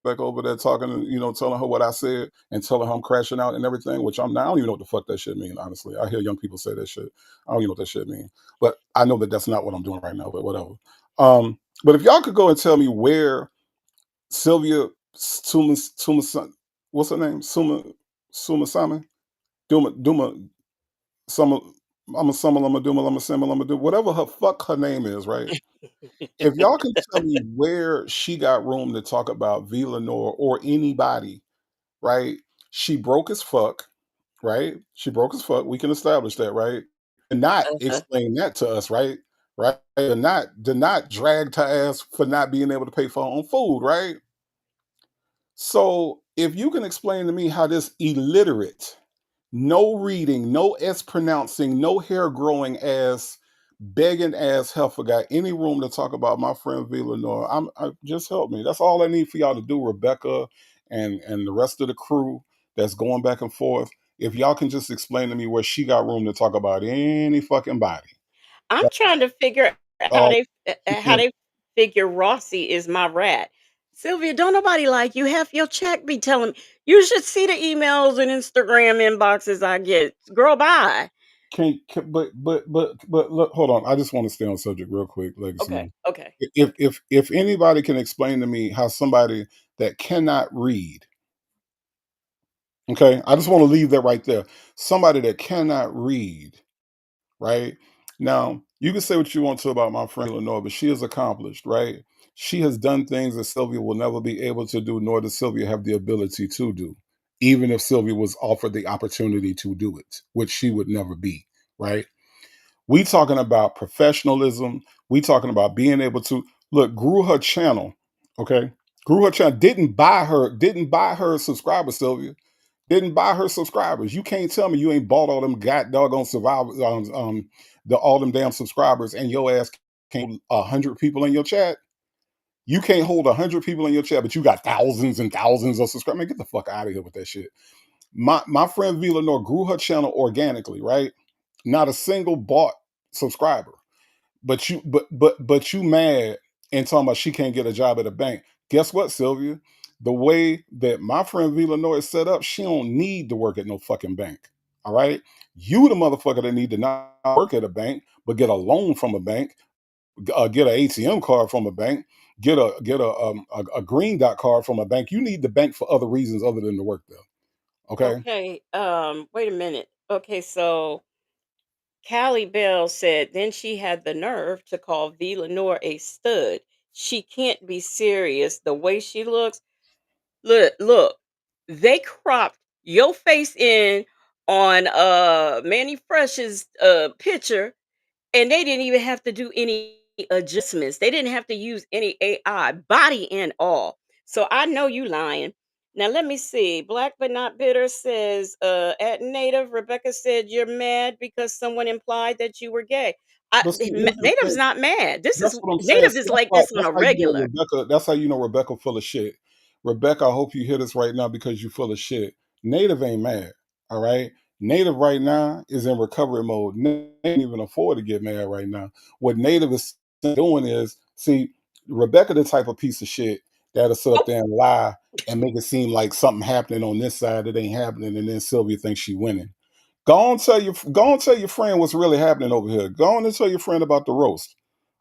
back over there talking and telling her what I said and telling her I'm crashing out and everything, which I'm not, I don't even know what the fuck that shit mean, honestly. I hear young people say that shit. I don't even know what that shit mean. But I know that that's not what I'm doing right now, but whatever. But if y'all could go and tell me where Sylvia Tuma what's her name? Suma Simon? Duma Summer, I'm a summer, I'm a doom, I'm a simmer, I'm a do whatever her fuck her name is, right? If y'all can tell me where she got room to talk about V Lenore or anybody, right? She broke as fuck, right? She broke as fuck. We can establish that, right? And not Uh-huh. explain that to us, right? Right? And not drag her ass for not being able to pay for her own food, right? So if you can explain to me how this illiterate, no reading, no S pronouncing, no hair growing ass, begging ass heifer got any room to talk about my friend V Lenore, just help me. That's all I need for y'all to do, Rebecca and the rest of the crew that's going back and forth. If y'all can just explain to me where she got room to talk about any fucking body. I'm trying to figure out Oh, how they figure Rossi is my rat. Sylvia, don't nobody like you. Half your check be telling me. You should see the emails and Instagram inboxes I get. Girl, bye. But look, hold on. I just want to stay on subject real quick, Legacy Okay, Moon. okay. If anybody can explain to me how somebody that cannot read, okay, I just want to leave that right there. Somebody that cannot read, right? Now, you can say what you want to about my friend Lenore, but she is accomplished, right? She has done things that Sylvia will never be able to do, nor does Sylvia have the ability to do, even if Sylvia was offered the opportunity to do it, which she would never be, right? We talking about professionalism. We talking about being able to look, grew her channel, okay? Grew her channel, didn't buy her subscribers, Sylvia. Didn't buy her subscribers. You can't tell me you ain't bought all them god doggone survivors, all them damn subscribers, and your ass can't 100 people in your chat. You can't hold 100 people in your chat, but you got thousands and thousands of subscribers. Man, get the fuck out of here with that shit. My friend V Lenore grew her channel organically, right? Not a single bought subscriber. But you mad and talking about she can't get a job at a bank. Guess what, Sylvia? The way that my friend V Lenore is set up, she don't need to work at no fucking bank. All right. You the motherfucker that need to not work at a bank, but get a loan from a bank, get an ATM card from a bank, get a green dot card from a bank. You need the bank for other reasons other than to work there. Okay. Okay, wait a minute. Okay, so Callie Bell said then she had the nerve to call V Lenore a stud. She can't be serious. The way she looks. Look. They cropped your face in on Manny Fresh's picture, and they didn't even have to do any adjustments. They didn't have to use any AI, body and all. So I know you lying. Now let me see. Black but not bitter says, at native, Rebecca said you're mad because someone implied that you were gay. But see, here's the Native's thing. not mad. This That's is what I'm saying. native See, is like this on that's a how you know regular. Rebecca. That's how you know Rebecca full of shit. Rebecca, I hope you hear this right now because you full of shit. Native ain't mad. All right. Native right now is in recovery mode. Ain't even afford to get mad right now. What Native is doing is, see, Rebecca the type of piece of shit that'll sit up there and lie and make it seem like something happening on this side that ain't happening, and then Sylvia thinks she winning. Go and tell your friend what's really happening over here. Go on and tell your friend about the roast.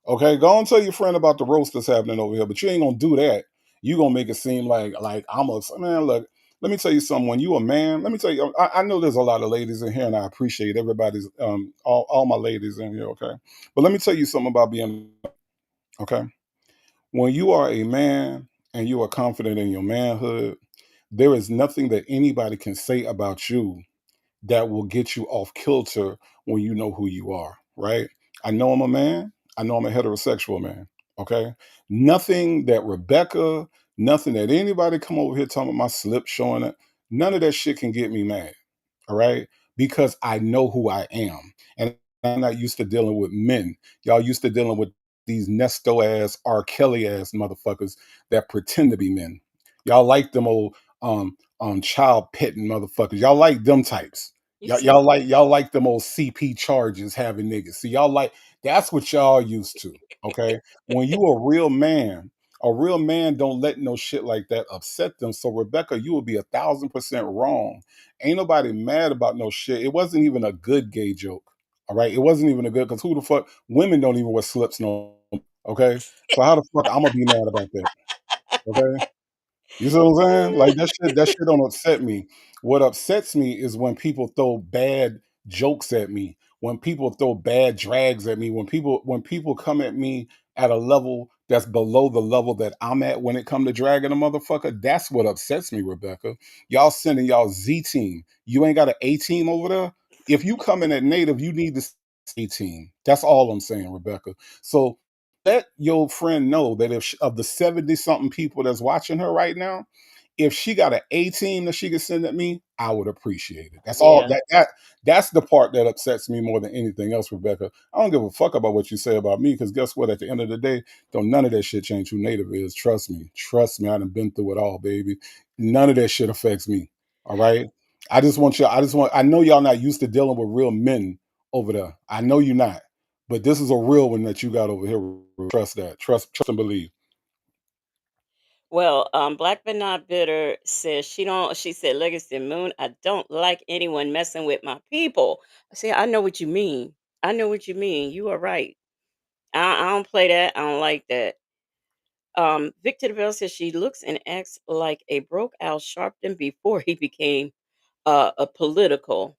Okay, go and tell your friend about the roast that's happening over here. But you ain't gonna do that. You gonna make it seem like I'm a man. Look, let me tell you something. When you a man, let me tell you. I know there's a lot of ladies in here, and I appreciate everybody's all my ladies in here. Okay, but let me tell you something about being okay. When you are a man and you are confident in your manhood, there is nothing that anybody can say about you that will get you off kilter when you know who you are, right? I know I'm a man. I know I'm a heterosexual man. Okay. Nothing that Rebecca, nothing that anybody come over here talking about my slip showing it, none of that shit can get me mad. All right. Because I know who I am. And I'm not used to dealing with men. Y'all used to dealing with these Nesto ass, R. Kelly ass motherfuckers that pretend to be men. Y'all like them old child petting motherfuckers. Y'all like them types. You Y'all, see, y'all like them old CP charges having niggas. See, y'all like that's what y'all used to. Okay. When you a real man don't let no shit like that upset them. So Rebecca, you will be 1,000% wrong. Ain't nobody mad about no shit. It wasn't even a good gay joke. All right. It wasn't even a good because who the fuck women don't even wear slips no. Okay. So how the fuck I'm gonna be mad about that? Okay. You see what I'm saying? Like that shit don't upset me. What upsets me is when people throw bad jokes at me, when people throw bad drags at me, when people come at me at a level that's below the level that I'm at when it come to dragging a motherfucker. That's what upsets me, Rebecca. Y'all sending y'all Z team. You ain't got an A team over there. If you come in at native, you need the A team. That's all I'm saying, Rebecca. So let your friend know that if of the 70 something people that's watching her right now, if she got an A team that she could send at me, I would appreciate it. That's all yeah. that's the part that upsets me more than anything else, Rebecca. I don't give a fuck about what you say about me, because guess what? At the end of the day, don't none of that shit change who native is. Trust me. Trust me. I done been through it all, baby. None of that shit affects me. All right. I know y'all not used to dealing with real men over there. I know you're not. But this is a real one that you got over here. Trust that. Trust and believe. Well, Black but not bitter says she don't. She said, "Legacy Moon, I don't like anyone messing with my people." See, I know what you mean. I know what you mean. You are right. I don't play that. I don't like that. Victor DeVille says she looks and acts like a broke Al Sharpton before he became a political.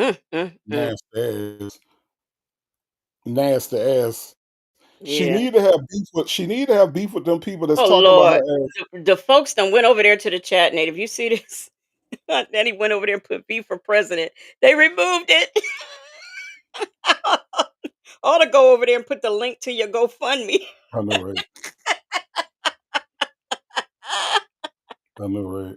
Mm, mm, mm. Nasty ass. Nasty ass. She Yeah. need to have beef with them people that's Oh, talking about her Lord. ass. The folks done went over there to the chat, Nate. If you see this, then he went over there and put "B for president." They removed it. Ought to go over there and put the link to your GoFundMe. I know, right? I know, right?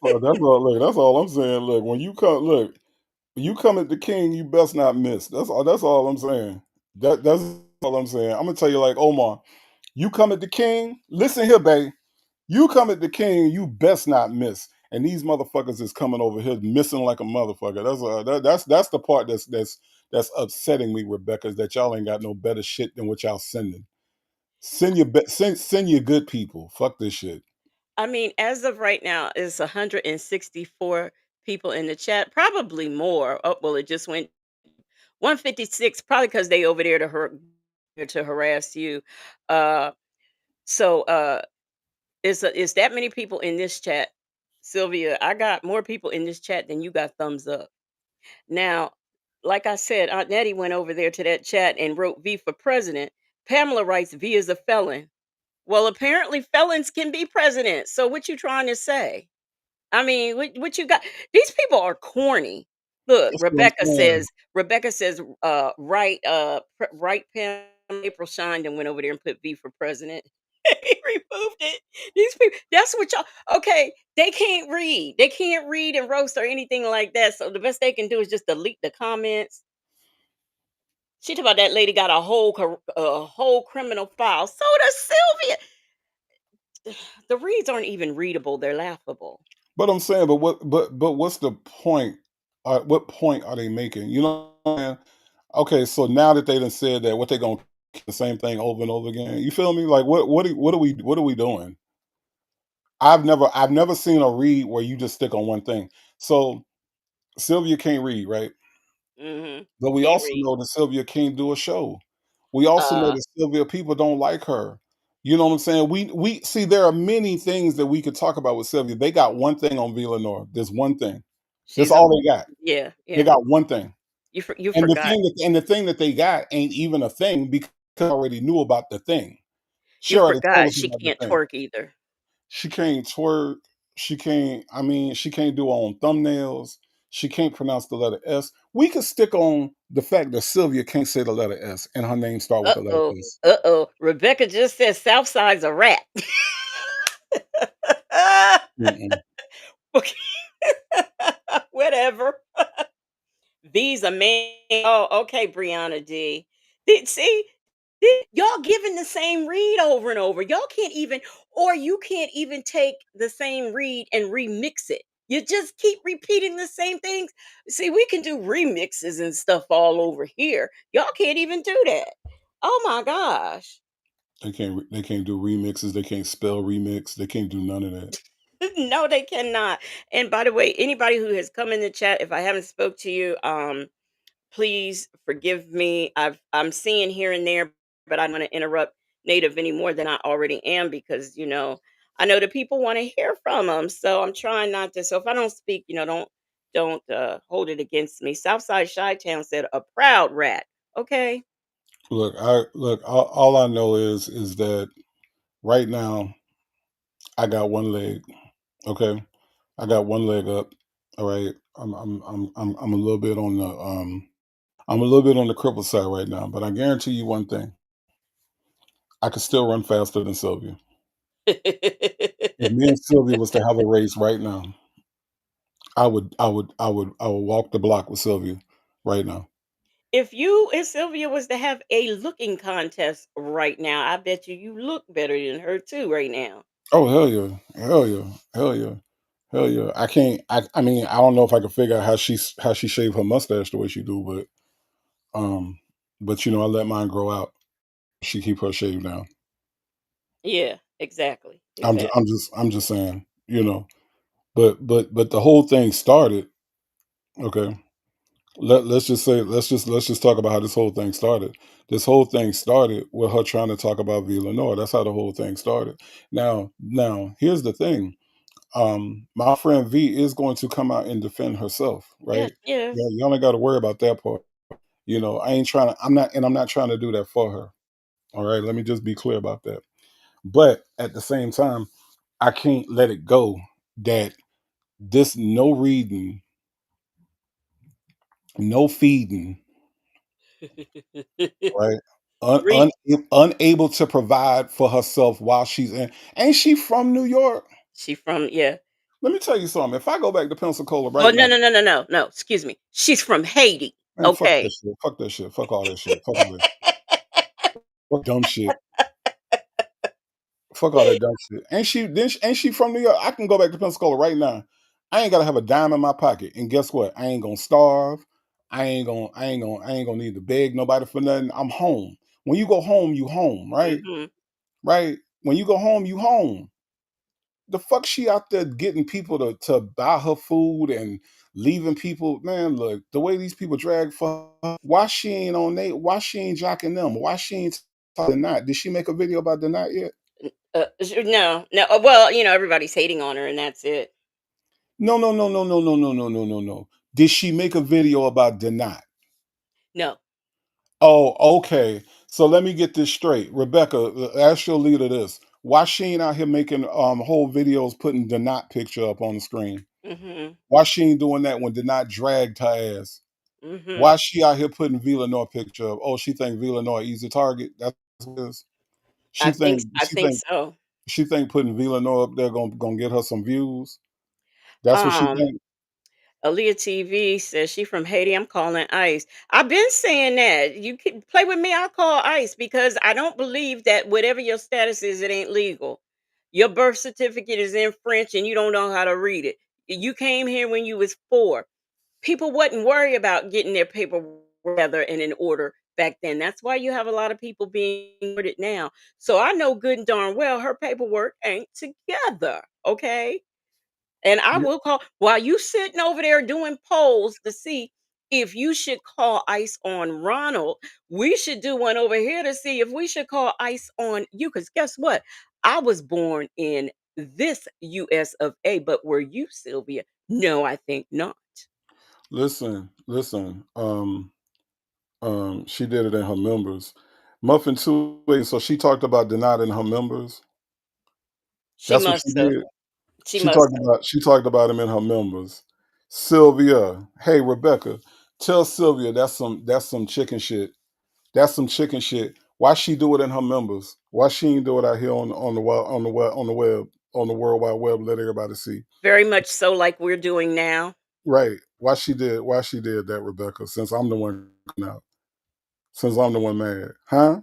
Well, that's all I'm saying. Look, when you come at the king, you best not miss. That's all I'm saying. That's all I'm saying. I'm gonna tell you like Omar, you come at the king, listen here, babe. You come at the king, you best not miss. And these motherfuckers is coming over here missing like a motherfucker. That's the part that's upsetting me, Rebecca, is that y'all ain't got no better shit than what y'all sending. Send your good people. Fuck this shit. I mean, as of right now, it's 164 people in the chat, probably more. Oh, well, it just went 156, probably because they over there to harass you. Uh, so it's that many people in this chat, Sylvia. I got more people in this chat than you got thumbs up. Now, like I said, Aunt Nettie went over there to that chat and wrote V for president. Pamela writes V is a felon. Well, apparently felons can be president. So what you trying to say? I mean, what you got? These people are corny. Look, That's what I'm saying. Rebecca says, right, Pam, April shined and went over there and put V for president. He removed it. These people, that's what y'all, okay, they can't read. They can't read and roast or anything like that. So the best they can do is just delete the comments. She talk about that lady got a whole criminal file. So does Sylvia. The reads aren't even readable. They're laughable. But I'm saying, but what's the point? What point are they making? You know what I'm saying? Okay, so now that they done said that, what they gonna keep the same thing over and over again? You feel me? Like what are we doing? I've never seen a read where you just stick on one thing. So Sylvia can't read, right? But we Can't also read. know that Sylvia can't do a show. We also know Uh, that Sylvia people don't like her. You know what I'm saying? We see there are many things that we could talk about with Sylvia. They got one thing on Villanor. There's one thing. That's she's a all they got. yeah, They yeah. got one thing. You And the forgot. thing that they got ain't even a thing because I already knew about the thing. She You already told forgot us she about the can't thing. twerk either. She can't twerk. She can't do her own thumbnails. She can't pronounce the letter S. We could stick on the fact that Sylvia can't say the letter S and her name start with the letter Uh-oh. S. Uh-oh. Rebecca just said Southside's a rat. Mm-mm. Okay. Whatever. V's a man. Oh, okay, Brianna D. See, y'all giving the same read over and over. Y'all can't even, or you can't even take the same read and remix it. You just keep repeating the same things. See, we can do remixes and stuff all over here. Y'all can't even do that. Oh my gosh. They can't do remixes. They can't spell remix. They can't do none of that. No, they cannot. And by the way, anybody who has come in the chat, if I haven't spoke to you, please forgive me. I'm seeing here and there, but I'm going to interrupt Native any more than I already am because I know the people want to hear from them. So I'm trying not to. So if I don't speak, don't hold it against me. Southside Chi Town said a proud rat. Okay. Look. All I know is that right now I got one leg. Okay, I got one leg up. All right. I'm a little bit on the I'm a little bit on the crippled side right now, but I guarantee you one thing: I could still run faster than Sylvia. If me and Sylvia was to have a race right now, I would walk the block with Sylvia right now. If you and Sylvia was to have a looking contest right now, I bet you look better than her too right now. Oh hell yeah, hell yeah, hell yeah, hell yeah. I can't. I mean, I don't know if I can figure out how she shaved her mustache the way she do, um, but I let mine grow out. She keep her shaved down. Yeah, exactly. I'm just, I'm Exactly. just, I'm just saying, but the whole thing started. Okay, let's just talk about how this whole thing started. This whole thing started with her trying to talk about Villanor. That's how the whole thing started. Now, here's the thing. My friend V is going to come out and defend herself, Yes, right? yes. Yeah, you only got to worry about that part. I ain't trying to. I'm not trying to do that for her. All right, let me just be clear about that. But at the same time, I can't let it go that this no reading, no feeding, right? Read. Unable to provide for herself while she's in. Ain't she from New York? She from yeah. Let me tell you something. If I go back to Pensacola Oh right no now, no no no no no. Excuse me. She's from Haiti. man, fuck that Okay. shit. Fuck that shit. Fuck all that shit. Fuck all that. Fuck dumb shit. Fuck all that dumb shit. Ain't she from New York? I can go back to Pensacola right now. I ain't gotta have a dime in my pocket. And guess what? I ain't gonna starve. I ain't gonna need to beg nobody for nothing. I'm home. When you go home, you home, right? Mhm. Right? When you go home, you home. The fuck she out there getting people to buy her food and leaving people, man, look, the way these people drag for her, why she ain't on they why she ain't jocking them? Why she ain't talking not? Did she make a video about the not yet? No, no. Well, everybody's hating on her, and that's it. No, no, no, no, no, no, no, no, no, no, no. Did she make a video about Denat? No. Oh, okay. So let me get this straight. Rebecca, ask your leader this. Why she ain't out here making whole videos putting Denat picture up on the screen? Mhm. Why she ain't doing that when Denat dragged her ass? Mhm. Why she out here putting Villanor picture up? Oh, she think Villanor easy target. That's what it is. I She think think I she think think so. she think putting Villanor up there gonna get her some views. That's what she Um think. Aaliyah TV says she from Haiti. I'm calling ICE. I've been saying that. You can play with me. I'll call ICE because I don't believe that whatever your status is, it ain't legal. Your birth certificate is in French and you don't know how to read it. You came here when you was 4. People wouldn't worry about getting their paperwork together and in order back then. That's why you have a lot of people being deported now. So I know good and darn well her paperwork ain't together. Okay. And I Yeah. will call while you sitting over there doing polls to see if you should call ICE on Ronald. We should do one over here to see if we should call ICE on you. Because guess what? I was born in this US of A, but were you, Sylvia? No, I think not. Listen. She did it in her members. Muffin two ways. So she talked about denying her members. She That's what she must have. did. She must have. She talked about him in her members. Sylvia, hey Rebecca, tell Sylvia that's some chicken shit. That's some chicken shit. Why she do it in her members? Why she ain't do it out here on the World Wide Web? Let everybody see. Very much so like we're doing now. Right. Why she did that, Rebecca? Since I'm the one now. Since I'm the one mad. Huh? And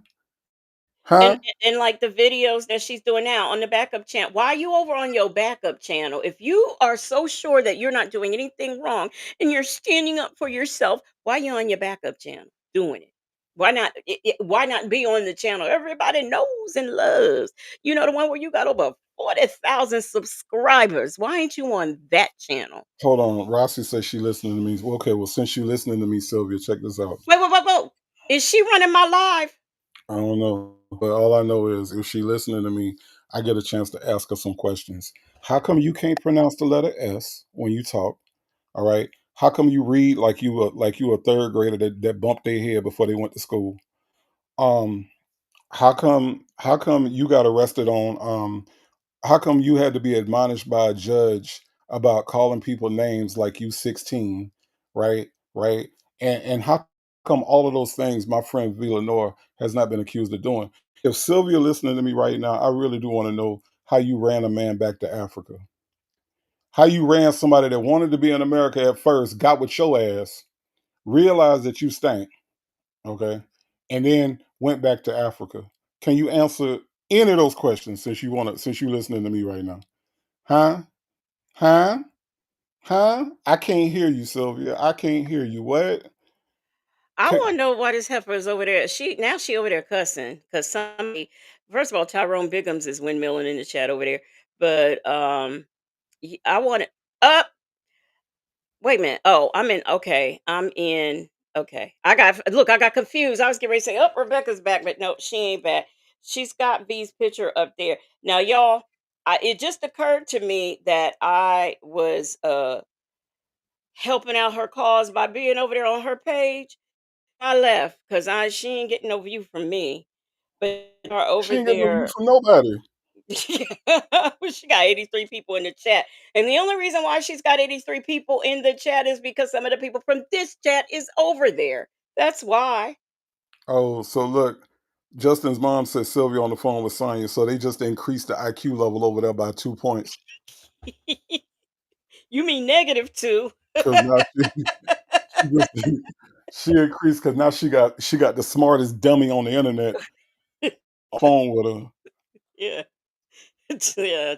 Huh? and like the videos that she's doing now on the backup channel. Why are you over on your backup channel? If you are so sure that you're not doing anything wrong and you're standing up for yourself, why you on your backup channel doing it? Why not be on the channel everybody knows and loves? You know the one where you got over 40,000 subscribers. Why ain't you on that channel? Hold on. Rossi says she listening to me. Okay, well, since you listening to me, Sylvia, check this out. Wait. Is she running my live? I don't know. But all I know is if she listening to me, I get a chance to ask her some questions. How come you can't pronounce the letter S when you talk? All right. How come you read like you a third grader that bumped their head before they went to school? Um, how come you got arrested on how come you had to be admonished by a judge about calling people names like you 16, right? Right? And how come all of those things my friend Villanor has not been accused of doing? If Sylvia listening to me right now, I really do want to know how you ran a man back to Africa. How you ran somebody that wanted to be in America at first, got with your ass, realized that you stank, okay, and then went back to Africa. Can you answer any of those questions since you listening to me right now? Huh? Huh? Huh? I can't hear you, Sylvia. I can't hear you. What? I Ca- want to know why this heifer is over there. She over there cussing because somebody. First of all, Tyrone Biggums is windmilling in the chat over there, but I want to up. Wait a minute. Oh, I'm in. Okay, I'm in. Okay, I got confused. I was getting ready to say, "Oh, Rebecca's back," but no, she ain't back. She's got V's picture up there now, y'all. it just occurred to me that I was helping out her cause by being over there on her page. I left because she ain't getting no view from me. But are She over ain't getting no view there. from nobody. She got 83 people in the chat. And the only reason why she's got 83 people in the chat is because some of the people from this chat is over there. That's why. Oh, so look, Justin's mom said Sylvia on the phone with Sonya, so they just increased the IQ level over there by 2 points. You mean -2? 'Cause now she just she increased because now she got the smartest dummy on the internet phone with her. Yeah. Yeah,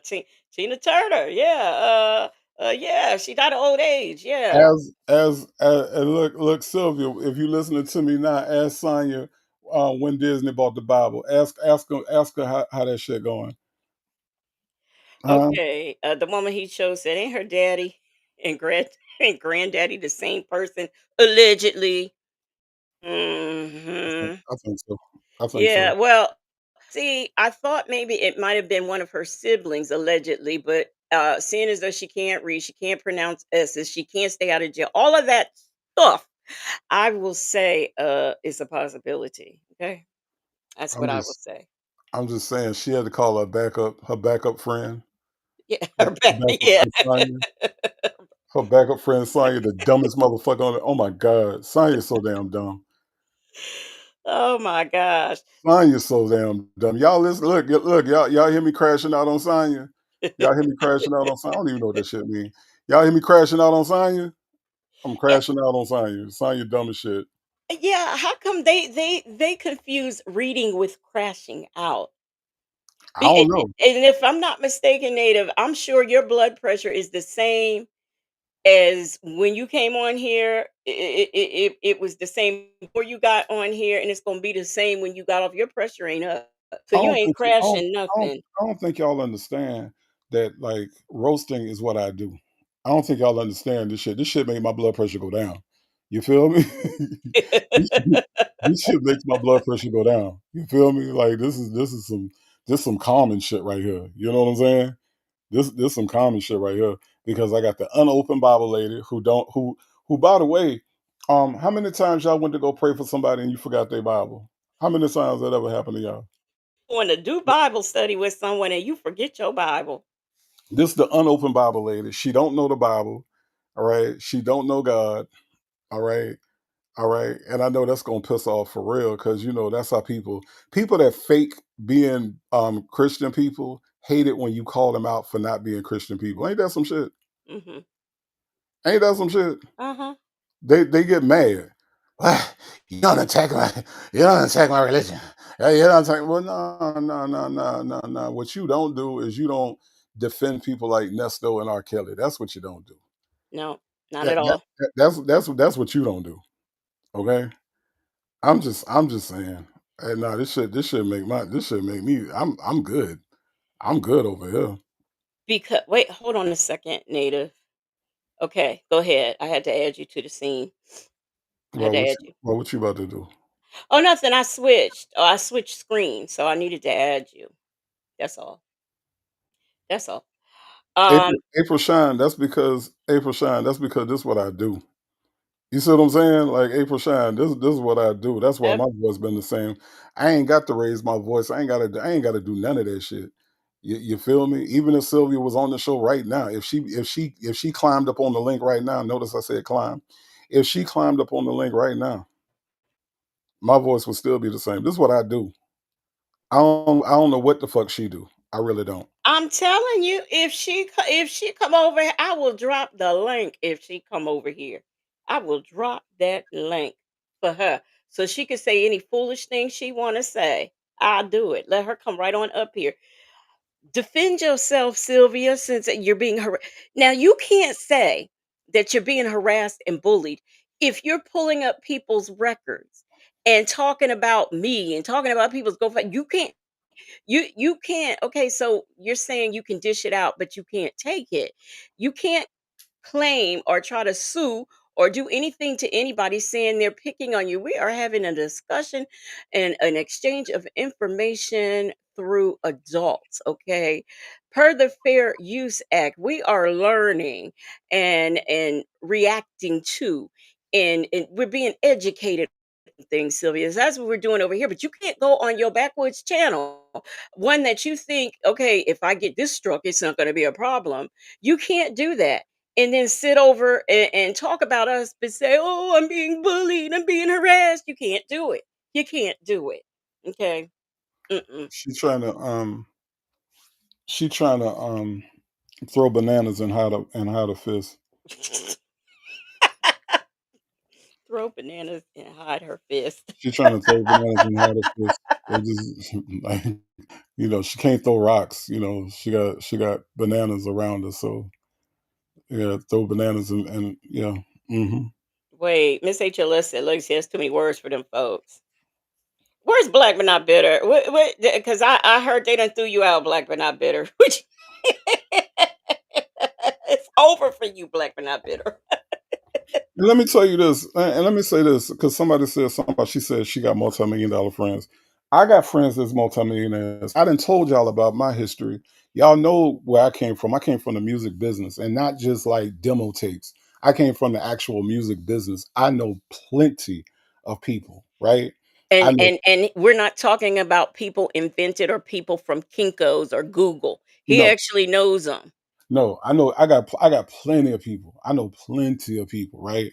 Tina Turner. Yeah. Yeah, she died of old age. Yeah. And look, Sylvia, if you listening to me now, ask Sonya when Disney bought the Bible. Ask her how that shit going. Huh? Okay. The woman he chose said, ain't her daddy and and granddaddy the same person? Allegedly. Hmm. I think so. I think Yeah, so. well, see, I thought maybe it might have been one of her siblings, allegedly, but seeing as though she can't read, she can't pronounce S's, she can't stay out of jail, all of that stuff, I will say is a possibility. Okay. That's I'm what I will just say. I'm just saying she had to call her backup friend. Yeah, Her her back, backup yeah. friend Sonya. Her backup friend Sonya, the dumbest motherfucker on it. Oh my God. Sonya's so damn dumb. Oh my gosh. Sonya's so damn dumb. Y'all listen, look, y'all hear me crashing out on Sonya? Y'all hear me crashing out on Sonya? I don't even know what that shit mean. Y'all hear me crashing out on Sonya? I'm Yeah, crashing out on Sonya. Sonya dumb as shit. yeah, how come they confuse reading with crashing out? I don't know. And if I'm not mistaken, Native, I'm sure your blood pressure is the same as when you came on here. It was the same before you got on here, and it's gonna be the same when you got off. Your pressure ain't up, so I you don't ain't think crashing nothing. I don't think y'all understand that like roasting is what I do. I don't think y'all understand this shit. This shit make my blood pressure go down. You feel me? this, shit, this shit makes my blood pressure go down. You feel me? Like this is some common shit right here. You know what I'm saying? This some common shit right here because I got the unopened Bible lady who by the way, how many times y'all went to go pray for somebody and you forgot their Bible? How many times that ever happened to y'all? Going to do Bible study with someone and you forget your Bible. This is the unopened Bible lady. She don't know the Bible. All right. She don't know God. All right. All right. And I know that's gonna piss off for real, because that's how people that fake being Christian people hate it when you call them out for not being Christian people. Ain't that some shit? Hmm. Ain't that some shit? Uh-huh. They get mad. "Ah, you don't attack my you don't attack my religion. You don't attack well no. What you don't do is you don't defend people like Nesto and R. Kelly. That's what you don't do. No, not That, at that, all. that's what you don't do. Okay? I'm just saying. Hey, nah, this should make me I'm good. I'm good over here. Because wait, hold on a second, Native. Okay, go ahead. I had to add you to the scene. I had Well, to what add you you. well, what you about to do? Oh, nothing. I switched. Oh, I switched screens, so I needed to add you. That's all. That's all. Um, April Shine, that's because this is what I do. You see what I'm saying? Like April Shine, this is what I do. That's why ev- my voice been the same. I ain't got to raise my voice. I ain't gotta do none of that shit. You feel me? Even if Sylvia was on the show right now, if she climbed up on the link right now, notice I said climb. If she climbed up on the link right now, my voice would still be the same. This is what I do. I don't know what the fuck she do. I really don't. I'm telling you, if she come over here, I will drop the link. If she come over here, I will drop that link for her so she can say any foolish thing she want to say. I'll do it. Let her come right on up here. Defend yourself, Sylvia, since you're being now you can't say that you're being harassed and bullied if you're pulling up people's records and talking about me and talking about people's GoFundMe. You can't. Okay, so you're saying you can dish it out, but you can't take it. You can't claim or try to sue or do anything to anybody saying they're picking on you. We are having a discussion and an exchange of information through adults, okay? Per the Fair Use Act, we are learning and reacting to and we're being educated on things, Sylvia. That's what we're doing over here. But you can't go on your backwoods channel, one that you think, okay, if I get this struck, it's not going to be a problem. You can't do that and then sit over and talk about us, but say, "Oh, I'm being bullied, I'm being harassed." You can't do it. You can't do it. Okay. Mm-mm. She trying to throw bananas and hide a fist. Throw bananas and hide her fist. She trying to throw bananas and hide a fist. They just like, she can't throw rocks. She got bananas around her, so yeah, throw bananas and yeah. Hmm. Wait, Miss HLS said, "Look, she has too many words for them folks." Where's black but not bitter? What? Because I heard they done threw you out, black but not bitter. Which it's over for you, black but not bitter. And let me tell you this, and let me say this, because somebody said something about, she said she got multi-million-dollar friends. I got friends that's multimillionaires. I done told y'all about my history. Y'all know where I came from. I came from the music business, and not just like demo tapes. I came from the actual music business. I know plenty of people, right? I And know. and and we're not talking about people invented or people from Kinko's or Google. He No. actually knows them. No, I know I got plenty of people. I know plenty of people, right?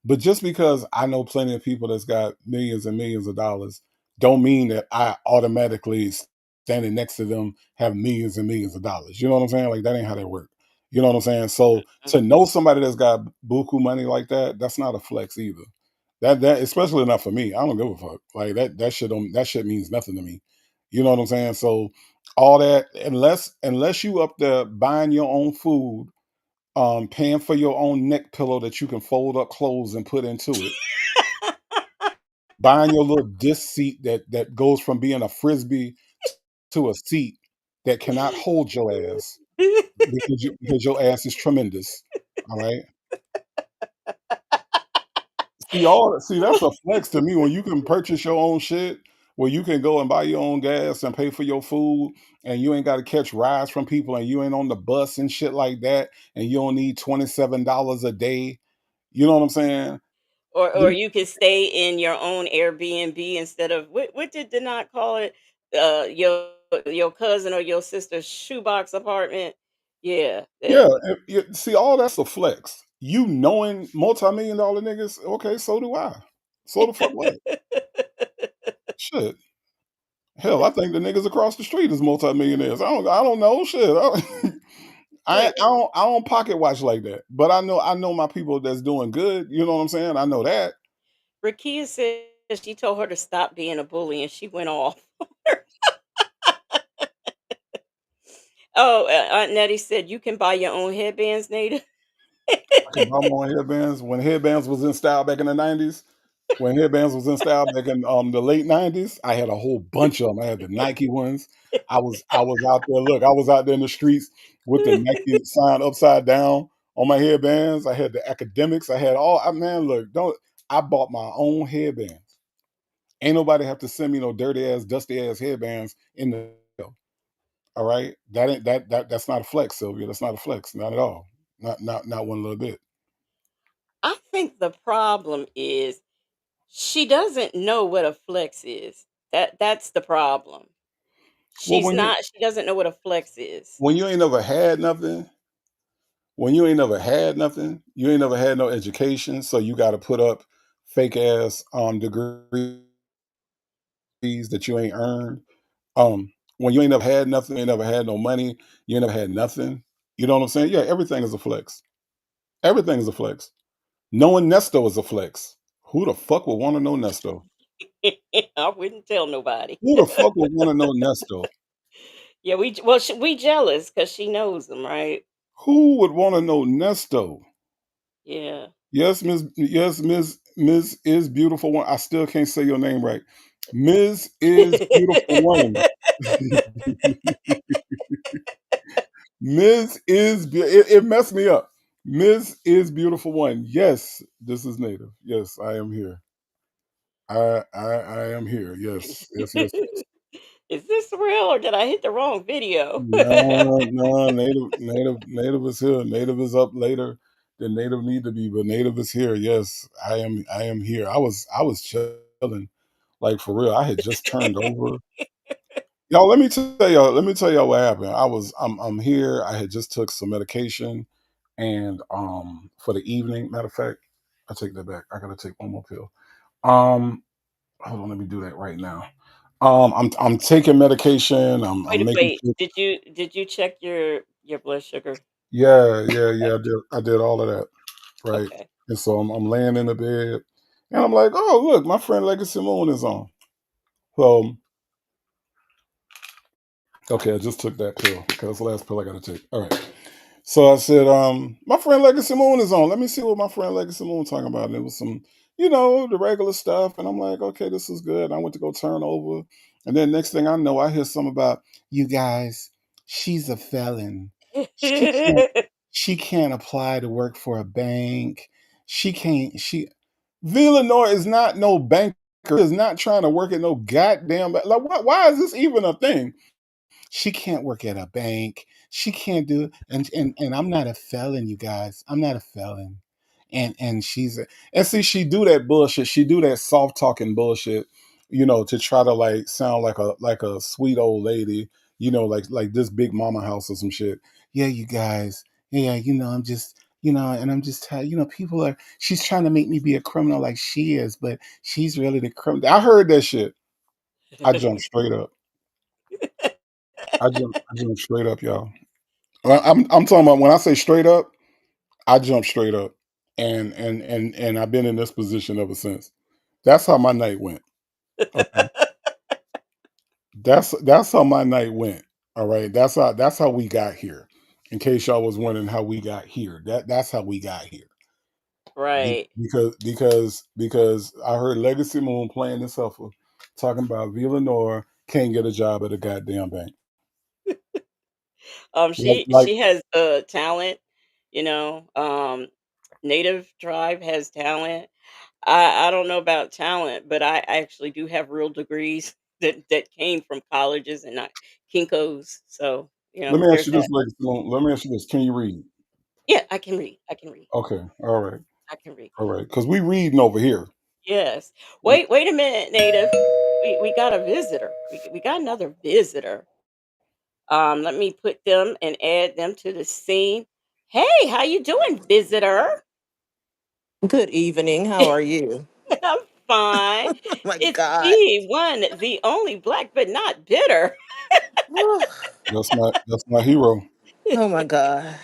But just because I know plenty of people that's got millions and millions of dollars, don't mean that I automatically standing next to them have millions and millions of dollars. You know what I'm saying? Like that ain't how that work. You know what I'm saying? So to know somebody that's got buku money like that, that's not a flex either. That especially not for me. I don't give a fuck. Like that shit means nothing to me. You know what I'm saying? So all that, unless you up there buying your own food, paying for your own neck pillow that you can fold up clothes and put into it, buying your little disc seat that goes from being a frisbee to a seat that cannot hold your ass because your ass is tremendous. All right. See, that's a flex to me when you can purchase your own shit, where you can go and buy your own gas and pay for your food, and you ain't got to catch rides from people, and you ain't on the bus and shit like that, and you don't need $27 a day. You know what I'm saying? Or you can stay in your own Airbnb instead of what did not call it? Your cousin or your sister's shoebox apartment. Yeah. Yeah, see, all that's a flex. You knowing multi-million-dollar niggas, okay, so do I. So the fuck what? Shit. Hell, I think the niggas across the street is multi-millionaires. I don't know. Shit. I don't pocket watch like that. But I know my people that's doing good. You know what I'm saying? I know that. Rakia said she told her to stop being a bully and she went off. Oh, Aunt Nettie said you can buy your own headbands, Nada. I can buy my own headbands. When headbands was in style back in the 90s, when headbands was in style back in the late 90s, I had a whole bunch of them. I had the Nike ones. I was out there. Look, I was out there in the streets with the Nike sign upside down on my headbands. I had the academics. I had all. Man, look, don't. I bought my own headbands. Ain't nobody have to send me no dirty ass, dusty ass headbands in the mail. All right, that ain't that's not a flex, Sylvia. That's not a flex, not at all. Not one little bit. I think the problem is she doesn't know what a flex is. That's the problem. Well, when you She doesn't know what a flex is. when you ain't never had nothing, when you ain't never had nothing, you ain't never had no education, so you got to put up fake ass degrees that you ain't earned. When you ain't never had nothing, you ain't never had no money, you ain't never had nothing. You know what I'm saying? Yeah, everything is a flex. Everything is a flex. Knowing Nesto is a flex. Who the fuck would want to know Nesto? I wouldn't tell nobody. Who the fuck would want to know Nesto? Yeah, we jealous because she knows them, right? Who would want to know Nesto? Yeah. Yes, Miss. Yes, Miss is beautiful one. I still can't say your name right. Ms. is beautiful one. Ms. is. It messed me up Miss is beautiful one. Yes, this is native. Yes, I am here. I am here. Yes, yes, yes, yes. Is this real or did I hit the wrong video? No, no, native is here. Native is up later than native need to be, but native is here. Yes, I am here. I was chilling, like for real. I had just turned over. Y'all, let me tell y'all what happened. I'm here. I had just took some medication and for the evening, matter of fact, I take that back. I gotta take one more pill. Um Hold on, let me do that right now. I'm taking medication. I'm making Wait. sure. Did you check your blood sugar? Yeah, yeah, yeah. I did all of that. Right. Okay. And so I'm laying in the bed and I'm like, oh look, my friend Legacy Moon is on. So okay, I just took that pill. Okay, that's the last pill I gotta take. All right. So I said, my friend Legacy Moon is on. Let me see what my friend Legacy Moon talking about. And it was some, the regular stuff. And I'm like, okay, this is good. I went to go turn over. And then next thing I know, I hear something about you guys, she's a felon. She can't she can't apply to work for a bank. She Villanor is not no banker, is not trying to work at no goddamn like why is this even a thing? She can't work at a bank. She can't do and I'm not a felon, you guys. I'm not a felon. And she's a, and see she do that bullshit. She do that soft talking bullshit, to try to like sound like a sweet old lady, like this big mama house or some shit. Yeah, you guys. Yeah, I'm just and I'm just tired. People are she's trying to make me be a criminal like she is, but she's really the criminal. I heard that shit. I jumped straight up. I jumped straight up, y'all. I'm talking about when I say straight up, I jump straight up, and I've been in this position ever since. That's how my night went. Okay, that's how my night went. All right, that's how we got here. In case y'all was wondering how we got here, that's how we got here. Right. Because I heard Legacy Moon playing this suffer, talking about Villanor can't get a job at a goddamn bank. She Like she has talent, you know. Native tribe has talent. I don't know about talent, but I actually do have real degrees that came from colleges and not Kinkos. So, let me ask there's you that. this, Legacy Moon. Let me ask you this. Can you read? Yeah, I can read. I can read. Okay. All right. I can read. All right. Because we reading over here. Yes. Wait a minute, Native. We got a visitor. We got another visitor. Let me put them and add them to the scene. Hey, how you doing, visitor? Good evening. How are you? I'm fine. Oh my It's God. the one, the only black, but not bitter. That's my hero. Oh my God.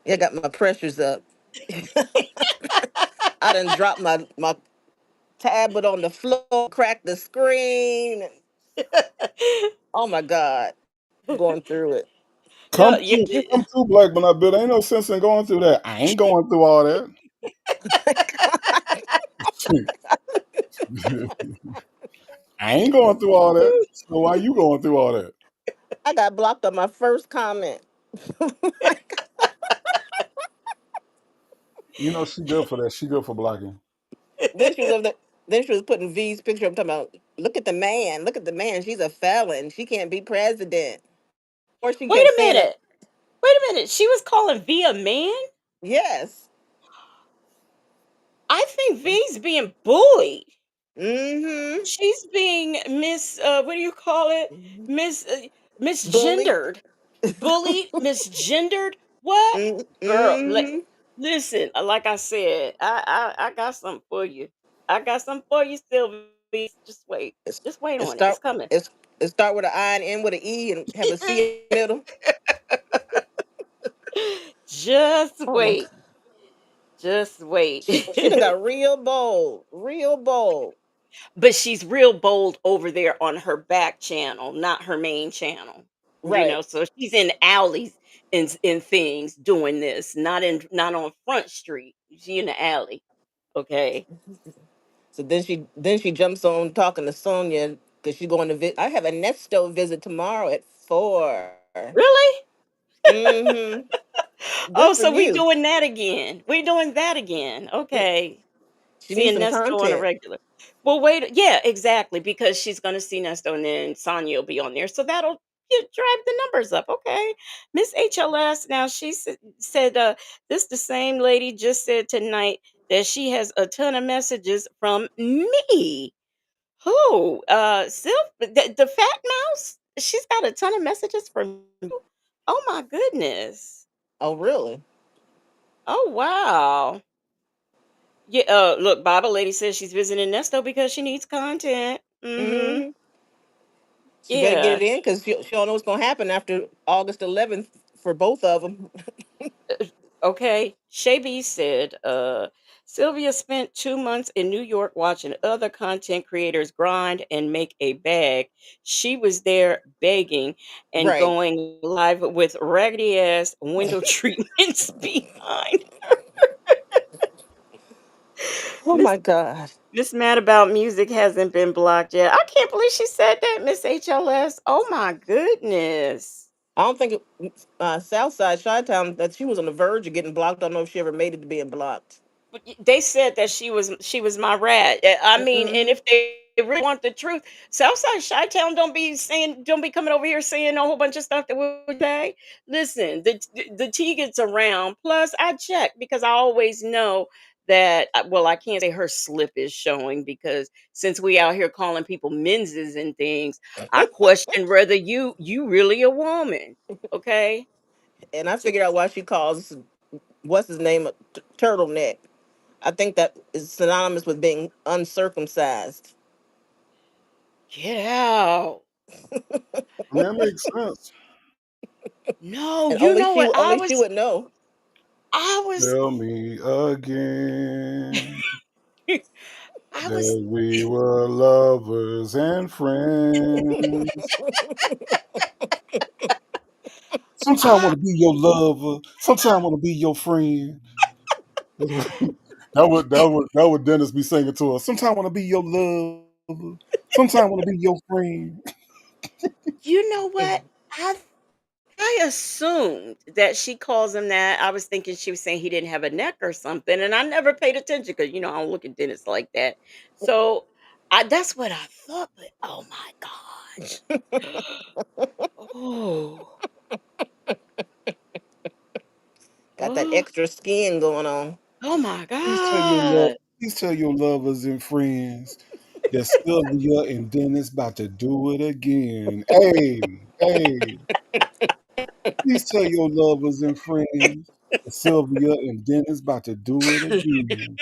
Yeah, I got my pressures up. I done dropped my tablet on the floor, cracked the screen. Oh my God. Going through it. no, I'm too black, but not bitter. Ain't no sense in going through that. I ain't going through all that. I ain't going through all that. So why you going through all that? I got blocked on my first comment. She good for that. She good for blocking. Then she was over there. Then she was putting V's picture up talking about, look at the man. Look at the man. She's a felon. She can't be president. Or she Wait kept a saying it. minute. Wait a minute. She was calling V a man? Yes. I think V's being bullied. Mm-hmm. She's being what do you call it? Miss Bullied. misgendered. Bullied, misgendered. What? Girl, Mm-hmm. listen, like I said, I got something for you. I got something for you, Sylvie. Just wait. Just wait It on it. It's start coming. it start with an I and end with an E and have a C in the middle. Just Oh my God. wait. Just wait. She done got real bold. Real bold. But she's real bold over there on her back channel, not her main channel. Right. So she's in alleys and things doing this, not on Front Street. She in the alley. Okay. So then she jumps on talking to Sonia because she's going to visit. I have a Nesto visit tomorrow at 4. Really? Mm-hmm. Good Oh, for so we you. doing that again. We doing that again. Okay. She needs Seeing some Nesto on a content. regular. Well, wait, yeah, exactly, because she's gonna see Nesto and then Sonya will be on there. So that'll drive the numbers up. Okay. Miss HLS, now said this the same lady just said tonight that she has a ton of messages from me. Who? The fat mouse? She's got a ton of messages from you. Oh my goodness. Oh, really? Oh wow. Yeah, look, Bible lady says she's visiting Nesto because she needs content. Mhm. Hmm. She better get Yeah. it in because she don't know what's gonna happen after August 11th for both of them. Okay. Shaby said, Sylvia spent 2 months in New York watching other content creators grind and make a bag. She was there begging and Right. going live with raggedy ass window treatments behind. Oh Miss my God. Miss Mad About Music hasn't been blocked yet. I can't believe she said that, Miss HLS. Oh my goodness. I don't think Southside Chi-Town that she was on the verge of getting blocked. I don't know if she ever made it to being blocked. But they said that she was my rat. I mean, and Hmm. if they really want the truth, Southside Chi-Town don't be coming over here saying a whole bunch of stuff that we say. Listen, the tea gets around. Plus, I check because I always know that. Well, I can't say her slip is showing because since we out here calling people menses and things, I question whether you really a woman. Okay. And I figured out why she calls what's his name a turtleneck. I think that is synonymous with being uncircumcised. Get out. I mean, that makes sense. No, And you know what? only she would know. I was Tell me again I was that we were lovers and friends. Sometimes I want I to be your lover. Sometimes I want to be your friend. That would Dennis be singing to us. Sometimes I want to be your lover. Sometimes I want to be your friend. you know what? I assumed that she calls him that. I was thinking she was saying he didn't have a neck or something, and I never paid attention because I don't look at Dennis like that. So that's what I thought, but oh my gosh. Oh. Got that Oh, extra skin going on. oh my Please tell your love. god. Please tell your lovers and friends that Sylvia and Dennis about to do it again. Hey, hey. Please tell your lovers and friends that Sylvia and Dennis about to do it again.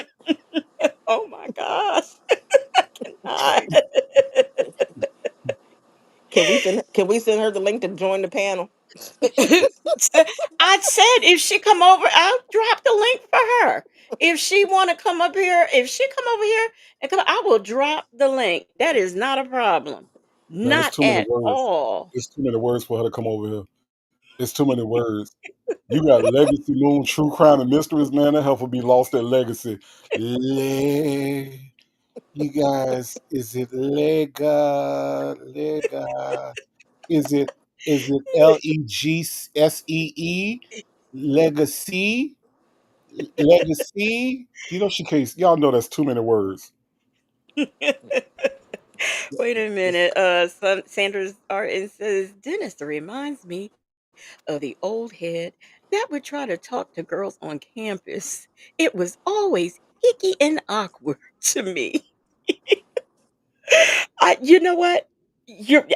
Oh my gosh. I Can we send her the link to join the panel? I said if she come over, I'll drop the link for her. If she want to come up here, if she come over here and come, I will drop the link. That is not a problem. Man, it's Not too many at words. all. It's too many words for her to come over here. It's too many words. You got Legacy Moon, True Crime and Mysteries, man. That help will be lost at Legacy. You guys, is it Lega? Is it Legsee? Legacy? Legacy? She can't. Y'all know that's too many words. Wait a minute. Sanders Artin says Dennis reminds me of the old head that would try to talk to girls on campus. It was always icky and awkward to me. You know what? You're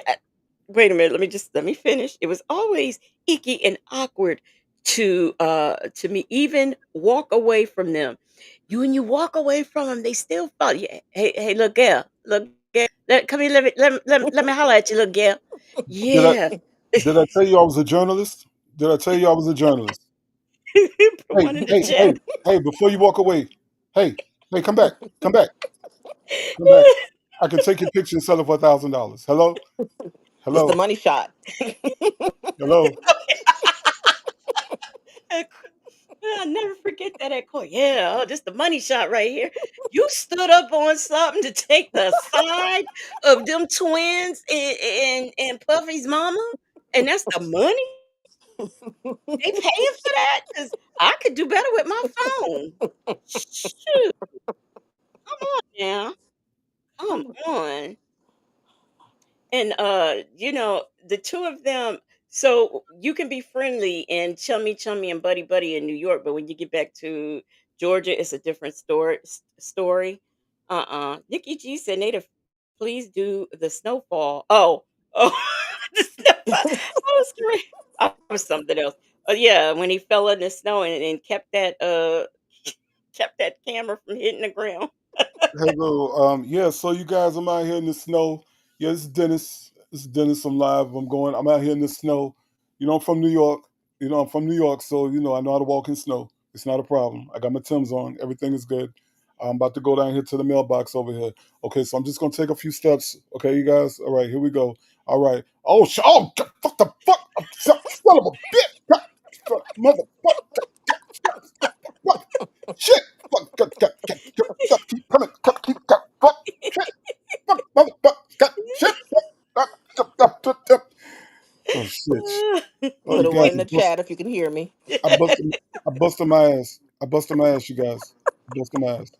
wait a minute, let me finish. It was always icky and awkward to me even walk away from them. When you walk away from them, they still follow you. Hey, look girl, look girl. Come here, let me holler at you, look girl. Did I Yeah. did I tell you I was a journalist? Did I tell you I was a journalist? Put Hey, one in the hey, chat. hey, hey, before you walk away, hey, hey, come back, come back, come back. I can take your picture and sell it for $1,000. Hello? It's the Hello? money shot. Hello? I'll never forget that at court. Yeah, oh, this the money shot right here. You stood up on something to take the side of them twins and Puffy's mama, and that's the money. They paying for that? Cause I could do better with my phone. Shoot, come on now. Come on. And the two of them, so you can be friendly and chummy and buddy buddy in New York, but when you get back to Georgia, it's a different story. Nikki G said, Native, please do the snowfall. Oh, the snowfall. I was great. I was something else. Yeah, when he fell in the snow and kept that kept that camera from hitting the ground. Hello. Yeah, so you guys, I'm out here in the snow. Yeah, this is Dennis. This is Dennis. I'm live. I'm out here in the snow. I'm from New York. I'm from New York, so I know how to walk in snow. It's not a problem. I got my Timbs on. Everything is good. I'm about to go down here to the mailbox over here. Okay, so I'm just gonna take a few steps. Okay, you guys. All right, here we go. All right. Oh, fuck the fuck, son of a bitch, mother, fuck, shit, keep coming, fuck, shit, fuck, shit, oh shit. Oh, Put you a guys, one in the chat if you can hear me. I busted, I busted my ass. I busted my ass, you guys. I busted my ass.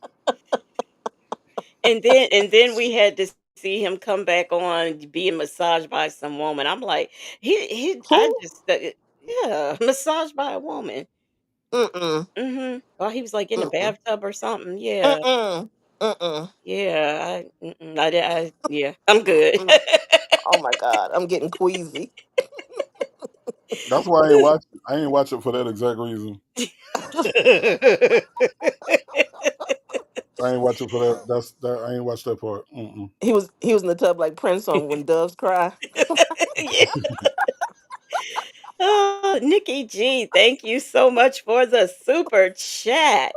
And then we had to see him come back on being massaged by some woman. I'm like, he I Who? just yeah, massaged by a woman. Mm-mm. While he was like in the Mm-mm. bathtub or something. Yeah. Mm-mm. Mm-mm. Yeah. Yeah, I'm good. Mm. Oh my God. I'm getting queasy. That's why I ain't watch it. I ain't watch it for that exact reason. I ain't watch it for that. I ain't watched that part. Mm-mm. He was in the tub like Prince on When Doves Cry. Yeah. Oh, Nikki G, thank you so much for the super chat.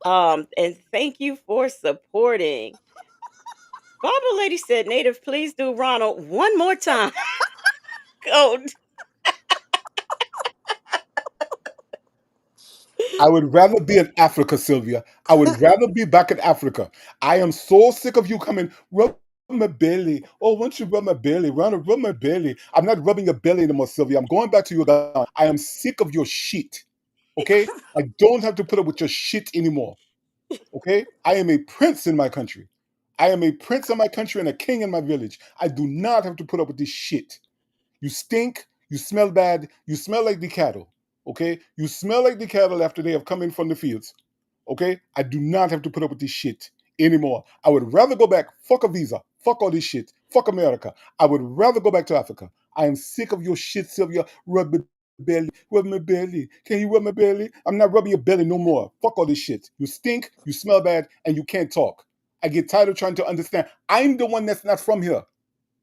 And thank you for supporting. Barbara Lady said, Native, please do Ronald one more time. Code. I would rather be in Africa, Sylvia. I would rather be back in Africa. I am so sick of you coming, rub my belly. Oh, won't you rub my belly? Rub my belly. I'm not rubbing your belly anymore, Sylvia. I'm going back to Uganda. I am sick of your shit. Okay? I don't have to put up with your shit anymore. Okay? I am a prince in my country. I am a prince in my country and a king in my village. I do not have to put up with this shit. You stink. You smell bad. You smell like the cattle. Okay? You smell like the cattle after they have come in from the fields. Okay? I do not have to put up with this shit anymore. I would rather go back. Fuck a visa. Fuck all this shit. Fuck America. I would rather go back to Africa. I am sick of your shit, Sylvia. Rub my belly. Rub my belly. Can you rub my belly? I'm not rubbing your belly no more. Fuck all this shit. You stink. You smell bad, and you can't talk. I get tired of trying to understand. I'm the one that's not from here.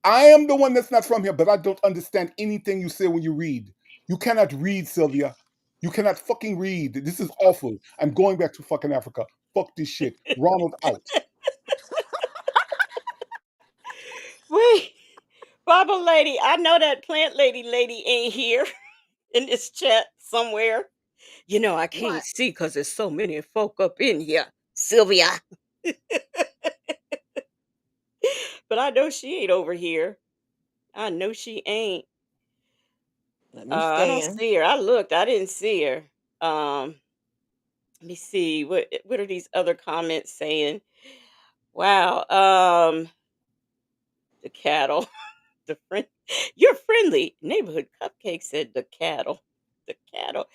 I am the one that's not from here, but I don't understand anything you say when you read. You cannot read, Sylvia. You cannot fucking read. This is awful. I'm going back to fucking Africa. Fuck this shit. Ronald out. Wait, Barbara Lady, I know that plant lady ain't here in this chat somewhere. I can't What? see because there's so many folk up in here, Sylvia. But I know she ain't over here. I know she ain't. Let me I don't scan. see her. I looked. I didn't see her. Let me see. What are these other comments saying? Wow. The cattle. The friend. You're friendly. Neighborhood Cupcake said the cattle. The cattle.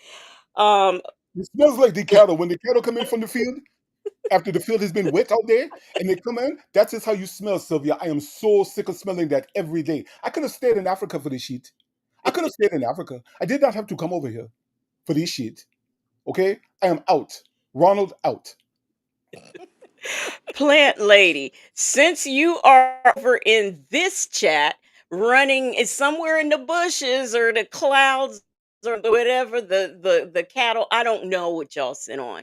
Um. It smells like the cattle. When the cattle come in from the field, after the field has been wet out there, and they come in, that's just how you smell, Sylvia. I am so sick of smelling that every day. I could have stayed in Africa for this shit. I could have stayed in Africa. I did not have to come over here for this shit. Okay? I am out. Ronald out. Plant lady, since you are over in this chat, running is somewhere in the bushes or the clouds or whatever the cattle, I don't know what y'all sent on.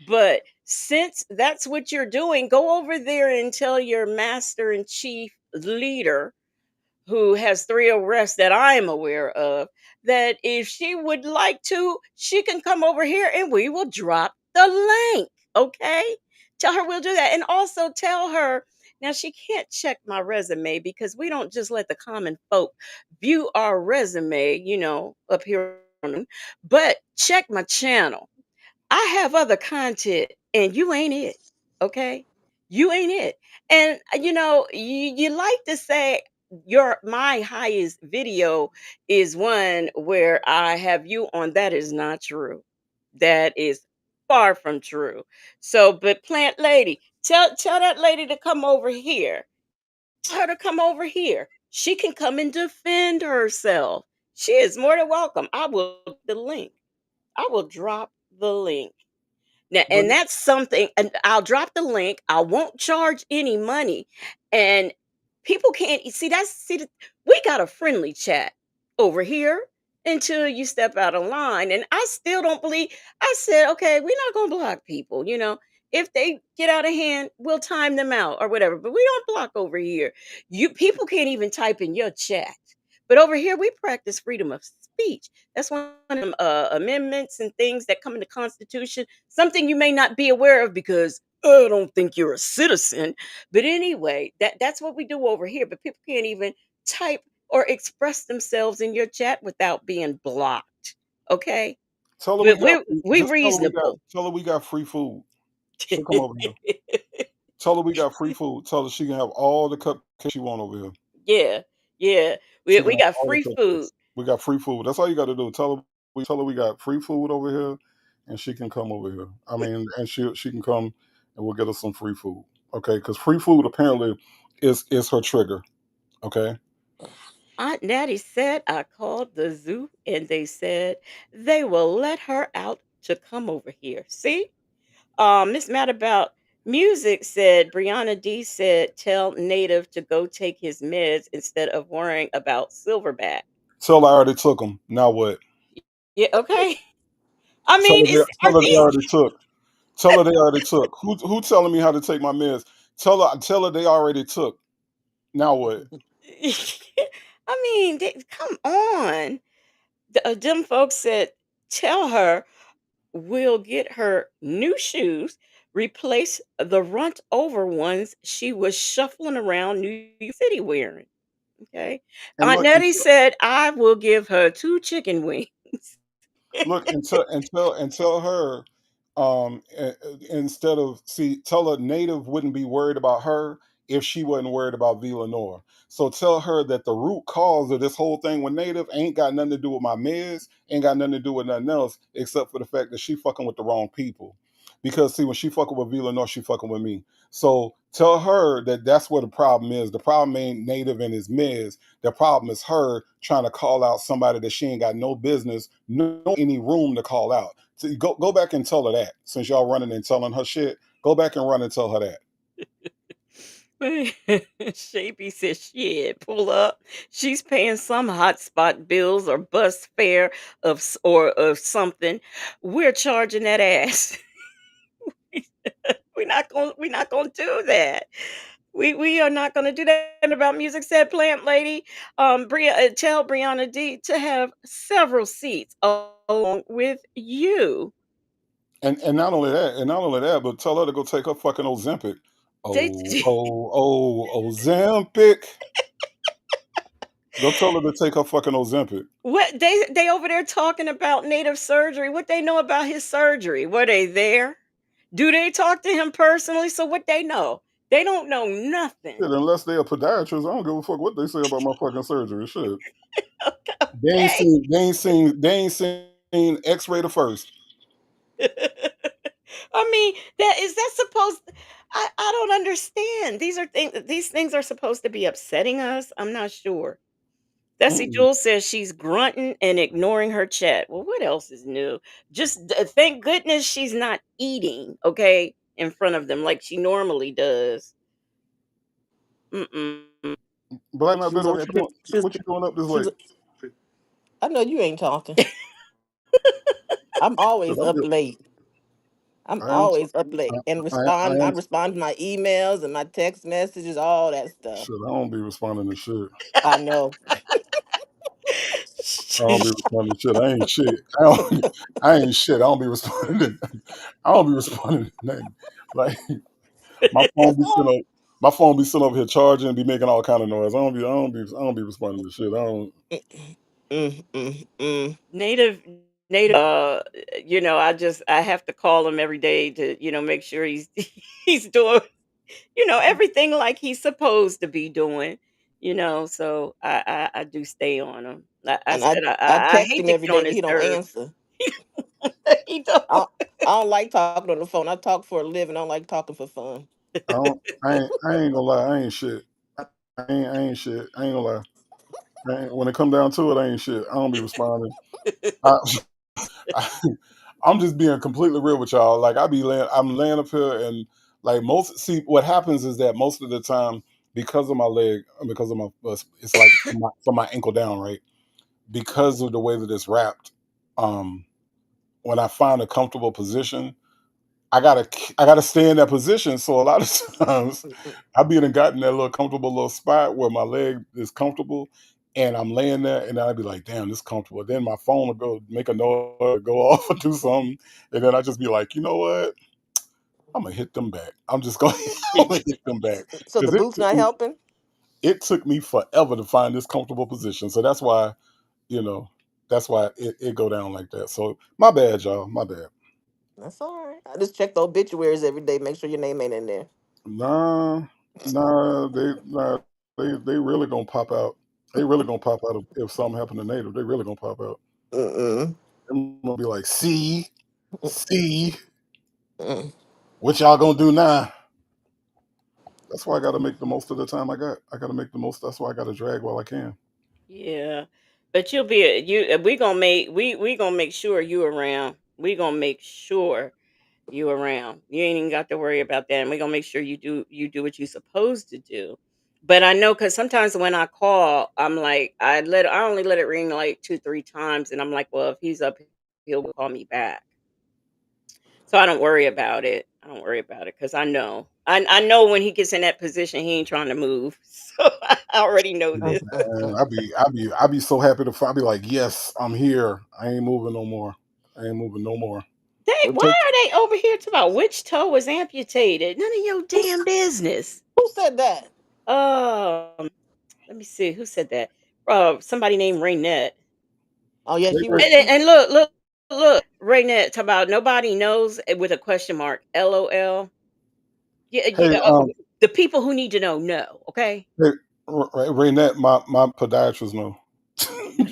But since that's what you're doing, go over there and tell your master and chief leader who has 3 arrests that I'm aware of, that if she would like to, she can come over here and we will drop the link. Okay? Tell her we'll do that. And also tell her now she can't check my resume because we don't just let the common folk view our resume, up here but check my channel. I have other content and you ain't it. Okay? You ain't it. And you like to say my highest video is one where I have you on. That is not true. That is far from true. So, but plant lady, tell that lady to come over here. Tell her to come over here. She can come and defend herself. She is more than welcome. I will drop the link. Now, But and that's something, and I'll drop the link. I won't charge any money. And people can't see we got a friendly chat over here until you step out of line. And I still don't believe I said, okay, we're not gonna block people. If they get out of hand, we'll time them out or whatever. But we don't block over here. You people can't even type in your chat. But over here, we practice freedom of speech. That's one of them amendments and things that come in the Constitution. Something you may not be aware of because I don't think you're a citizen. But anyway, that's what we do over here. But people can't even type or express themselves in your chat without being blocked. Okay, tell her we but got we just reasonable. tell her we got free food. She'll come over here. Tell her we got free food. Tell her she can have all the cupcakes she want over here. Yeah, yeah. We She can we have got all free the cupcakes. food. We got free food. That's all you got to do. Tell her we got free food over here, and she can come over here. I mean, and she can come, and we'll get her some free food. Okay, because free food apparently is her trigger. Okay. Aunt Natty said I called the zoo and they said they will let her out to come over here. See? Miss Mad About Music said Brianna D said tell Native to go take his meds instead of worrying about Silverback. Tell her I already took them. Now what? Yeah, okay. I mean, Tell are her they these already took. Tell her they already took. Who telling me how to take my meds? Tell her they already took. Now what? I mean, come on. Them folks said tell her we'll get her new shoes, replace the runt over ones she was shuffling around New York City wearing. Okay. And Aunt look, Nettie said, I will give her 2 chicken wings. look, and tell her, instead of tell her Native wouldn't be worried about her if she wasn't worried about Villanor. So tell her that the root cause of this whole thing with Native ain't got nothing to do with my meds, ain't got nothing to do with nothing else, except for the fact that she fucking with the wrong people. Because see, when she fucking with Villanor, she fucking with me. So tell her that that's what the problem is. The problem ain't Native and his meds. The problem is her trying to call out somebody that she ain't got no business, no any room to call out. So go back and tell her that. Since y'all running and telling her shit, go back and run and tell her that. Shapey says, shit, pull up. She's paying some hotspot bills or bus fare or of something. We're charging that ass. We're not gonna do that. We are not gonna do that. About music said plant lady. Tell Brianna D to have several seats along with you. And not only that, but tell her to go take her fucking Ozempic. They Ozempic. Go tell her to take her fucking Ozempic. what they over there talking about native surgery. What they know about his surgery? Were they there? Do they talk to him personally? So what they know? They don't know nothing. Shit, unless they're a podiatrist, I don't give a fuck what they say about my fucking surgery. Shit. They ain't Okay. seen they ain't seen they ain't seen X-ray the first. I mean, that supposed I don't understand. These things are supposed to be upsetting us. I'm not sure. Desi Mm-mm. Jewel says she's grunting and ignoring her chat. Well, what else is new? Just thank goodness she's not eating, okay, in front of them like she normally does. Mm-mm. Black man She was better over there. what you doing up this She was, late? I know you ain't talking. I'm Shit, always up late. I'm I am always up late and I respond. I am respond to my emails and my text messages, all that stuff. shit, I don't be responding to shit. I know. I don't be responding to shit. I ain't shit. I ain't shit. I don't be responding to, I don't be responding to nothing. Like my phone That's be sitting all. up my phone be sitting over here charging and be making all kind of noise. I don't be responding to shit. I don't Mm, mm, mm. Native native I have to call him every day to, make sure he's he's doing, everything like he's supposed to be doing, so I do stay on him. I And said I I text hate him to every get day, on but his he don't nerves. answer. He don't. I don't like talking on the phone. I talk for a living. I don't like talking for fun. I don't. I ain't gonna lie. I ain't shit. I ain't shit. I ain't gonna lie. When it come down to it, I ain't shit. I don't be responding. I, I'm just being completely real with y'all. Like I'm laying up here and like what happens is that most of the time because of my leg, because of my, it's like from my ankle down, right? Because of the way that it's wrapped, um, when I find a comfortable position, I gotta stay in that position. So a lot of times I be in gotten that little comfortable little spot where my leg is comfortable and I'm laying there and I'd be like, damn, this is comfortable. Then my phone will go make a noise or go off or do something. And then I just be like, you know what? I'm gonna hit them back. I'm just going I'm gonna hit them back. So the Because boot's not helping. it took me forever to find this comfortable position. So you know, that's why it go down like that. So my bad, y'all. My bad. That's all right. I just check the obituaries every day, make sure your name ain't in there. Nah, they really gonna pop out. They really gonna pop out if something happened to Native. They really gonna pop out. Mm-mm. I'm gonna be like, see, Mm. what y'all gonna do now? That's why I gotta make the most of the time I got. I gotta make the most. That's why I gotta drag while I can. Yeah. But you'll be we gonna make sure you around. We gonna make sure you around. You ain't even got to worry about that. And we're gonna make sure you do what you're supposed to do. But I know because sometimes when I call, I'm like, I only let it ring like 2, 3 times, and I'm like, well, if he's up, he'll call me back. So I don't worry about it. I don't worry about it because I know when he gets in that position, he ain't trying to move. So I already know this. And I be so happy to find. I be like, yes, I'm here. I ain't moving no more. I ain't moving no more. They We'll why take. are they over here talking about which toe was amputated? None of your Who, damn business. who said that? Um, let me see who said that. Somebody named Raynette. Oh yeah, They, she they, was. And look, Raynette. Talk about nobody knows with a question mark. LOL. Yeah, hey, yeah. The people who need to know. Okay. hey, Raynette, my podiatrist know.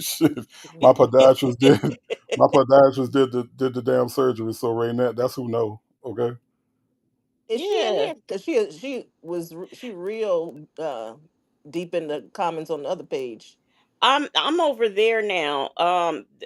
Shit, my podiatrist did. My podiatrist did the damn surgery. So Raynette, that's who know. Okay. Is she in Yeah. here? Cause she real deep in the comments on the other page. I'm over there now.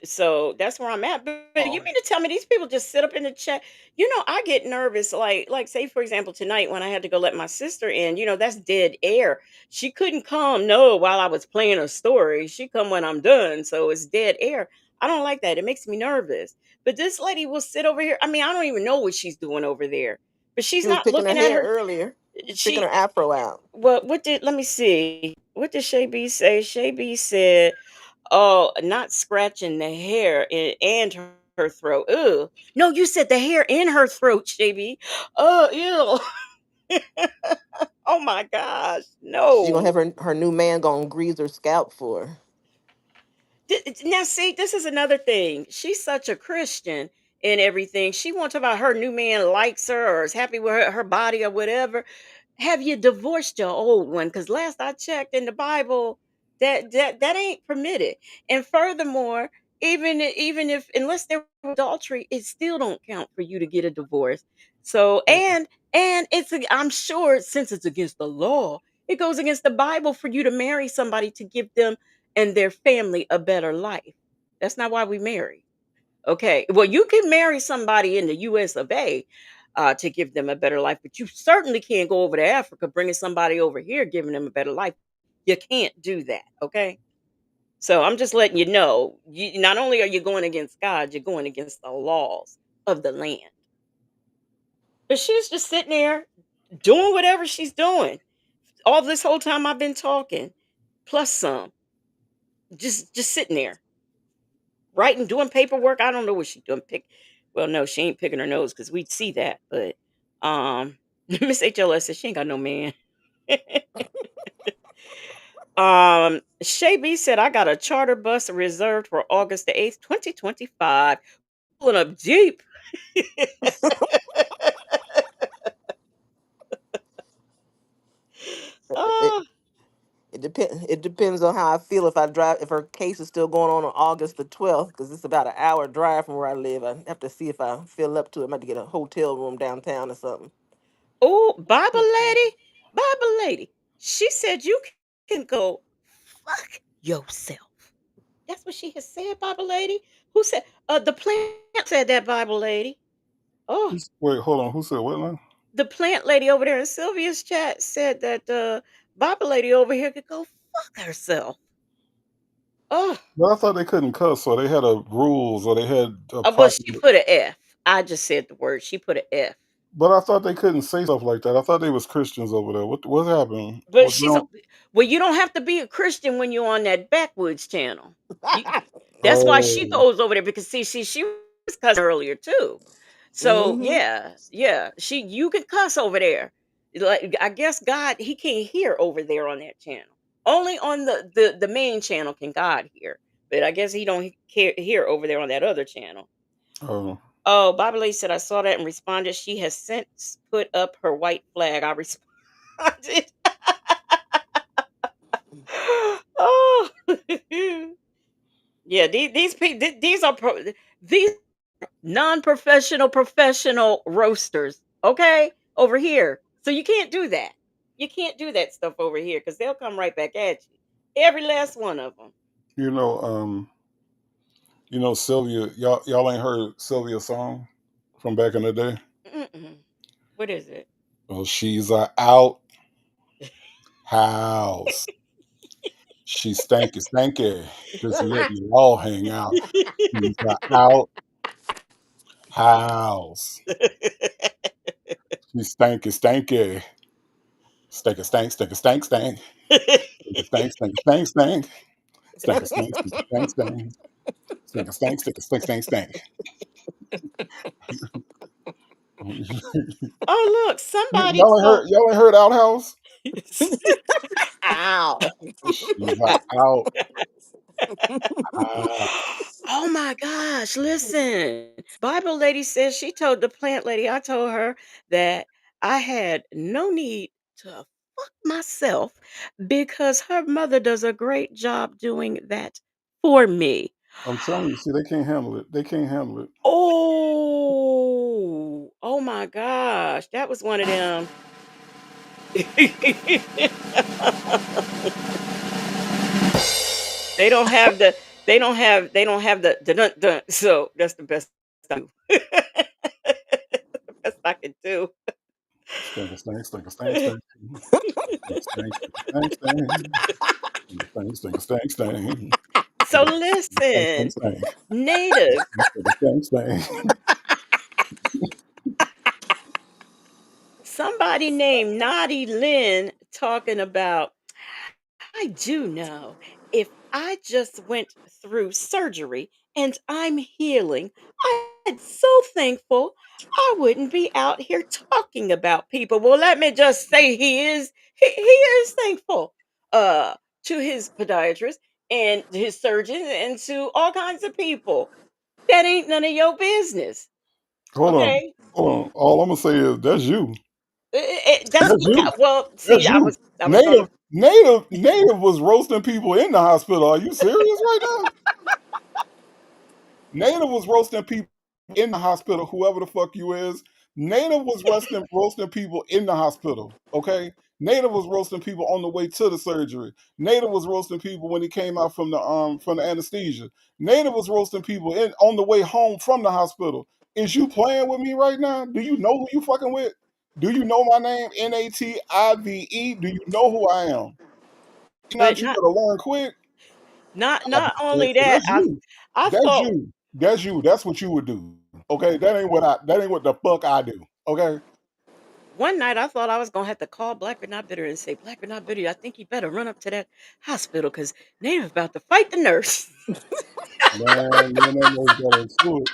So that's where I'm at. But you Oh, mean to tell me these people just sit up in the chat? I get nervous. Like say for example tonight when I had to go let my sister in. That's dead air. She couldn't come no while I was playing a story. She come when I'm done. So it's dead air. I don't like that. It makes me nervous. But this lady will sit over here. I mean, I don't even know what she's doing over there. But she's she was not picking her looking at hair her. earlier. She's picking She her afro out. what did let me see. What did Shay B say? Shay B said oh, not scratching the hair and her throat. Ew. No, you said the hair in her throat, Shabby. Oh, ew. Oh my gosh. She's gonna No. have her new man gonna grease her scalp for her. Now, see, this is another thing. She's such a Christian and everything. She wants to talk about her new man likes her or is happy with her body or whatever. Have you divorced your old one? Because last I checked in the Bible, that ain't permitted. And furthermore, even if unless there was adultery, it still don't count for you to get a divorce. So and I'm sure since it's against the law, it goes against the Bible for you to marry somebody to give them and their family a better life. That's not why we marry. Okay. Well, you can marry somebody in the US of A to give them a better life, but you certainly can't go over to Africa bringing somebody over here giving them a better life. You can't do that. Okay. So I'm just letting you know, not only are you going against God, you're going against the laws of the land. But she's just sitting there doing whatever she's doing. All this whole time I've been talking, plus some, just sitting there writing, doing paperwork. I don't know what she doing. Well, no, she ain't picking her nose because we'd see that. But Miss HLS says she ain't got no man. Shay B said, I got a charter bus reserved for August the 8th, 2025. Pulling up deep. It, Oh, it depends on how I feel if I drive if her case is still going on August the 12th because it's about an hour drive from where I live. I have to see if I feel up to it. I might have to get a hotel room downtown or something. oh, Bible lady. She said you can go fuck yourself. That's what she has said, Bible lady. Who said? The plant said that, Bible lady. Oh, Wait, hold on. Who said what now? the plant lady over there in Sylvia's chat said that the Bible lady over here could go fuck herself. Oh, But I thought they couldn't cuss, or they had a rules, or they had a well, proper. she put an F. I just said the word. She put an F. But I thought they couldn't say stuff like that. I thought they was Christians over there. What happened? But What she's a no? well, you don't have to be a Christian when you're on that backwoods channel. You, that's why she Oh, goes over there because see she was cussing earlier too. So Hmm. yeah, you can cuss over there. Like I guess God he can't hear over there on that channel. Only on the main channel can God hear. But I guess he don't hear over there on that other channel. oh. Oh, Bobby Lee said I saw that and responded. She has since put up her white flag. I responded. Oh, yeah. These people, these are these non-professional professional roasters. Okay, over here. So you can't do that. You can't do that stuff over here because they'll come right back at you. Every last one of them. You know, Sylvia. Y'all ain't heard Sylvia's song from back in the day. Mm-mm. What is it? Well, she's a out house. She stanky stanky. Just let you all hang out. She's a out house. She stanky stanky. Stanky stank stanky stank stank. Stanky stank stanky stank stank. Stanky stank stanky stank stank. Stanky stank stanky stank stank stank. Oh, look, somebody told. Y'all ain't heard Outhouse? Ow. She's a out house. Oh my gosh, listen. Bible lady says she told the plant lady, I told her that I had no need to fuck myself because her mother does a great job doing that for me. I'm telling you, see, they can't handle it. They can't handle it. Oh, oh my gosh. That was one of them. They don't have the dun dun. So that's the best I do. The best I can do. Stank, stank, stank, stank, stank. Stank, stank, stank, stank. Stank, stank, stank, stank. So Stank, stank, listen, stank. native, Stank, stank, stank. somebody named Naughty Lynn talking about, I do know if I just went through surgery and I'm healing, I'm so thankful I wouldn't be out here talking about people. Well, let me just say he is thankful to his podiatrist and his surgeon and to all kinds of people. That ain't none of your business. Hold on. Okay? Hold on. All I'm gonna say is that's you. That's That's you. well, see, That's you. I was gonna. Native was roasting people in the hospital. Are you serious right now? Native was roasting people in the hospital, whoever the fuck you is. Native was roasting people in the hospital. Okay. Native was roasting people on the way to the surgery. Native was roasting people when he came out from the anesthesia. Native was roasting people on the way home from the hospital. Is you playing with me right now? Do you know who you fucking with? Do you know my name? Native. Do you know who I am? But Not you better learn quick. not only that, That's you. I That's thought you. That's you. That's what you would do. Okay. That ain't what the fuck I do. Okay. one night I thought I was gonna have to call Black but Not Bitter and say, Black but Not Bitter, I think you better run up to that hospital because Native about to fight the nurse. Man, you ain't almost got into it.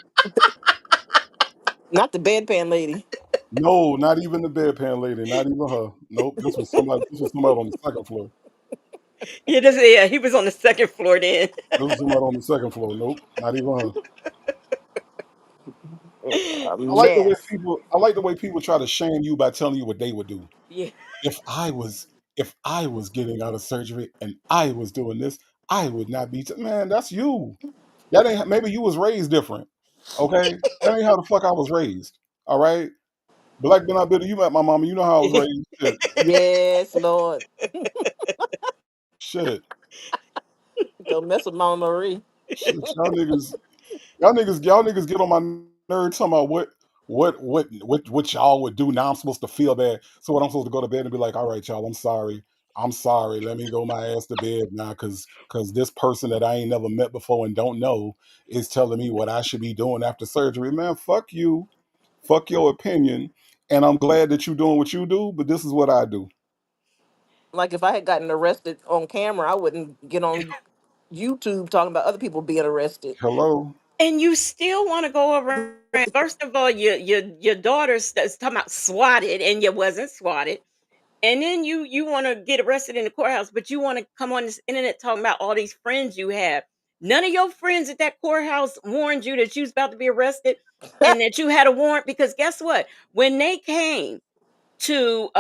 Not the bedpan lady. No, not even the bedpan lady, not even her. Nope. This was somebody on the second floor. Yeah, he was on the second floor then. This was somebody on the second floor. Nope, not even her. A I like the way mess. people. I like the way people try to shame you by telling you what they would do. Yeah. If I was, if I was getting out of surgery and I was doing this, I would not be. Man, that's you. That ain't. Maybe you was raised different. Okay, that ain't how the fuck I was raised. All right, Black Ben I bitter. You met my mama. You know how I was raised. Shit, Yes, Lord. shit, Don't mess with Mama Marie. shit. Y'all niggas get on my nerves talking about what y'all would do. Now I'm supposed to feel bad. So what I'm supposed to go to bed and be like, all right, y'all, I'm sorry. I'm sorry. Let me go my ass to bed now because this person that I ain't never met before and don't know is telling me what I should be doing after surgery. Man, fuck you. Fuck your opinion. And I'm glad that you're doing what you do, but this is what I do. Like if I had gotten arrested on camera, I wouldn't get on YouTube talking about other people being arrested. Hello? And you still want to go around. First of all, your daughter's talking about swatted, and you wasn't swatted. And then you want to get arrested in the courthouse, but you want to come on this internet talking about all these friends you have. None of your friends at that courthouse warned you that you was about to be arrested and that you had a warrant, because guess what? When they came to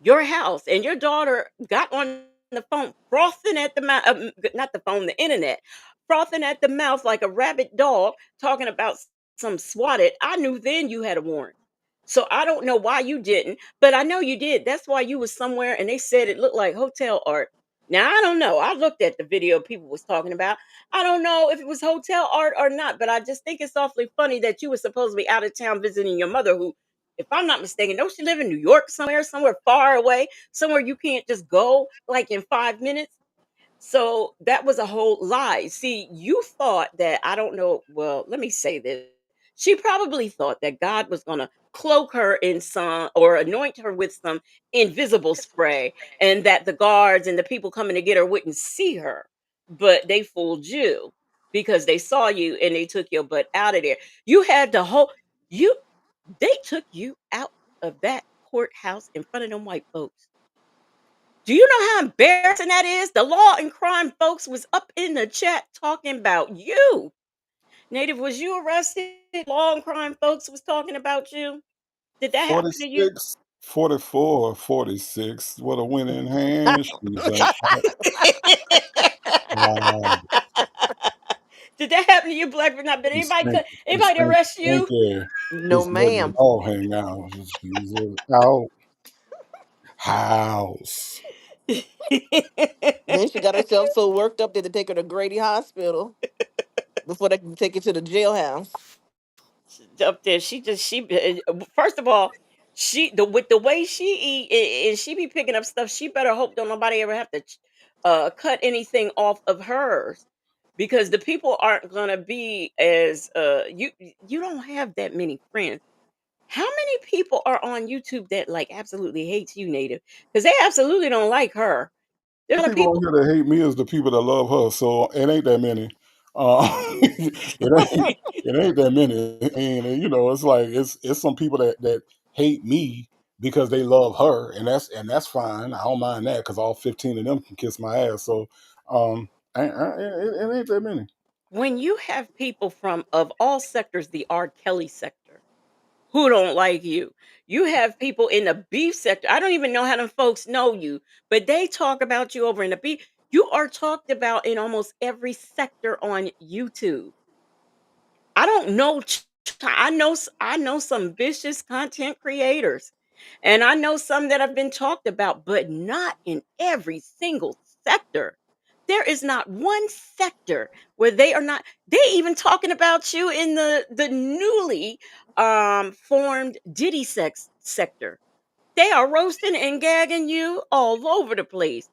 your house and your daughter got on the phone frothing at the mouth, not the phone, the internet, frothing at the mouth like a rabid dog talking about some swatted, I knew then you had a warrant. So I don't know why you didn't, but I know you did. That's why you was somewhere and they said it looked like hotel art. Now I don't know. I looked at the video people was talking about. I don't know if it was hotel art or not, but I just think it's awfully funny that you were supposed to be out of town visiting your mother, who, if I'm not mistaken, don't she live in New York somewhere far away, somewhere you can't just go like in 5 minutes? So that was a whole lie. See, you thought that, I don't know. Well, let me say this. She probably thought that God was going to cloak her in some or anoint her with some invisible spray, and that the guards and the people coming to get her wouldn't see her. But they fooled you because they saw you and they took your butt out of there. You had the whole, you, they took you out of that courthouse in front of them white folks. Do you know how embarrassing that is? The law and crime folks was up in the chat talking about you. Native, was you arrested? Law and crime folks was talking about you. Did that happen to you? 46, 44, 46. What a winning hand. She's a wow. Did that happen to you, Black but not? But It's anybody stink, could, it's anybody stink, arrest you? stinky. No, Just letting it ma'am. all hang out. She's out house. Then she got herself so worked up they had to take her to Grady Hospital before they can take her to the jailhouse. Up there, first of all, she the with the way she eat, and she be picking up stuff. She better hope don't nobody ever have to cut anything off of hers, because the people aren't gonna be as you don't have that many friends. How many people are on YouTube that like absolutely hates you, Native? Because they absolutely don't like her. There's The a lot of people on people. here that hate me is the people that love her, so it ain't that many. It ain't that many. And you know, it's like it's some people that hate me because they love her, and that's fine. I don't mind that because all 15 of them can kiss my ass. So it ain't that many. When you have people from of all sectors, the R. Kelly sector, who don't like you. You have people in the beef sector. I don't even know how them folks know you, but they talk about you over in the beef. You are talked about in almost every sector on YouTube. I don't know. I know some vicious content creators, and I know some that have been talked about, but not in every single sector. There is not one sector where they are not. They even talking about you in the newly formed Diddy sex sector. They are roasting and gagging you all over the place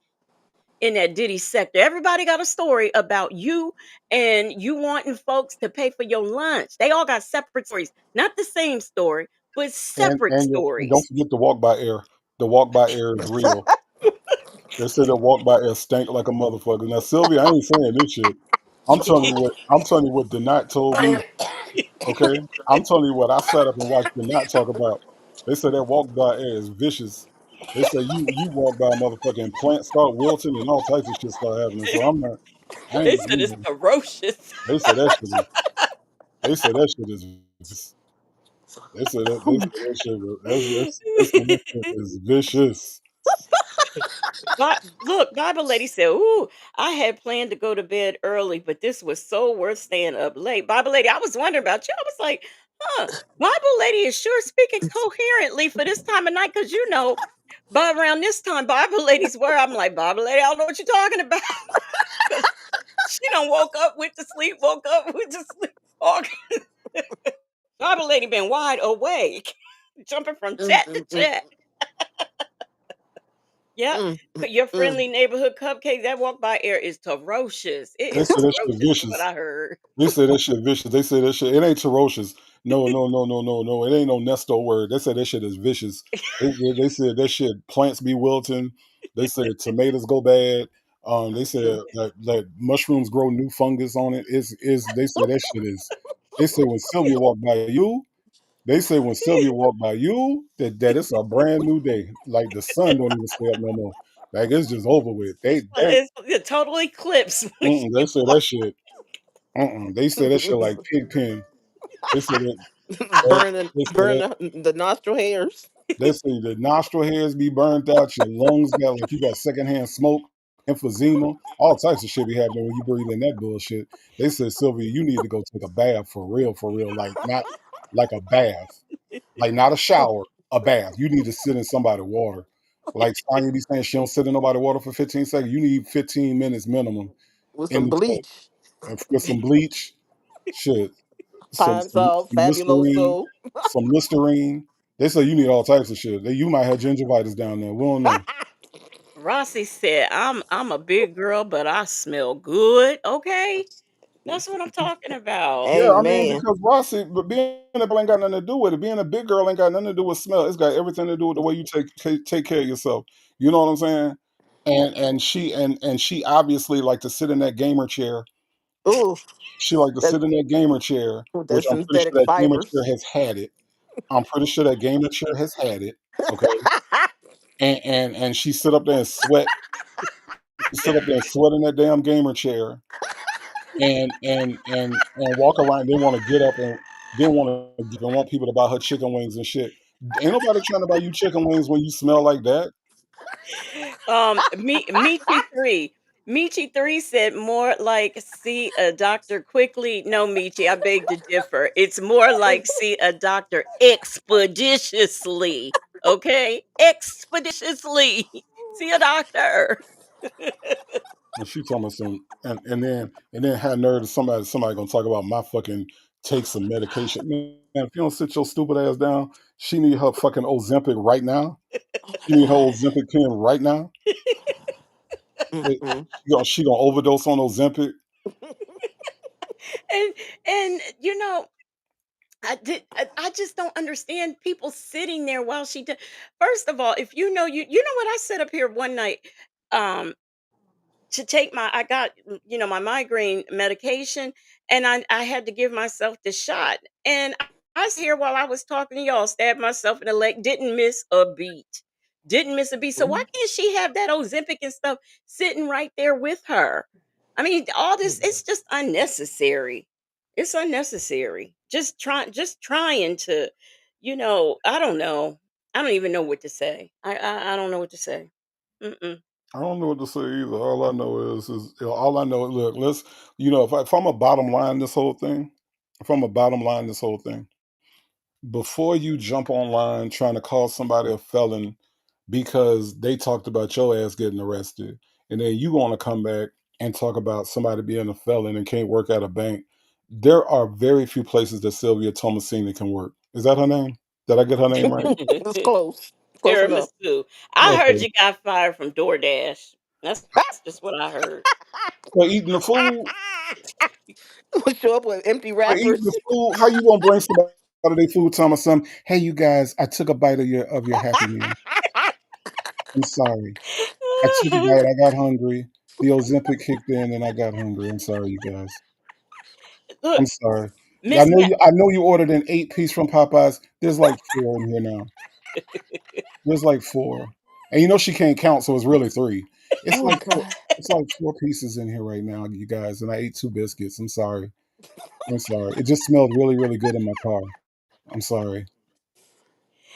in that Diddy sector. Everybody got a story about you and you wanting folks to pay for your lunch. They all got separate stories, not the same story, but separate And don't stories. forget the walk by air. The walk by air is real. They say the walk by air stank like a motherfucker. Now Sylvia, I ain't saying this shit. I'm telling you what Denat told me. Okay, I'm telling you what I sat up and watched Denat talk about. They said that walk by air is vicious. They say you walk by a motherfucking plant start wilting and all types of shit start happening. So I'm not. I They ain't. said it's ferocious. They say that shit is. They say that shit is. They say that. They say that shit. That's when that shit is vicious. Look, Bible lady said, "Ooh, I had planned to go to bed early, but this was so worth staying up late." Bible lady, I was wondering about you. I was like, "Huh, Bible lady is sure speaking coherently for this time of night, because by around this time, Bible ladies where I'm like, Bible lady, I don't know what you're talking about, because she done woke up, went to sleep, woke up, went to sleep. All Bible lady been wide awake, jumping from Mm, chat to mm, mm, chat. Yep. mm, mm, Your mm. friendly neighborhood cupcake, that walk by air is ferocious. It They is say that shit ferocious from what vicious. I heard. They say that shit vicious. They say that shit. It ain't ferocious. No, no, no, no, no, no. It ain't no Nesto word. They say that shit is vicious. They said that shit plants be wilting. They said tomatoes go bad. They said that mushrooms grow new fungus on it. Is they say that shit is. They say when Sylvia walked by you. They say when Sylvia walked by you that it's a brand new day. Like the sun don't even stay up no more. Like it's just over with. It's a total eclipse when They she say that walked. shit. They say that shit like pig pen. They say they say Burn that the nostril hairs. they say the nostril hairs be burned out, your lungs got like you got secondhand smoke, emphysema, all types of shit be happening when you breathe in that bullshit. They said, Sylvia, you need to go take a bath for real, like not like a bath, like not a shower, a bath. You need to sit in somebody's water. Like Sonya be saying, she don't sit in nobody's water for 15 seconds. You need 15 minutes minimum With in some the tub, bleach, and with some bleach, shit, pine salt, some Listerine, fabuloso. some Listerine. They say you need all types of shit. You might have gingivitis down there. We don't know. Rossi said, I'm a big girl, but I smell good. Okay. That's what I'm talking about. Yeah, I mean, Amen. because Rossi, but being a girl ain't got nothing to do with it. Being a big girl ain't got nothing to do with smell. It's got everything to do with the way you take care of yourself. You know what I'm saying? And she obviously like to sit in that gamer chair. Ooh, She like to that sit in that gamer chair, with that which I'm pretty synthetic sure that gamer fibers. chair has had it. I'm pretty sure that gamer chair has had it. Okay. And she sit up there and sweat. She sit up there and sweat in that damn gamer chair and walk around. They want to get up and they want people to buy her chicken wings and shit. Ain't nobody trying to buy you chicken wings when you smell like that. Michi 3. Michi 3 said more like see a doctor quickly. No, Michi, I beg to differ. It's more like see a doctor expeditiously. Okay? Expeditiously. See a doctor. And she told me some, and then had nerve. Somebody gonna talk about my fucking take some medication. Man, if you don't sit your stupid ass down, she need her fucking Ozempic right now. She need her Ozempic pen right now. Mm-mm. She gonna overdose on Ozempic. And I just don't understand people sitting there while she does. First of all, if you know what, I sat up here one night um to take I got my migraine medication, and I had to give myself the shot, and I was here while I was talking to y'all, stabbed myself in the leg, didn't miss a beat. Didn't miss a beat. So why can't she have that Ozempic and stuff sitting right there with her? I mean, all this, it's just unnecessary. It's unnecessary. Just trying to, I don't know. I don't even know what to say. I don't know what to say. Mm-mm. I don't know what to say either. All I know all I know. Look, let's if I'm a bottom line this whole thing, if I'm a bottom line this whole thing, before you jump online trying to call somebody a felon because they talked about your ass getting arrested, and then you want to come back and talk about somebody being a felon and can't work at a bank. There are very few places that Sylvia Tomasini can work. Is that her name? Did I get her name right? It's close. Close enough. Tiramisu. I heard Okay. you got fired from DoorDash. That's just what I heard. For eating the food, Show up with empty for eating wrappers. the food, how you gonna bring somebody their food time or something? Hey, you guys, I took a bite of your Happy Meal. I'm sorry. I took a bite. I got hungry. The Ozempic kicked in, and I got hungry. I'm sorry, you guys. Look, I'm sorry. Miss Ma I know you ordered an 8-piece from Popeyes. There's like 4 in here now. There's like 4. And you know she can't count, so it's really 3. It's Oh like God. it's like 4 pieces in here right now, you guys, and I ate 2 biscuits. I'm sorry. I'm sorry. It just smelled really, really good in my car. I'm sorry.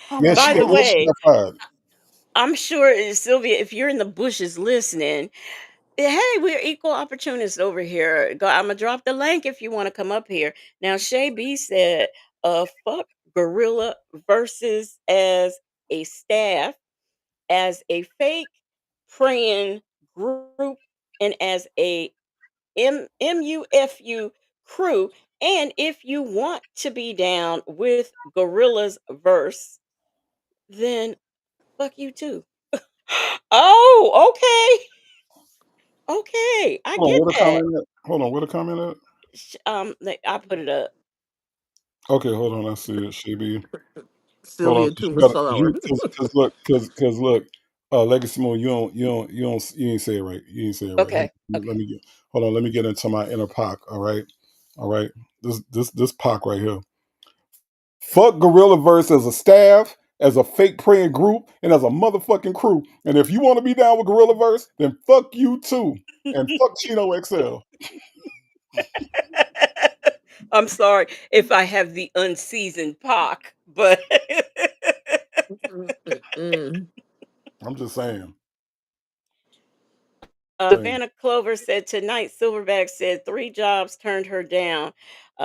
Oh Yeah, my she By the got yeah, she goodness. way, got fired. I'm sure Sylvia, if you're in the bushes listening, hey, we're equal opportunists over here. I'm gonna drop the link if you want to come up here. Now, Shay B said, fuck gorilla versus as a staff, as a fake praying group, and as a MUFU crew. And if you want to be down with gorillas verse, then fuck you too. Oh, okay. Okay, I Hold on, get where the that. comment at? Hold on, where the comment at? I put it up. Okay, hold on, I see it. She be hold on, Sylvia 'cause too you was gotta, sorry. cause look, cause look, Legacy Moon, you ain't say it right. You ain't say it right. Okay, Let okay. me get, hold on, let me get into my inner Pac. All right. This Pac right here. Fuck Gorilla Verse as a staff, as a fake praying group, and as a motherfucking crew. And if you want to be down with Gorilla Verse, then fuck you too, and fuck Chino XL. I'm sorry if I have the unseasoned pock, but Mm. I'm just saying. Saying. Savannah Clover said tonight Silverback said 3 jobs turned her down.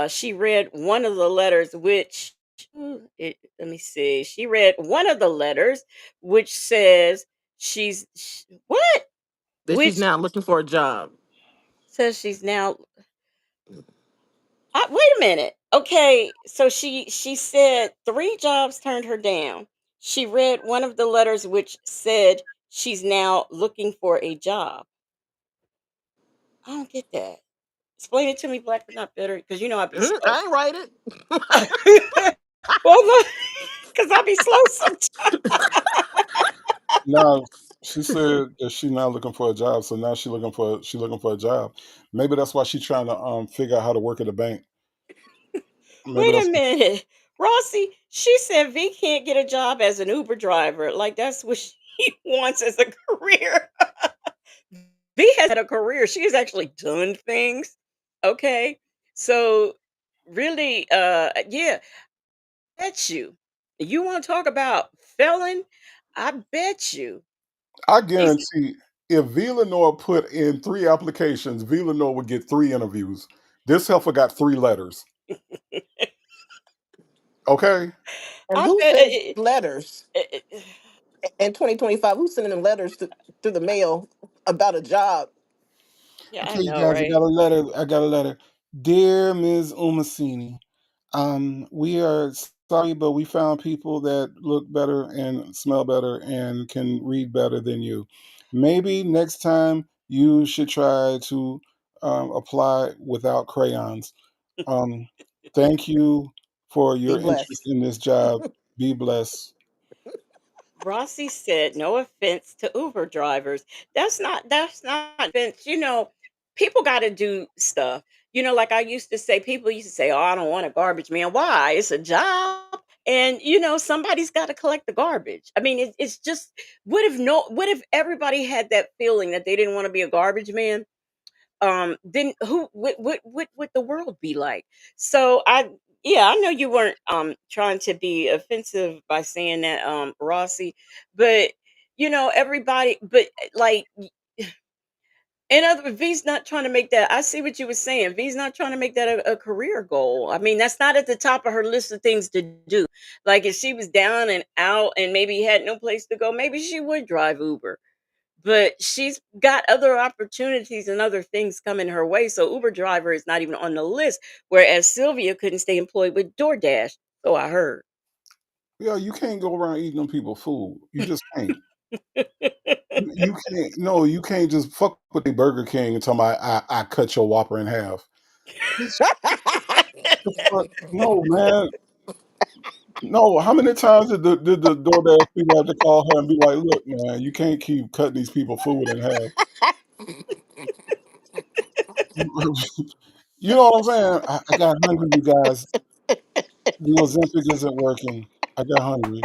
She read one of the letters, which let me see. She read one of the letters, which says what? That she's Which now looking for a job. says she's now. Wait a minute. Okay, so she said 3 jobs turned her down. She read one of the letters, which said she's now looking for a job. I don't get that. Explain it to me, black but not bitter, because you know I'd be slow. I ain't write it. Well, because I'd be slow sometimes. Now she said that she's not looking for a job, so now she looking for a job. Maybe that's why she's trying to figure out how to work at the bank. Maybe Wait a that's minute. Rossi, she said V can't get a job as an Uber driver. Like that's what she wants as a career. V has had a career. She has actually done things. Okay. So really, yeah, bet you. You want to talk about felon? I bet you. I She's guarantee if Villanor put in 3 applications, Villanor would get 3 interviews. This heifer got 3 letters. Okay? And I who bet sends letters it- in 2025? Who's sending them letters through the mail about a job? yeah, I Okay, you know, guys, I got right? a letter. I got a letter. Dear Ms. Umasini, we are sorry, but we found people that look better and smell better and can read better than you. Maybe next time you should try to apply without crayons. Um, thank you for Be your interest blessed. in this job. Be blessed. Rossi said, "No offense to Uber drivers. That's not offense. You know, people got to do stuff. You know, like I used to say, people used to say, "Oh, I don't want a garbage man. Why? It's a job." And you know, somebody's got to collect the garbage. I mean, it's just what if everybody had that feeling that they didn't want to be a garbage man? Then who what would the world be like? So I yeah, I know you weren't trying to be offensive by saying that, Rossi, but you know, everybody but like in other V's not trying to make that. I see what you were saying. V's not trying to make that a career goal. I mean, that's not at the top of her list of things to do. Like if she was down and out and maybe had no place to go, maybe she would drive Uber, but she's got other opportunities and other things coming her way. So Uber driver is not even on the list. Whereas Sylvia couldn't stay employed with DoorDash. So I heard. Yeah, you can't go around eating them people food. You just can't. You can't. No, you can't just fuck with the Burger King and tell me I cut your Whopper in half. Just the fuck. No, man. No. How many times did the DoorDash people have to call her and be like, "Look, man, you can't keep cutting these people food in half." You know what I'm saying? I got hungry, you guys. The Ozempic isn't working. I got hungry.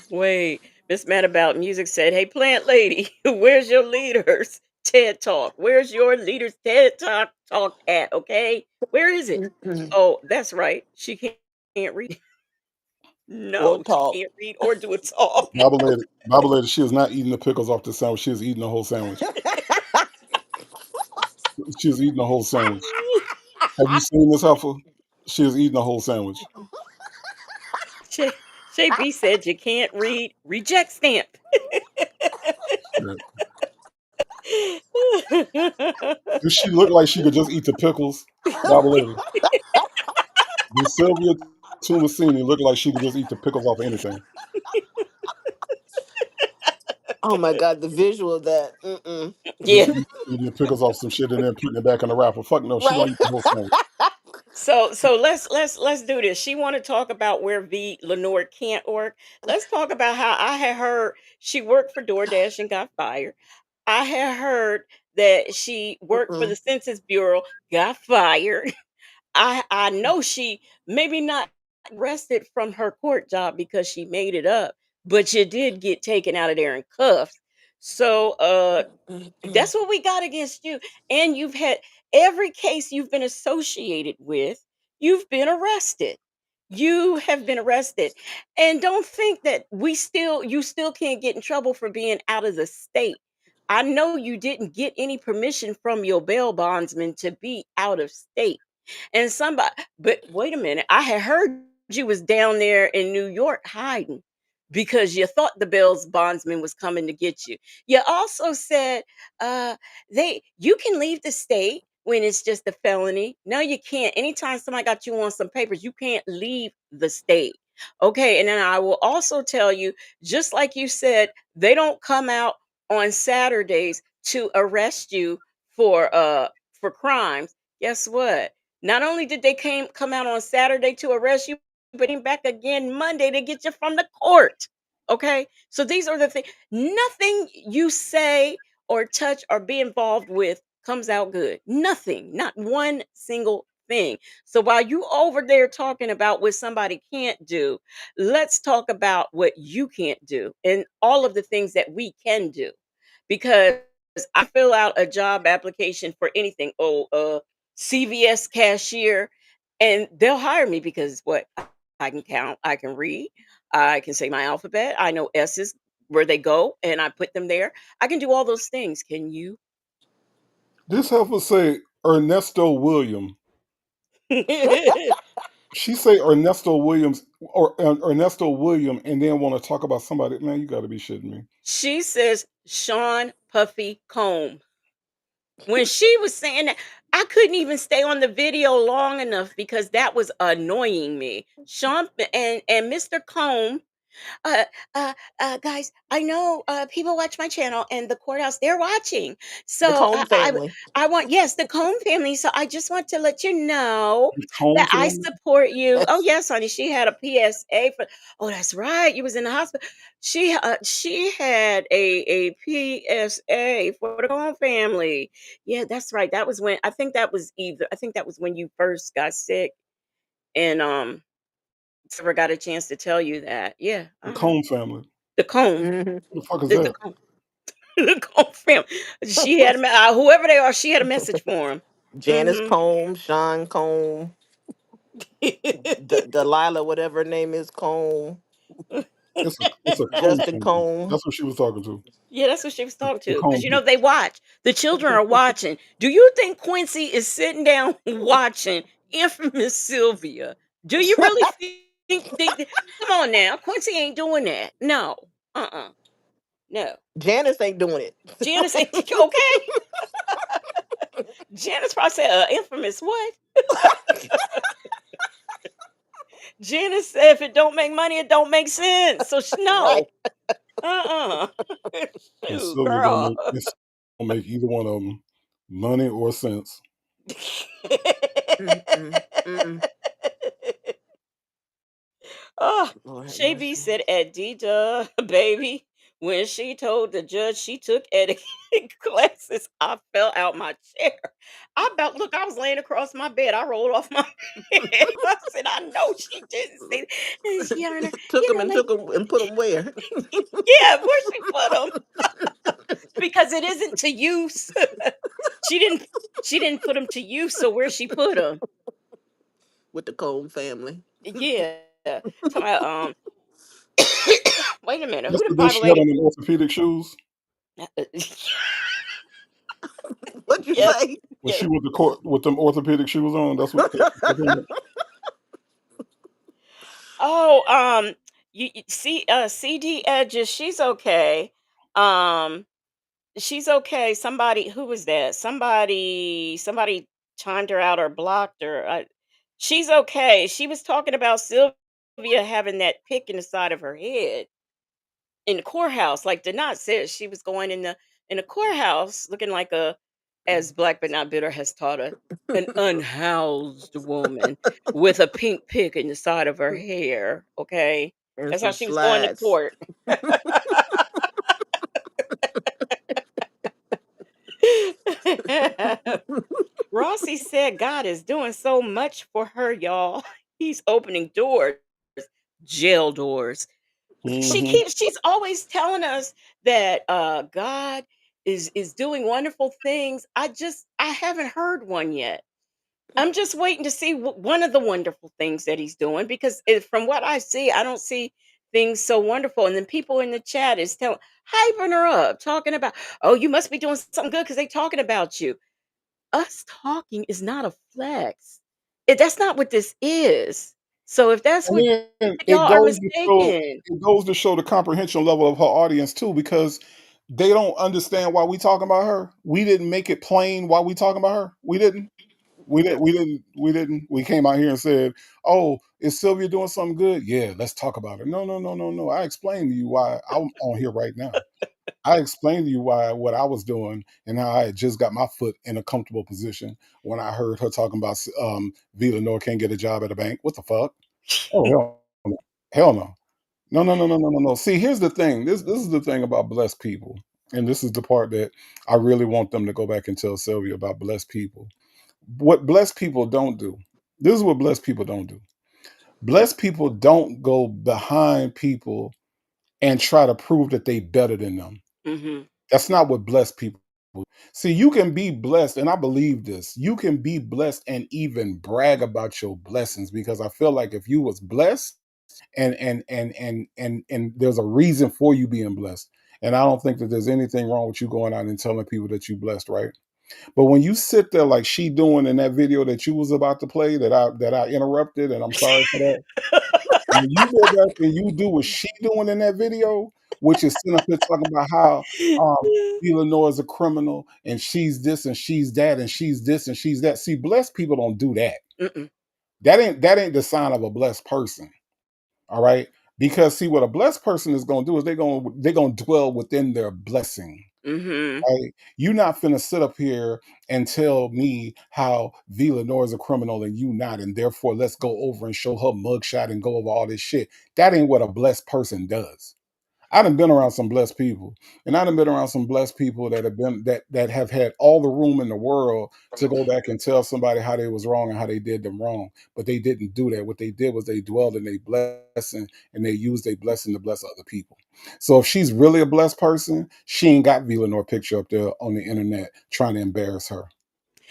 Wait. Miss Mad About Music said, "Hey, plant lady, where's your leaders TED Talk? Where's your leaders TED Talk at? Okay, where is it? Oh, that's right. She can't read. Or No, she talk. can't read or do a talk. Bible lady, she is not eating the pickles off the sandwich. She is eating the whole sandwich. She is eating the whole sandwich. Have you seen this heifer? She is eating the whole sandwich. Shay B said you can't read. Reject stamp. Yeah. Does she look like she could just eat the pickles? Bible lady. Does Sylvia Tomasini look like she could just eat the pickles off of anything? Oh my God, the visual of that. Mm-mm. Yeah. Just eating the pickles off some shit and then putting it back in the wrapper. Fuck no, she Right. gonna eat the whole sandwich. So let's do this. She want to talk about where V Lenore can't work. Let's talk about how I had heard she worked for DoorDash and got fired. I had heard that she worked for the Mm-mm. Census Bureau, got fired. I know she maybe not arrested from her court job because she made it up, but you did get taken out of there in cuffs. So Mm-mm. that's what we got against you. And you've had every case you've been associated with, you've been arrested. You have been arrested. And don't think that you still can't get in trouble for being out of the state. I know you didn't get any permission from your bail bondsman to be out of state. And somebody, but wait a minute, I had heard you was down there in New York hiding because you thought the bail's bondsman was coming to get you. You also said you can leave the state when it's just a felony. No, you can't. Anytime somebody got you on some papers, you can't leave the state. Okay, and then I will also tell you, just like you said, they don't come out on Saturdays to arrest you for crimes. Guess what? Not only did they come out on Saturday to arrest you, but came back again Monday to get you from the court. Okay? So these are the things. Nothing you say or touch or be involved with comes out good. Nothing. Not one single thing. So while you over there talking about what somebody can't do, let's talk about what you can't do and all of the things that we can do. Because I fill out a job application for anything. Oh, CVS cashier, and they'll hire me because what I can count, I can read, I can say my alphabet, I know S's where they go, and I put them there. I can do all those things. Can you? This heifer say Ernesto William. She say Ernesto Williams or Ernesto William and then want to talk about somebody. Man, you got to be shitting me. She says Sean Puffy Comb. When she was saying that, I couldn't even stay on the video long enough because that was annoying me. Sean and Mr. Comb, uh, guys, I know people watch my channel and the courthouse, they're watching. The So Combe family. I want, yes, the Comb family. So I just want to let you know The Cone that I family. support you. Oh, yes, honey. She had a PSA for, oh, that's right. You was in the hospital. She had a PSA for the Comb family. Yeah, that's right. That was when, I think that was when you first got sick. And never got a chance to tell you that. Yeah. The Uh-huh. Cone family. The Comb. Hmm. Who the fuck is The that? Comb. The Comb family. She had whoever they are, she had a message for him. Janice Mhm. Combe, Sean Combe, Delilah, whatever her name is, Combe, It's a Cone Justin family. Combe. That's what she was talking to. Yeah, that's what she was talking The to. Cone Because people. they watch. The children are watching. Do you think Quincy is sitting down watching infamous Sylvia? Do you really think come on now. Quincy ain't doing that. No. Uh-uh. No. Janice ain't doing Janice ain't it. okay. Janice probably said, infamous what? Janice said, if it don't make money, it don't make sense. So Right. no. Uh-uh. And Shoot, Sylvia girl. don't make either one of them money or sense. Mm-mm. Mm. Oh, Lord have Shay B mercy. said, Adita, baby, When she told the judge she took etiquette classes, I fell out my chair. I was laying across my bed. I rolled off my bed. I said, I know she didn't say that. And she, Your Honor, Took you them know, and like, took them and put them where? yeah, where she put them because it isn't to use. she didn't. She didn't put them to use. So where she put them? With the Cole family. Yeah. Talking about, wait a minute. Who That's the the day Bible she had lady? on them orthopedic shoes. What'd you Yes. say? When Yes. she went to court with them orthopedic shoes on, that's what. Oh, you see, CD Edges, she's okay. Um, she's okay. Somebody, who was that? Somebody timed her out or blocked her. She's okay. She was talking about Sylvia having that pick in the side of her head in the courthouse. Like Denat said, she was going in the courthouse looking like a, as Black but not bitter has taught us, an unhoused woman with a pink pick in the side of her hair. Okay, And that's how some she was going to slides. court. Rossi said God is doing so much for her, y'all. He's opening doors, jail doors. Hmm. She's always telling us that God is doing wonderful things. I haven't heard one yet. I'm just waiting to see one of the wonderful things that he's doing because from what I see, I don't see things so wonderful. And then people in the chat is telling, hyping her up, talking about, oh, you must be doing something good because they talking about you. Us talking is not a flex. That's not what this is. So if that's And what then y'all are mistaken. it goes to show the comprehension level of her audience too, because they don't understand why we talking about her. We didn't make it plain why we talking about her. We didn't. We came out here and said, "Oh, is Sylvia doing something good? Yeah, let's talk about her." No, no, no, no, no. I explained to you why I'm on here right now. I explained to you why what I was doing and how I had just got my foot in a comfortable position when I heard her talking about Villanor can't get a job at a bank. What the fuck? Oh hell no. Hell no. No, no, no, no, no, no, no. See, here's the thing. This is the thing about blessed people. And this is the part that I really want them to go back and tell Sylvia about blessed people. What blessed people don't do. This is what blessed people don't do. Blessed people don't go behind people and try to prove that they better than them. Hmm. That's not what blessed people do. See, you can be blessed, and I believe this. You can be blessed and even brag about your blessings because I feel like if you was blessed and there's a reason for you being blessed. And I don't think that there's anything wrong with you going out and telling people that you blessed, right? But when you sit there like she doing in that video that you was about to play that I interrupted, and I'm sorry for that. When you go back and you do what she doing in that video, which is sitting up here talking about how Eleanor is a criminal and she's this and she's that and she's this and she's that. See, blessed people don't do that. Mm-mm. That ain't the sign of a blessed person. All right. Because see, what a blessed person is gonna do is they're gonna dwell within their blessing. Mhm. Right? You're not finna sit up here and tell me how Villanor is a criminal and you not, and therefore let's go over and show her mugshot and go over all this shit. That ain't what a blessed person does. I done been around some blessed people, and I done been around some blessed people that have been that have had all the room in the world to go back and tell somebody how they was wrong and how they did them wrong, but they didn't do that. What they did was they dwelled in their blessing and they used their blessing to bless other people. So if she's really a blessed person, she ain't got Villanor picture up there on the internet trying to embarrass her.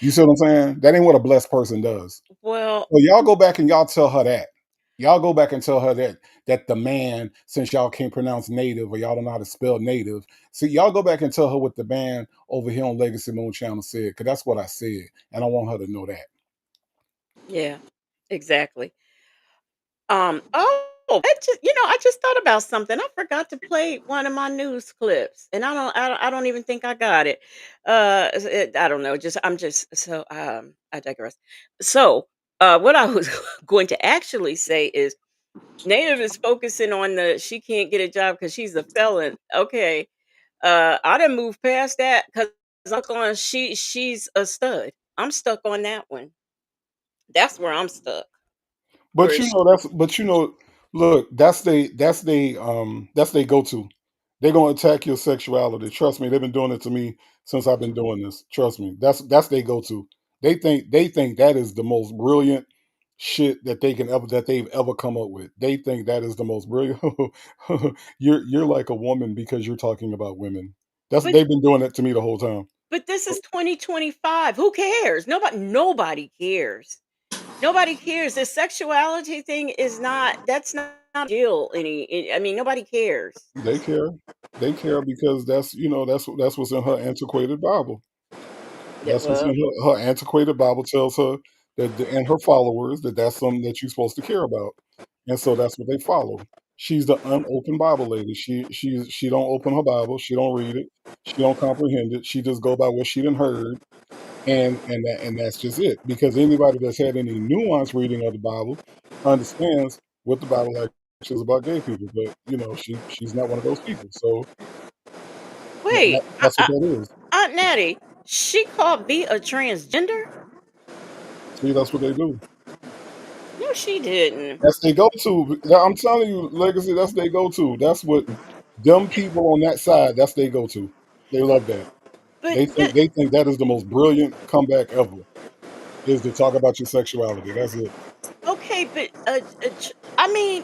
You see what I'm saying? That ain't what a blessed person does. Well, So y'all go back and y'all tell her that. Y'all go back and tell her that the man, since y'all can't pronounce native or y'all don't know how to spell native, see y'all go back and tell her what the man over here on Legacy Moon Channel said, because that's what I said, and I want her to know that. yeah, exactly. I just thought about something. I forgot to play one of my news clips, and I don't even think I got it. I don't know. I digress. So, what I was going to actually say is, Native is focusing on the she can't get a job because she's a felon. Okay, I didn't move past that because I'm going. She's a stud. I'm stuck on that one. That's where I'm stuck. Where But you is know that's but you know, look, that's they go to. They're gonna attack your sexuality. Trust me, they've been doing it to me since I've been doing this. Trust me. That's they go to. They think that is the most brilliant shit that they've ever come up with. They think that is the most brilliant. You're like a woman because you're talking about women. That's But they've been doing that to me the whole time. but this is 2025. Who cares? Nobody cares. Nobody cares. The sexuality thing is not that's not a deal I mean, nobody cares. They care. They care because that's what's in her antiquated Bible. Yeah, That's what's in well, her antiquated Bible tells her and her followers that's something that you're supposed to care about, and so that's what they follow. She's the unopened Bible lady. She don't open her Bible. She don't read it. She don't comprehend it. She just go by what she done heard, and that's just it. Because anybody that's had any nuanced reading of the Bible understands what the Bible actually is about gay people. But she's not one of those people. So wait, that's what that is. Aunt Natty, she called V a transgender? See, that's what they do. No, she didn't. That's they go to. I'm telling you, legacy. That's they go to. That's what them people on that side. That's they go to. They love that. But They think that is the most brilliant comeback ever. Is to talk about your sexuality. That's it. okay, but I mean,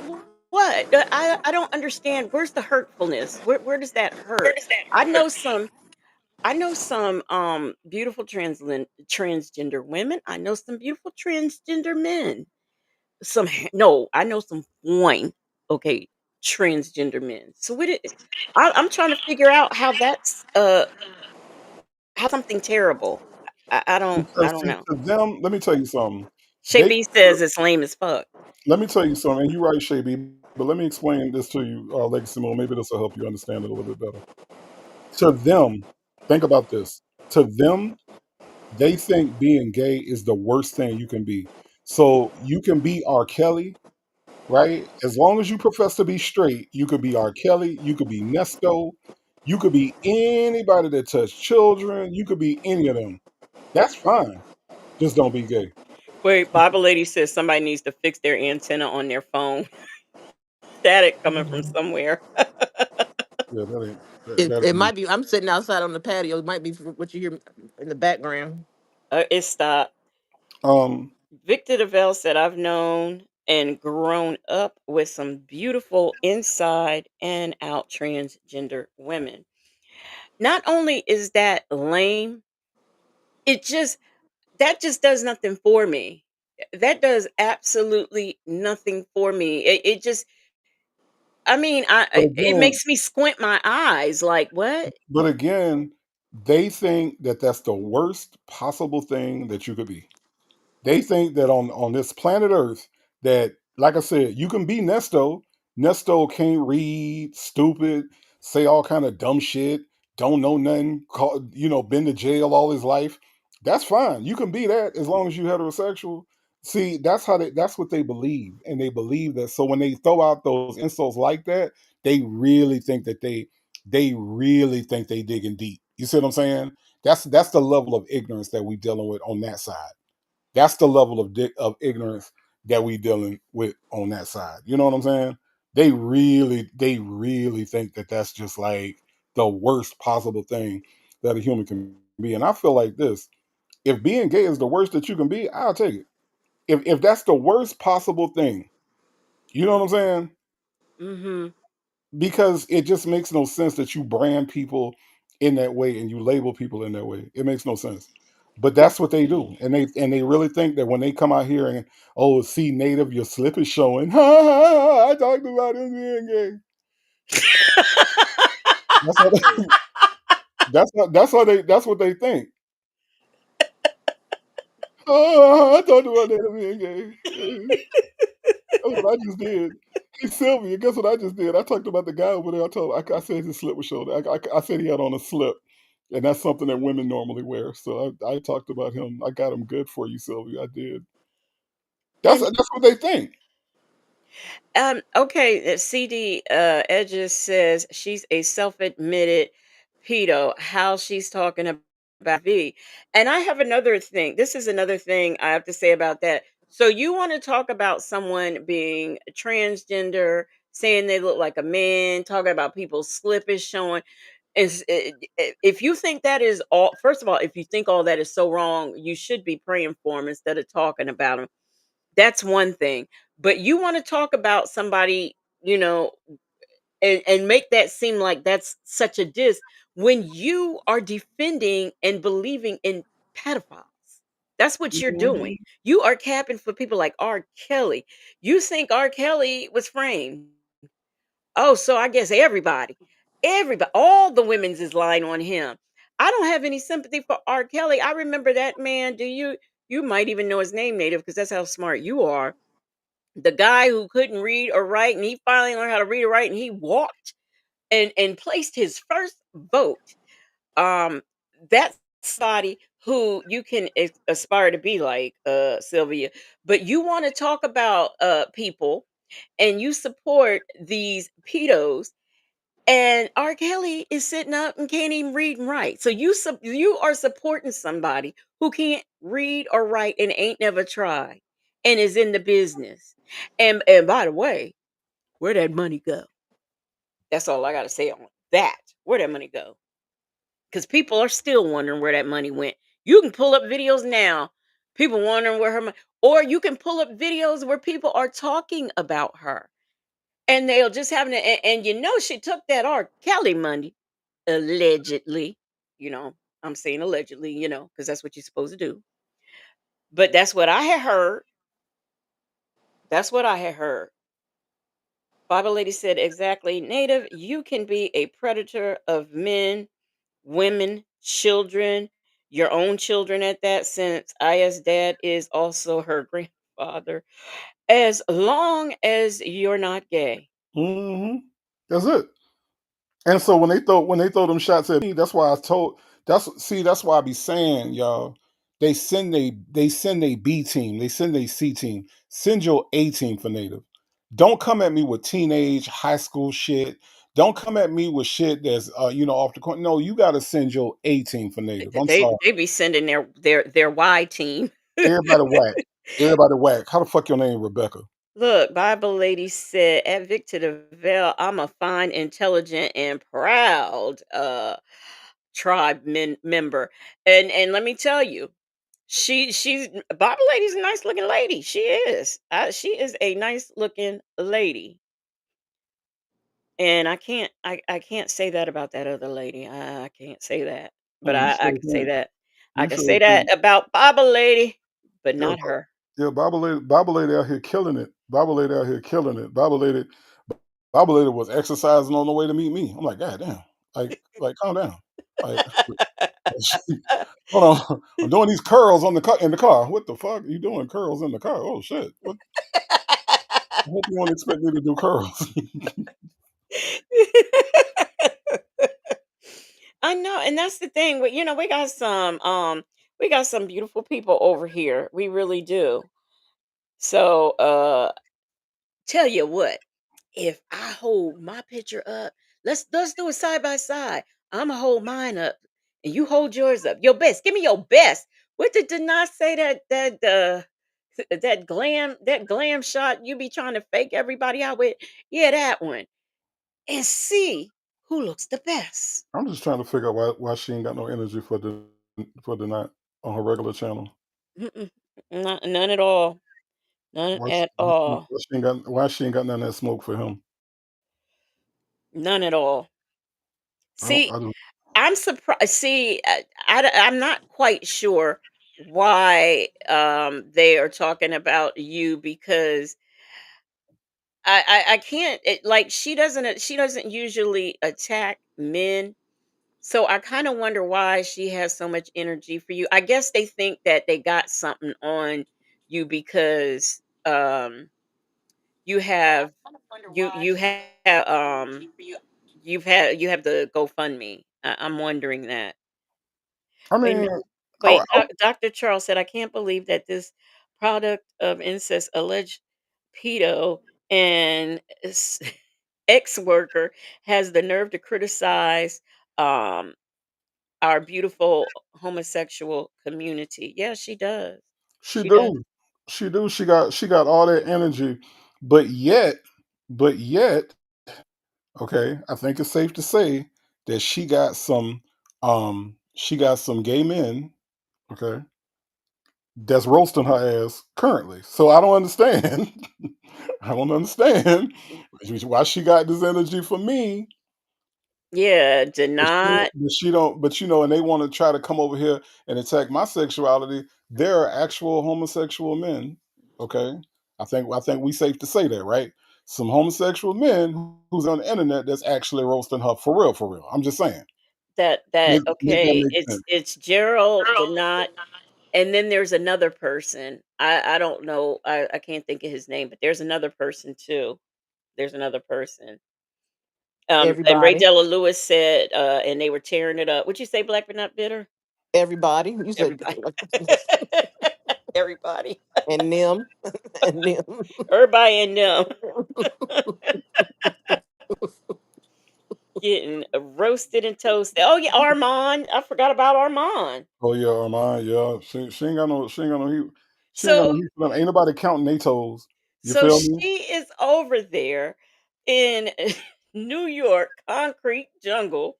what? I don't understand. Where's the hurtfulness? Where does that hurt? I know some. I know some beautiful transgender women. I know some beautiful transgender men. No, I know some fine, okay, transgender men. So I'm trying to figure out how something terrible. I Because don't see, know. to them, let me tell you something. Shay They B says it's lame as fuck. let me tell you something. And you're right, Shaby. But let me explain this to you, Legacy Mo. Maybe this will help you understand it a little bit better. To them, think about this. To them, they think being gay is the worst thing you can be. So you can be R. Kelly, right? As long as you profess to be straight, you could be R. Kelly, you could be Nesto, you could be anybody that touched children, you could be any of them. That's fine. Just don't be gay. Wait, Bible lady says somebody needs to fix their antenna on their phone. Static coming from somewhere. Yeah, that ain't It, that it ain't. might be. I'm sitting outside on the patio. It might be what you hear in the background. It stopped. Um, Victor DeVell said, I've known and grown up with some beautiful inside and out transgender women. Not only is that lame, it just that just does nothing for me. That does absolutely nothing for me. It just I mean, but it again, makes me squint my eyes like, "What?" but again, they think that that's the worst possible thing that you could be. They think that on this planet Earth, that like I said, you can be Nesto. Nesto can't read, stupid, say all kind of dumb shit, don't know nothing, been to jail all his life. That's fine. You can be that as long as you're heterosexual. See, that's what they believe. And they believe that, so when they throw out those insults like that, they really think that they really think they digging deep. You see what I'm saying? That's the level of ignorance that we dealing with on that side. That's the level of ignorance that we dealing with on that side. You know what I'm saying? They really think that that's just like the worst possible thing that a human can be. And I feel like this: if being gay is the worst that you can be, I'll take it. If that's the worst possible thing, you know what I'm saying? Mhm. Because it just makes no sense that you brand people in that way and you label people in that way. It makes no sense. But that's what they do. And they really think that when they come out here and see native, your slip is showing. I talked about him being gay. That's what they, that's what they think. I talked about him being gay. That's what I just did. Hey Sylvia, guess what I just did? I talked about the guy over there. I said his slip was showing. I said he had on a slip, and that's something that women normally wear. So I talked about him. I got him good for you, Sylvia. I did. That's And that's what they think. okay, CD Edges says she's a self-admitted pedo. How she's talking about V. And I have another thing. This is another thing I have to say about that. So you want to talk about someone being transgender, saying they look like a man, talking about people's slippers showing. If you think that is all, first of all, if you think all that is so wrong, you should be praying for them instead of talking about them. That's one thing. But you want to talk about somebody, you know, and make that seem like that's such a diss when you are defending and believing in pedophiles. That's what you're doing. Mhm. You are capping for people like R. Kelly. You think R. Kelly was framed. Oh, so I guess everybody, all the women's is lying on him. I don't have any sympathy for R. Kelly. I remember that man. You might even know his name, Native, because that's how smart you are. The guy who couldn't read or write, and he finally learned how to read or write, and he walked and placed his first vote. Um, that's somebody who you can aspire to be like, Sylvia. But you want to talk about people, and you support these pedos, and R. Kelly is sitting up and can't even read and write. So you are supporting somebody who can't read or write and ain't never tried and is in the business. And by the way, where that money go? That's all I got to say on that. Where that money go? Because people are still wondering where that money went. You can pull up videos now. People wondering where her money, or you can pull up videos where people are talking about her, and they'll just having it. And you know, she took that R. Kelly money allegedly. You know, I'm saying allegedly. You know, because that's what you're supposed to do. But that's what I had heard. That's what I had heard. Bible lady said exactly. Native, you can be a predator of men, women, children, your own children at that, since Aya's dad is also her grandfather, as long as you're not gay. Hmm. That's it. And so when they throw them shots at me, that's why I told that's why I be saying, y'all, they send a B team, they send a C team. Send your A team for Native. Don't come at me with teenage high school shit. Don't come at me with shit that's off the court. No, you gotta send your A team for Native. I'm They sorry. they be sending their Y team. Everybody whack. Everybody whack. How the fuck your name Rebecca? Look, Bible lady said, "At Victor the Veil, I'm a fine, intelligent, and proud tribe member." And let me tell you, she's Bible lady's a nice looking lady. She is. She is a nice looking lady. And I can't say that about that other lady. I can't say that. But You I sure can say can. that. I You can sure say that can. about Bible lady, but Yeah, not her. yeah, Bible lady out here killing it. Bible lady out here killing it. Bible lady was exercising on the way to meet me. I'm like, God damn. Like calm down. Like hold on. I'm doing these curls on the car in the car. What the fuck? You doing curls in the car? Oh shit. What I hope you won't expect me to do curls. I know, and that's the thing. We got some beautiful people over here. We really do. So tell you what, if I hold my picture up, let's do it side by side. I'ma hold mine up and you hold yours up. Your best. Give me your best. What did Dana say that glam shot you be trying to fake everybody out with? Yeah, that one. And see who looks the best. I'm just trying to figure out why she ain't got no energy for the night on her regular channel. Mm-mm. None at all. None Why she, at all. why she ain't got none of that smoke for him? None at all. I don't See, I don't I'm surprised. See, I'm not quite sure why they are talking about you, because I can't like she doesn't usually attack men. So I kind of wonder why she has so much energy for you. I guess they think that they got something on you because you have you have you have the GoFundMe. I'm wondering that. I Wait a mean, minute. I, Wait, Dr. Charles said, "I can't believe that this product of incest, alleged pedo, and ex-worker has the nerve to criticize um, our beautiful homosexual community." Yeah, she does. she She does. do. She do. She got all that energy, but yet, But yet, okay, I think it's safe to say that she got some gay men, okay, that's roasting her ass currently. So I don't understand. I don't understand why she got this energy for me. Yeah, did But not. she don't. But and they want to try to come over here and attack my sexuality. There are actual homosexual men. Okay, I think we safe to say that, right? Some homosexual men who's on the internet that's actually roasting her for real, for real. I'm just saying. That Make that okay, make it's sense. it's Gerald did not, and then there's another person. I don't know. I can't think of his name, but there's another person too. There's another person. And Ray Everybody. Della Lewis said, and they were tearing it up. Would you say black but not bitter? Everybody. You said Everybody. Everybody. and them and them. Everybody in them getting roasted and toasted. Oh yeah, Armand. I forgot about Armand. Oh yeah, Armand. Yeah, she ain't got no. She ain't got no heat. She ain't got no So heat for them. Ain't nobody counting their toes. You so feel me? she is over there in New York concrete jungle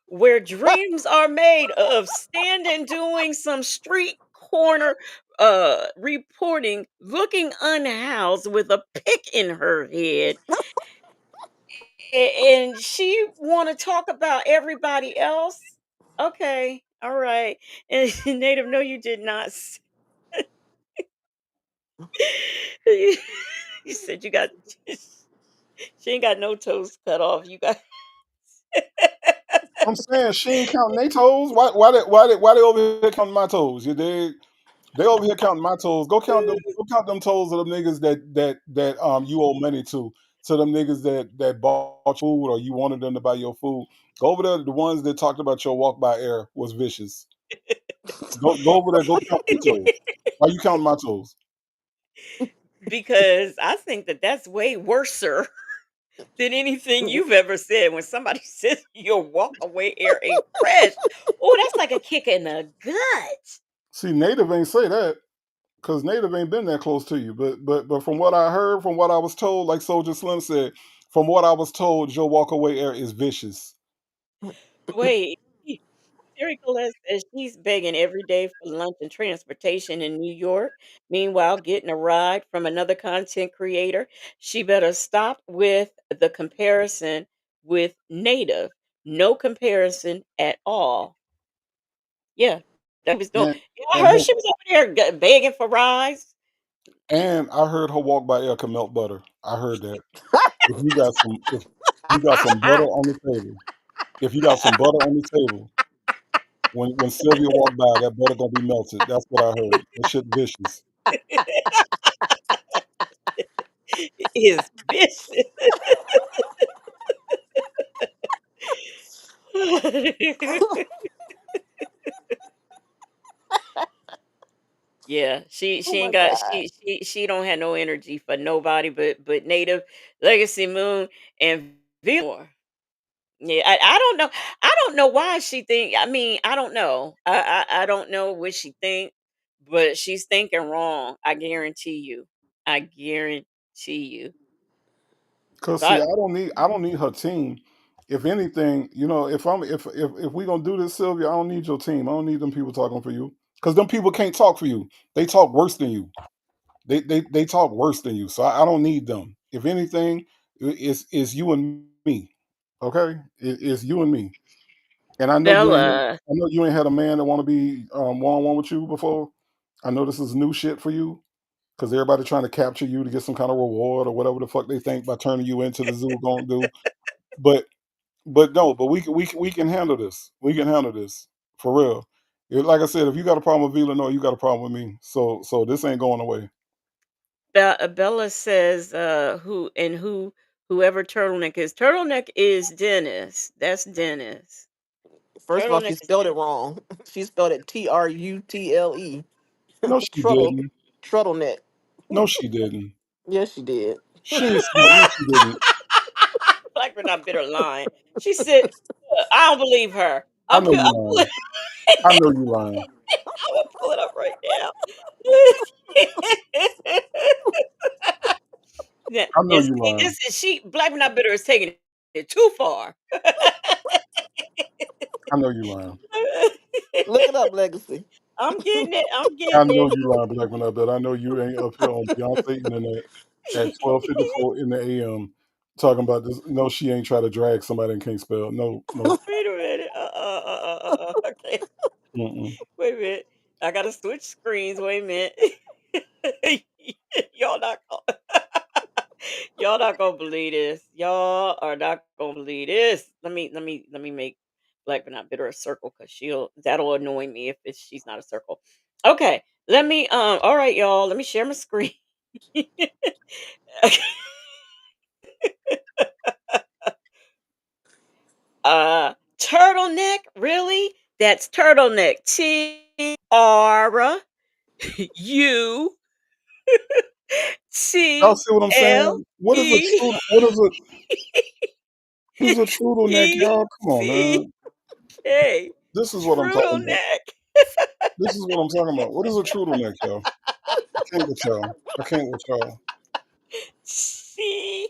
where dreams are made of standing doing some street corner reporting, looking unhoused with a pick in her head, and she want to talk about everybody else. Okay, all right. And Native, no, you did not. You said you got. She ain't got no toes cut off. You got. I'm saying she ain't counting their toes. Why they over here counting my toes? You dig? They over here counting my toes. Go count them. Go count them toes of them niggas that you owe money to. To them niggas that bought your food or you wanted them to buy your food. Go over there. The ones that talked about your walk by air was vicious. Go over there. Go count their toes. Why you counting my toes? Because I think that that's way worser than anything you've ever said. When somebody says your walk away air ain't fresh, oh, that's like a kick in the gut. See, Native ain't say that. Because Native ain't been that close to you. But from what I heard, from what I was told, like Soldier Slim said, from what I was told, Joe Walkaway air is vicious. Wait, Terry Colette says she's begging every day for lunch and transportation in New York. Meanwhile, getting a ride from another content creator. She better stop with the comparison with Native. No comparison at all. Yeah, that was doing. And Yeah, I and heard her, she was over there begging for rides. and I heard her walk by air can melt butter. I heard that. If you got some butter on the table, if you got some butter on the table, when Sylvia walked by, that butter gonna be melted. That's what I heard. That shit vicious. Is vicious. Yeah, she Oh she my ain't got God. she don't have no energy for nobody but Native, Legacy Moon, and Villamore. Yeah, I don't know. I don't know why she think. I mean, I don't know. I don't know what she think, but she's thinking wrong. I guarantee you. I guarantee you. Cause see, So I don't need her team. If anything, if we gonna do this, Sylvia, I don't need your team. I don't need them people talking for you. Cause them people can't talk for you. They talk worse than you. They talk worse than you. So I don't need them. If anything, it's you and me. Okay, it's you and me. And Bella, I know you ain't had a man that want to be one on one with you before. I know this is new shit for you because everybody trying to capture you to get some kind of reward or whatever the fuck they think by turning you into the zoo gonna do. But no, but we can handle this. We can handle this for real. Like I said, if you got a problem with Vila, no, you got a problem with me. So this ain't going away. Bella says, whoever turtleneck is. Turtleneck is Dennis. That's Dennis. First of all, she Turtleneck is spelled it Dennis. wrong. She spelled it Trutle. No, she Truttle. didn't. Truttleneck. No, she didn't. Yes, she did. She ain't spell. No, she didn't. Like we're not bitter lying. She said, I don't believe her. I know you I'm lying. I know you lying. gonna pull it up right now. I know And you see, lying. this is Black but not bitter is taking it too far. I know you lying. Look it up, Legacy. I'm getting it. I'm I getting know it. you lying, Black when I bet. I know you ain't up here on Beyonce internet at 12:54 in the AM talking about this. No, she ain't try to drag somebody and can't spell. No, no. Wait a minute. Okay. Mm-mm. Wait a minute. I gotta switch screens. Wait a minute. Y'all not gonna, y'all not gonna believe this. Y'all are not gonna believe this. Let me make Black but not bitter a circle because that'll annoy me if she's not a circle. Okay. Let me all right, y'all. Let me share my screen. Turtleneck, really? That's turtleneck. U Y'all C see what I'm L saying? What is a E true what is a turtleneck, E y'all? Come on, C man. K. This is what I'm talking about. Turtleneck. This is what I'm talking about. What is a turtleneck, y'all? I can't with y'all. I can't with y'all. CRU.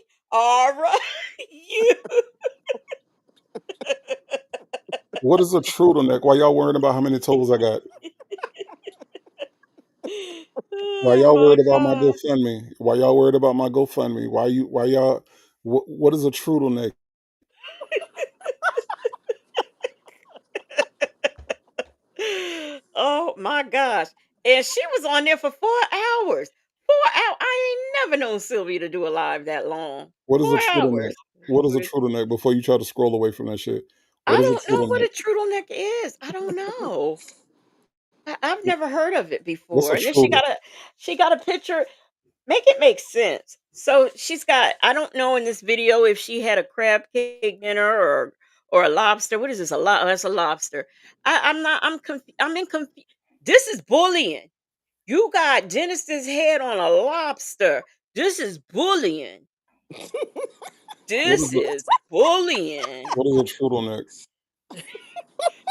What is a turtleneck? Why y'all worrying about how many toes I got? Why Oh y'all my worried about my god. GoFundMe? Why y'all worried about my GoFundMe? Why y'all what is a turtleneck? Oh my gosh. And she was on there for 4 hours. 4 hours. I ain't never known Sylvia to do a live that long. What is a 4 hours. turtleneck? What is a What is- turtleneck before you try to scroll away from that shit? What I is a don't know what turtleneck? a turtleneck is. I don't know. I've never heard of it What's before. a And then turtle? she got a picture. Make it make sense. So she's got. I don't know in this video if she had a crab cake dinner or a lobster. What is this? That's a lobster. I'm not. I'm in confusion. This is bullying. You got Dennis's head on a lobster. This is bullying. What This is a is bullying. what is a turtleneck?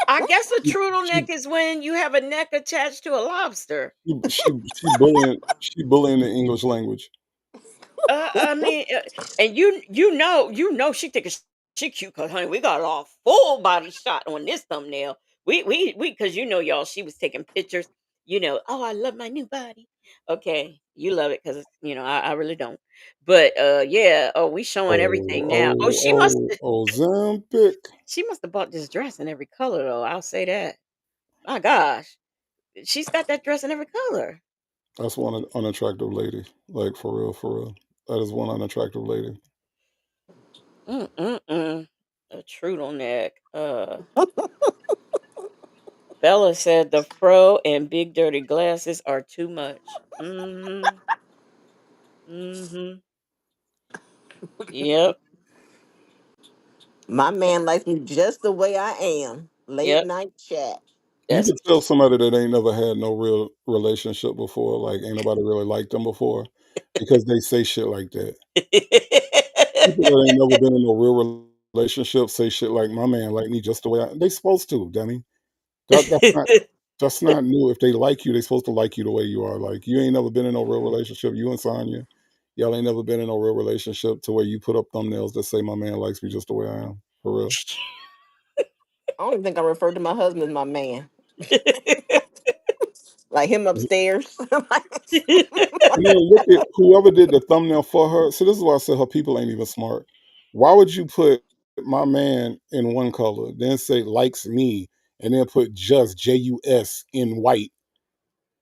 I guess a She turtleneck is when you have a neck attached to a lobster. she bullying the English language. I mean, and you know, she think she cute because honey, we got all full body shot on this thumbnail. We because y'all, she was taking pictures. Oh, I love my new body. Okay, you love it because I really don't. But yeah. Oh, we showing everything now. Oh, Ozempic. she must have bought this dress in every color though. I'll say that. My gosh, she's got that dress in every color. That's one unattractive lady. Like for real, for real. That is one unattractive lady. Mm. A turtleneck. Bella said the fro and big dirty glasses are too much. Mhm. Mhm. Yep. My man likes me just the way I am. Late Yep. night chat. You That's could tell somebody that ain't never had no real relationship before, like ain't nobody really liked them before, because they say shit like that. People that ain't never been in a real relationship say shit like, "My man like me just the way I." They supposed to, dummy. That's not new. If they like you, they supposed to like you the way you are. Like you ain't never been in no real relationship. You and Sonya, y'all ain't never been in no real relationship to where you put up thumbnails that say, "My man likes me just the way I am." For real. I don't even think I referred to my husband as my man. Like him upstairs. And then look at whoever did the thumbnail for her. So this is why I said her people ain't even smart. Why would you put my man in one color, then say likes me, and then put just JUS in white,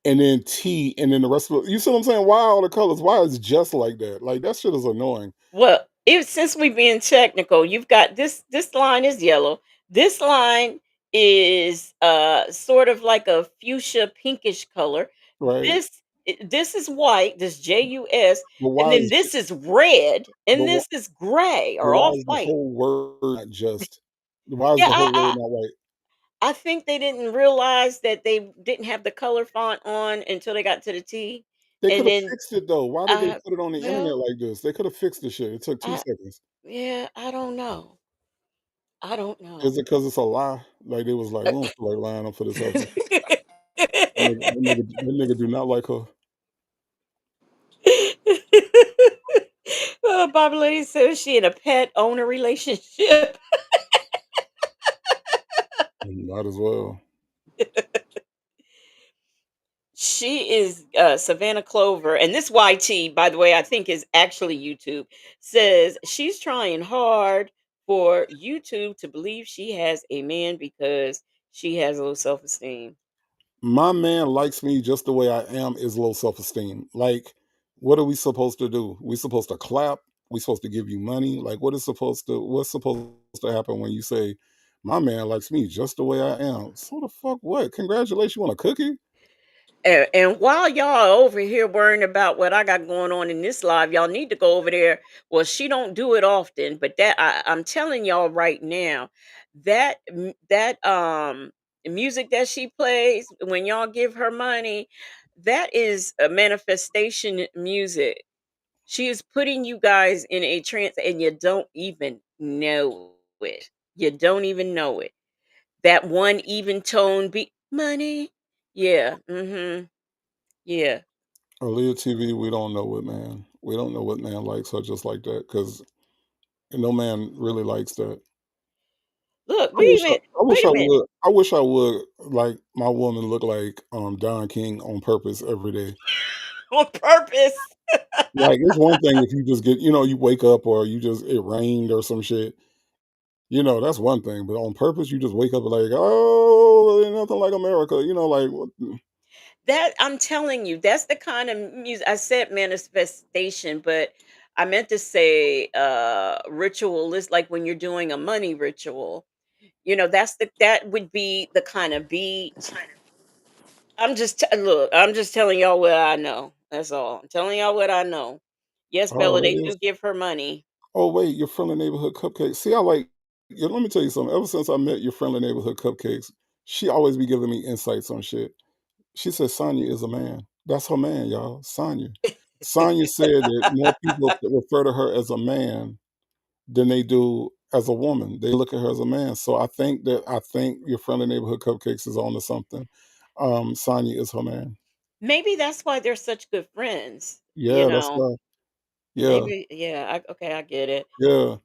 and then T, and then the rest of it? You see what I'm saying? Why all the colors? Why is just like that? Like that shit is annoying. Well, if since we being technical, you've got this line is yellow. This line is sort of like a fuchsia pinkish color. Right. This is white, this JUS, But and why then is this is red, and but this is gray But or why off is the white. whole word not just? Why is Yeah, the whole word not white? I think they didn't realize that they didn't have the color font on until they got to the T. They could And have then fixed it though. Why did they put it on the internet well, like this? They could have fixed the shit. It took 2 I seconds. yeah, I don't know. I don't Is know. it because it's a lie? Like, they was like, "We don't feel like lying up for this heifer." That nigga do not like her. Bobby Lady says she in a pet owner relationship. Might as well. She is Savannah Clover, and this YT, by the way, I think is actually YouTube. Says she's trying hard for YouTube to believe she has a man because she has low self esteem. My man likes me just the way I am is low self-esteem. Like, what are we supposed to do? We supposed to clap? We supposed to give you money? Like, what's supposed to happen when you say, my man likes me just the way I am? So the fuck what? Congratulations, you want a cookie? And while y'all over here worrying about what I got going on in this live, y'all need to go over there. Well, she don't do it often, but I'm telling y'all right now, that music that she plays when y'all give her money, that is a manifestation music. She is putting you guys in a trance and you don't even know it. You don't even know it. That one even tone beat money. Yeah. Mhm. Yeah. Aaliyah TV, we don't know what man. We don't know what man likes her just like that because no man really likes that. Look, I wish I, I wish wait I a minute. would. I wish I would like my woman look like Don King on purpose every day. On purpose. Like it's one thing if you just get, you wake up or it rained or some shit. That's one thing. But on purpose, you just wake up like, oh, ain't nothing like America. Like what That I'm telling you, that's the kind of music I said manifestation, but I meant to say ritualist, like when you're doing a money ritual. That would be the kind of beat. I'm just telling y'all what I know. That's all. I'm telling y'all what I know. Yes, oh Bella, that they is. do give her money. Oh wait, your friendly neighborhood cupcakes. See, I like. Yeah, let me tell you something. Ever since I met your friendly neighborhood cupcakes, she always be giving me insights on shit. She said Sonya is a man. That's her man, y'all. Sonya. Sonya said that more people refer to her as a man than they do as a woman. They look at her as a man. So I think your friendly neighborhood cupcakes is on to something. Sonya is her man. Maybe that's why they're such good friends. You Yeah, that's know, why. Yeah, maybe, yeah. Okay, I get it. yeah.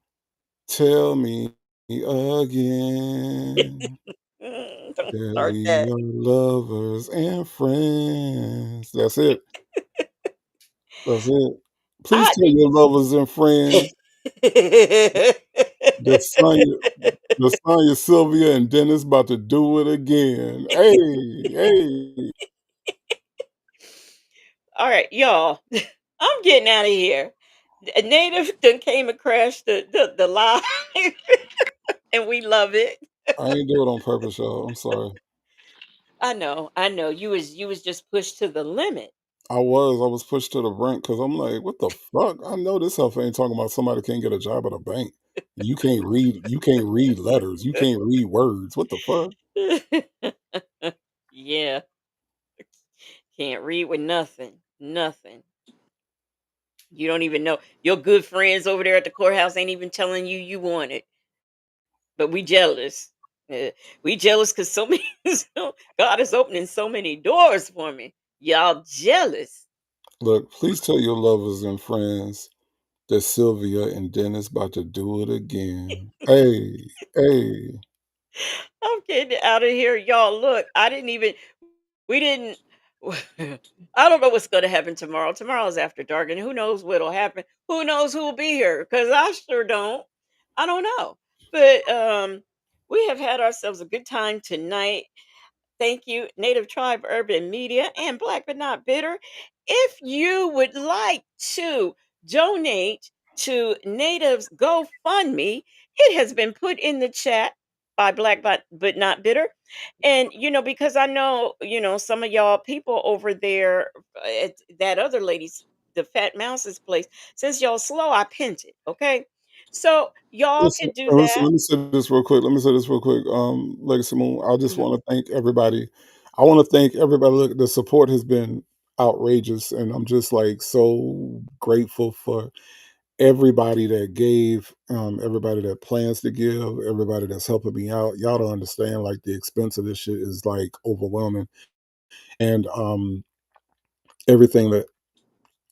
Tell me again Don't that start we that. are lovers and friends. That's it. That's it. Please I tell your lovers and friends that Sonya, Sylvia, and Dennis about to do it again. Hey, hey. All right, y'all. I'm getting out of here. A native done came and crashed the live, and we love it. I ain't do it on purpose, y'all. I'm sorry. I know, I know. You was just pushed to the limit. I was pushed to the brink because I'm like, what the fuck? I know this stuff ain't talking about somebody can't get a job at a bank. You can't read letters. You can't read words. What the fuck? Yeah, can't read with nothing, nothing. You don't even know your good friends over there at the courthouse ain't even telling you you want it, but we jealous. We jealous because so many God is opening so many doors for me. Y'all jealous. Look, please tell your lovers and friends that Sylvia and Dennis about to do it again. Hey, hey. I'm getting out of here, y'all. Look, we didn't. I don't know what's going to happen tomorrow. Tomorrow's after dark, and who knows what'll happen? Who knows who'll be here? Because I sure don't. I don't know. But we have had ourselves a good time tonight. Thank you, Native Tribe Urban Media and Black But Not Bitter. If you would like to donate to Native's GoFundMe, it has been put in the chat by Black but Not Bitter. And, because I know, some of y'all people over there at that other lady's, the Fat Mouse's place, since y'all slow, I pinned it. Okay. So y'all Listen, can do listen, that. let me say this real quick. Let me say this real quick. Legacy Moon, I just Mhm. want to thank everybody. I want to thank everybody. Look, the support has been outrageous, and I'm just like so grateful for everybody that gave, everybody that plans to give, everybody that's helping me out. Y'all don't understand, like the expense of this shit is like overwhelming, and everything that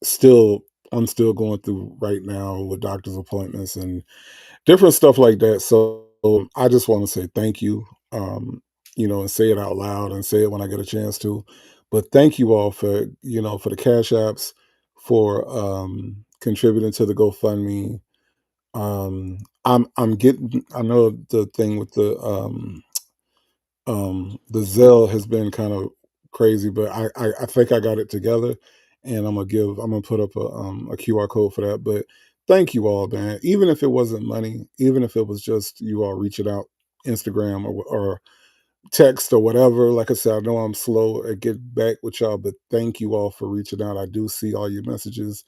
still I'm still going through right now with doctor's appointments and different stuff like that. So I just want to say thank you, and say it out loud and say it when I get a chance to. But thank you all for for the cash apps, for contributing to the GoFundMe. I'm getting. I know the thing with the Zelle has been kind of crazy, but I think I got it together, and I'm gonna put up a QR code for that. But thank you all, man. Even if it wasn't money, even if it was just you all reaching out, Instagram or text or whatever. Like I said, I know I'm slow at getting back with y'all, but thank you all for reaching out. I do see all your messages,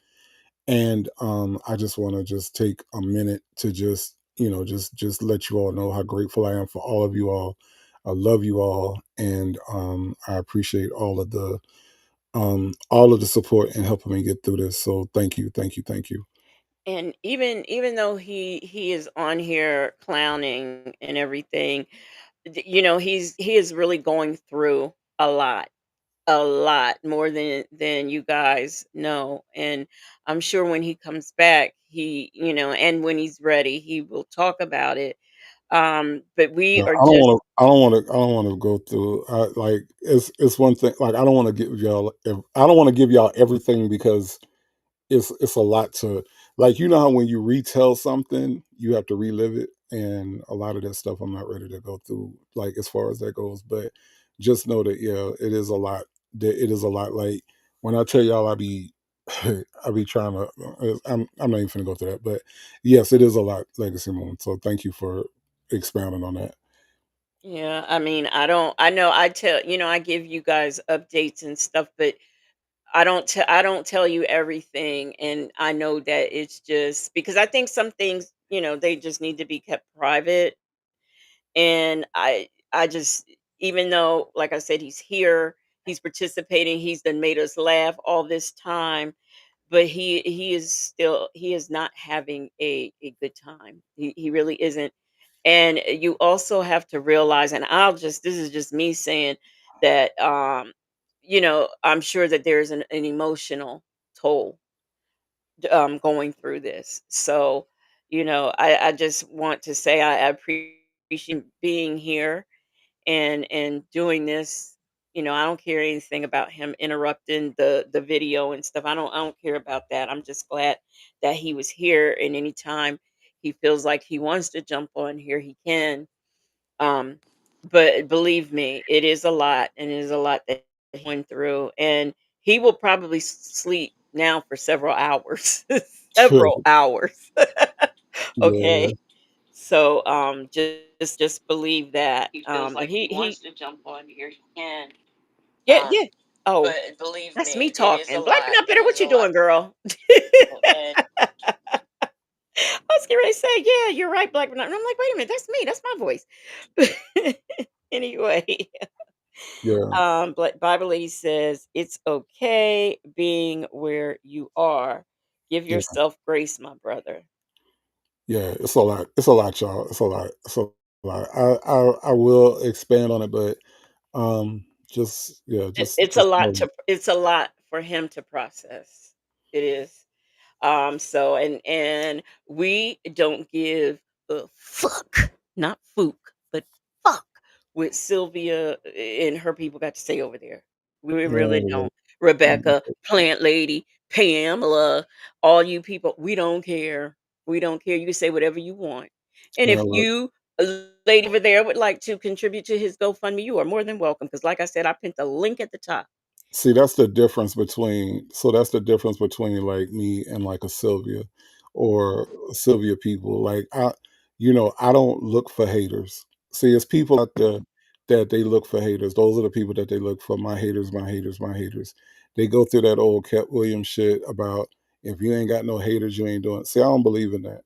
and I just want to just take a minute to just just let you all know how grateful I am for all of you all. I love you all, and I appreciate all of the support and helping me get through this. So thank you, thank you, thank you. And even though he is on here clowning and everything, he is really going through a lot more than you guys know. And I'm sure when he comes back, and when he's ready, he will talk about it. But we Yeah, are just I don't want to go through. Like it's one thing. Like I don't want to give y'all everything because it's a lot to, like, how when you retell something you have to relive it, and a lot of that stuff I'm not ready to go through, like, as far as that goes. But just know that, yeah, it is a lot. That it is a lot. Like, when I tell y'all, I be I be trying to, I'm not even gonna go through that. But yes, it is a lot, Legacy Moon. So thank you for expounding on that. yeah, I mean, I know I give you guys updates and stuff, but I don't tell you everything. And I know that it's just because I think some things, they just need to be kept private. And I just, even though, like I said, he's here, he's participating, he's done made us laugh all this time, but he is not having a good time. He really isn't. And you also have to realize, and this is just me saying that, I'm sure that there's an emotional toll, going through this. So, I just want to say I appreciate being here and doing this. I don't care anything about him interrupting the video and stuff. I don't care about that. I'm just glad that he was here, and anytime he feels like he wants to jump on here, he can. Um, but believe me, it is a lot, and it is a lot that he went through, and he will probably sleep now for several hours, several hours. Yeah. Okay, so just believe that. He feels And like he he wants to jump on here, he can. yeah, yeah. Oh, But believe that's me, me it is a talking. Black lot, Up and Better, it is what a you lot. doing, girl? And I was getting ready to say, yeah, you're right, Black. And I'm like, wait a minute, that's me. That's my voice. Anyway, Yeah. Bible Lady says it's okay being where you are. Give Yeah. yourself grace, my brother. Yeah, it's a lot. It's a lot, y'all. It's a lot. It's a lot. I will expand on it, but just yeah, It's a just lot know. to it's a lot for him to process. It is. So and we don't give a fuck, not fook, but fuck what Sylvia and her people got to say over there. We really No, don't. Rebecca, Plant Lady, Pamela, all you people, we don't care. We don't care. You can say whatever you want. And if no, you, a lady over there, would like to contribute to his GoFundMe, you are more than welcome. Because, like I said, I pinned the link at the top. see, that's the difference between, that's the difference between, like, me and, like, a Sylvia or Sylvia people. Like, I don't look for haters. See, it's people out there that they look for haters. Those are the people that they look for. My haters, my haters, my haters. They go through that old Cat Williams shit about, if you ain't got no haters, you ain't doing. See, I don't believe in that.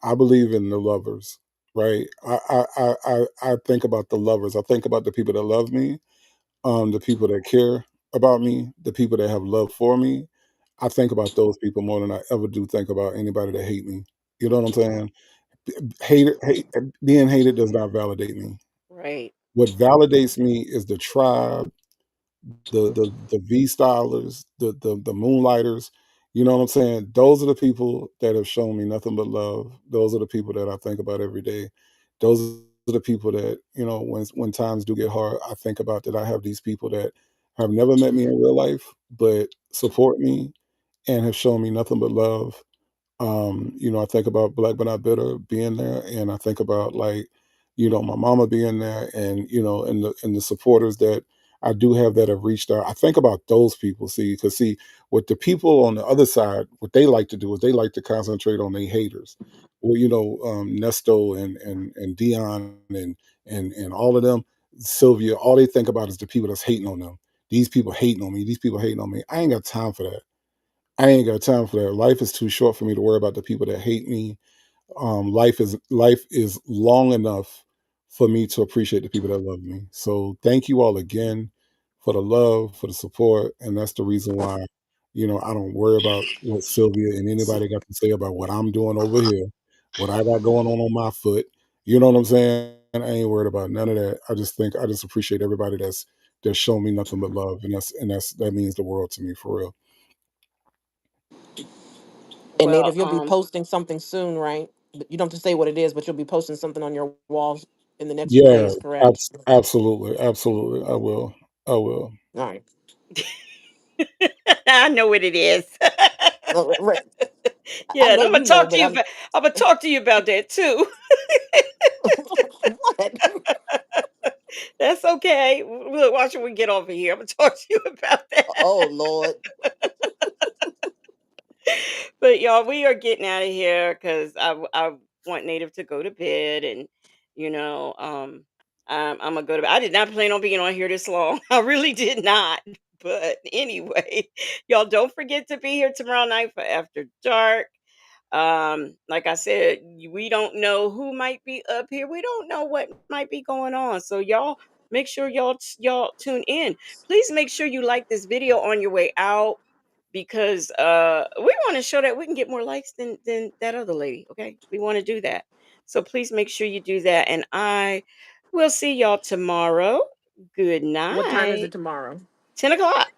I believe in the lovers, right? I think about the lovers. I think about the people that love me, the people that care about me, the people that have love for me. I think about those people more than I ever do think about anybody that hate me. You know what I'm saying? Being hated does not validate me. Right. What validates me is the tribe, the V stylers, the moonlighters. You know what I'm saying? Those are the people that have shown me nothing but love. Those are the people that I think about every day. Those are the people that, when times do get hard, I think about that I have these people that have never met me in real life, but support me and have shown me nothing but love. I think about Black but Not Bitter being there, and I think about, like, my mama being there, and and the supporters that I do have that have reached out. I think about those people, see, because see, what the people on the other side, what they like to do is they like to concentrate on their haters. Well, Nesto and Dion and all of them, Sylvia, all they think about is the people that's hating on them. These people hating on me. These people hating on me. I ain't got time for that. I ain't got time for that. Life is too short for me to worry about the people that hate me. Life is long enough for me to appreciate the people that love me. So thank you all again for the love, for the support, and that's the reason why I don't worry about what Sylvia and anybody got to say about what I'm doing over here, what I got going on my foot. You know what I'm saying? I ain't worried about none of that. I just appreciate everybody that's shown me nothing but love, and that means the world to me, for real. And Well, Native, you'll be posting something soon, right? But you don't have to say what it is, but you'll be posting something on your walls in the next few Yeah, days, correct? absolutely, absolutely. I will. I will. All right. I know what it is. Right. I Yeah, and know I'm gonna you know, talk to but you I'm about. I'm gonna talk to you about that too. what? That's okay. Look, watch when we get over here. I'm gonna talk to you about that. Oh Lord. But y'all, we are getting out of here because I want Native to go to bed, and you know, I'm gonna go to bed. I did not plan on being on here this long. I really did not. But anyway, y'all don't forget to be here tomorrow night for After Dark. Like I said, we don't know who might be up here. We don't know what might be going on. So y'all make sure y'all tune in. Please make sure you like this video on your way out, because we want to show that we can get more likes than that other lady. Okay, we want to do that. So please make sure you do that, and I will see y'all tomorrow. Good What time is it night. tomorrow? 10 o'clock.